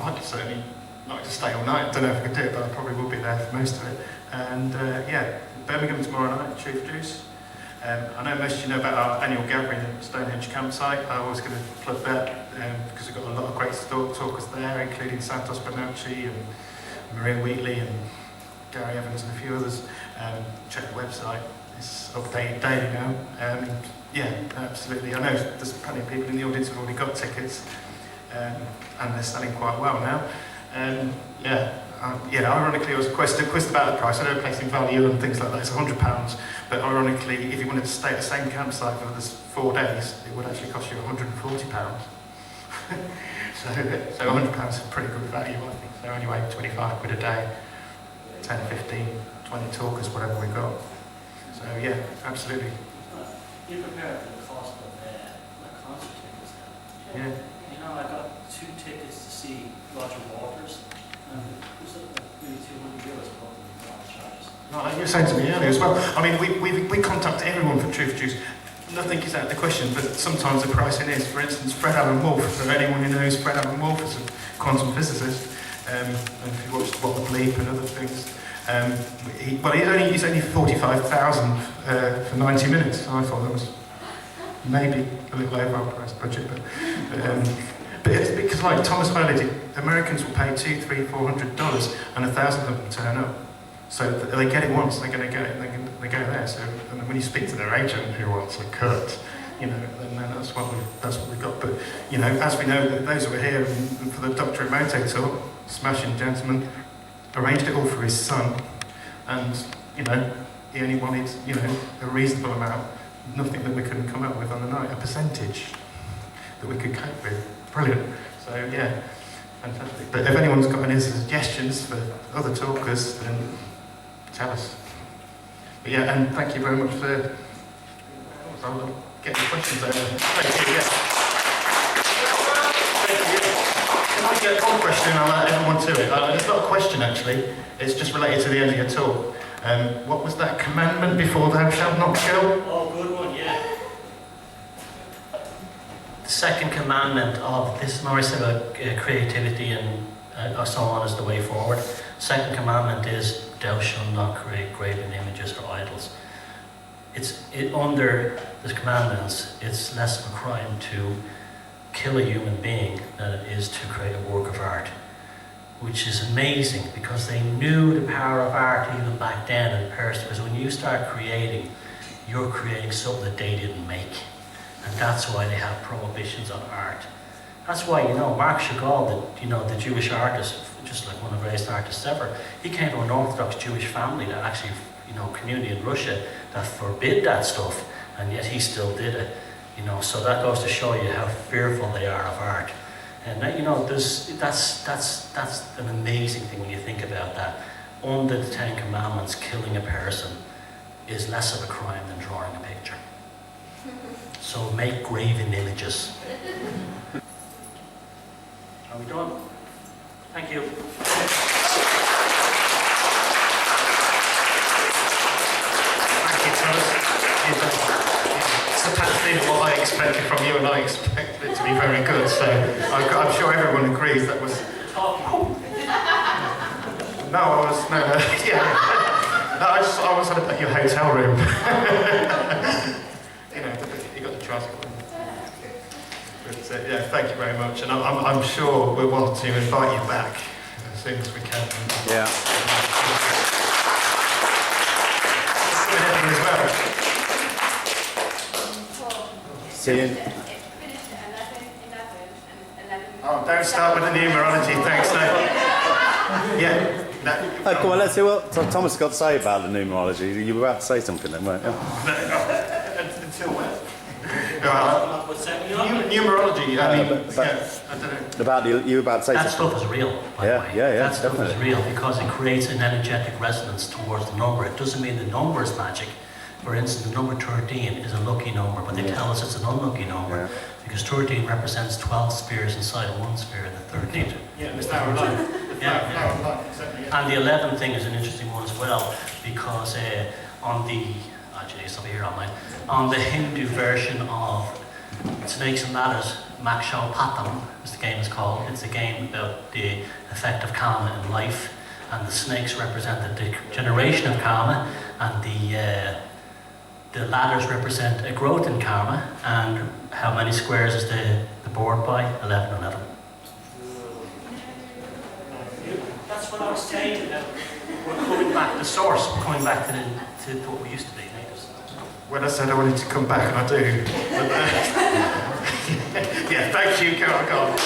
I'd certainly like to stay all night. Don't know if I can do it, but I probably will be there for most of it. And yeah, Birmingham tomorrow night, TruthJuice. I know most of you know about our annual gathering at Stonehenge campsite. I was going to plug that because we've got a lot of great talkers there, including Santos Bonacci and Maria Wheatley and Gary Evans and a few others. Check the website, it's updated daily now. Yeah, absolutely. I know there's plenty of people in the audience who've already got tickets, and they're selling quite well now. Yeah, ironically, I was quizzed about the price. I know placing value and things like that. It's £100, but ironically, if you wanted to stay at the same campsite for the 4 days, it would actually cost you £140. so £100 is pretty good value, I think. So anyway, 25 quid a day, 10, 15, 20 talkers, whatever we got. So yeah, absolutely. You prepared for the cost of the concert tickets now. Yeah. You know, I got 2 tickets to see Roger Waters, and it was maybe €200 above the charges. No, you were saying to me earlier as well. I mean, we contact everyone for TruthJuice. Nothing is out of the question, but sometimes the pricing is. For instance, Fred Alan Wolfe, for anyone who knows Fred Alan Wolfe is a quantum physicist, and if you watched What the Bleep and other things, he's only 45,000 for 90 minutes. I thought that was maybe a little over our price budget, but it's because, like Thomas highlighted, Americans will pay $200, $300, $400, and 1,000 of them turn up. So they get it once, they're going to get it, and they go there. So and when you speak to their agent who wants a cut, you know, then that's what we got. But you know, as we know, those who are here for the Dr. Emoto tour, smashing gentleman, arranged it all for his son, and you know, he only wanted, you know, a reasonable amount, nothing that we couldn't come up with on the night, a percentage that we could cope with. Brilliant. So yeah, fantastic. But if anyone's got any suggestions for other talkers, then tell us. But yeah, and thank you very much for I'll get your questions over. Thank you, yeah. Thank you. Can I get one question and I'll add everyone to it? It's not a question actually, it's just related to the end of your talk. What was that commandment before thou shalt not kill? Oh, good one, yeah. The second commandment of this, Murray said about creativity and so on is the way forward. Second commandment is, thou shalt not create graven images or idols. Under the commandments, it's less of a crime to kill a human being than it is to create a work of art, which is amazing because they knew the power of art even back then in Paris, because when you start creating, you're creating something that they didn't make. And that's why they have prohibitions on art. That's why, you know, Marc Chagall, the Jewish artist, just like one of the greatest artists ever, he came from an Orthodox Jewish family that actually, you know, community in Russia that forbid that stuff, and yet he still did it. You know, so that goes to show you how fearful they are of art. And that, you know, that's an amazing thing when you think about that. Under the 10 Commandments, killing a person is less of a crime than drawing a picture. So make graven images. Are we done? Thank you. Thank you, Thomas. It's a pattern of what I expected from you, and I expected it to be very good. So I'm sure everyone agrees that was. No, yeah. No, I was on about your hotel room. You know, you got the tricycle. But yeah, thank you very much, and I'm sure we'll want to invite you back as soon as we can. Yeah. See you. Oh, don't start with the numerology, thanks, no. Yeah. No. Oh, come on, let's hear what Thomas has got to say about the numerology. You were about to say something then, weren't you? Until when? Numerology, I mean, I don't know. About you were about to say That something. stuff is real, by Yeah, the way. yeah, yeah, That stuff is definitely. real because it creates an energetic resonance towards the number. It doesn't mean the number is magic. For instance, the number 13 is a lucky number, but they tell us it's an unlucky number because 13 represents 12 spheres inside of one sphere, and the 13th. Yeah, the flower of life. And the 11th thing is an interesting one as well because on the on the Hindu version of Snakes and Ladders, Makshopatam, as the game is called. It's a game about the effect of karma in life, and the snakes represent the generation of karma, and the ladders represent a growth in karma. And how many squares is the board by? 11 11. That's what I was saying about we're coming back to source, we're coming back to what we used to be, natives. When I said I wanted to come back, and I do. But, yeah, thank you, Carl.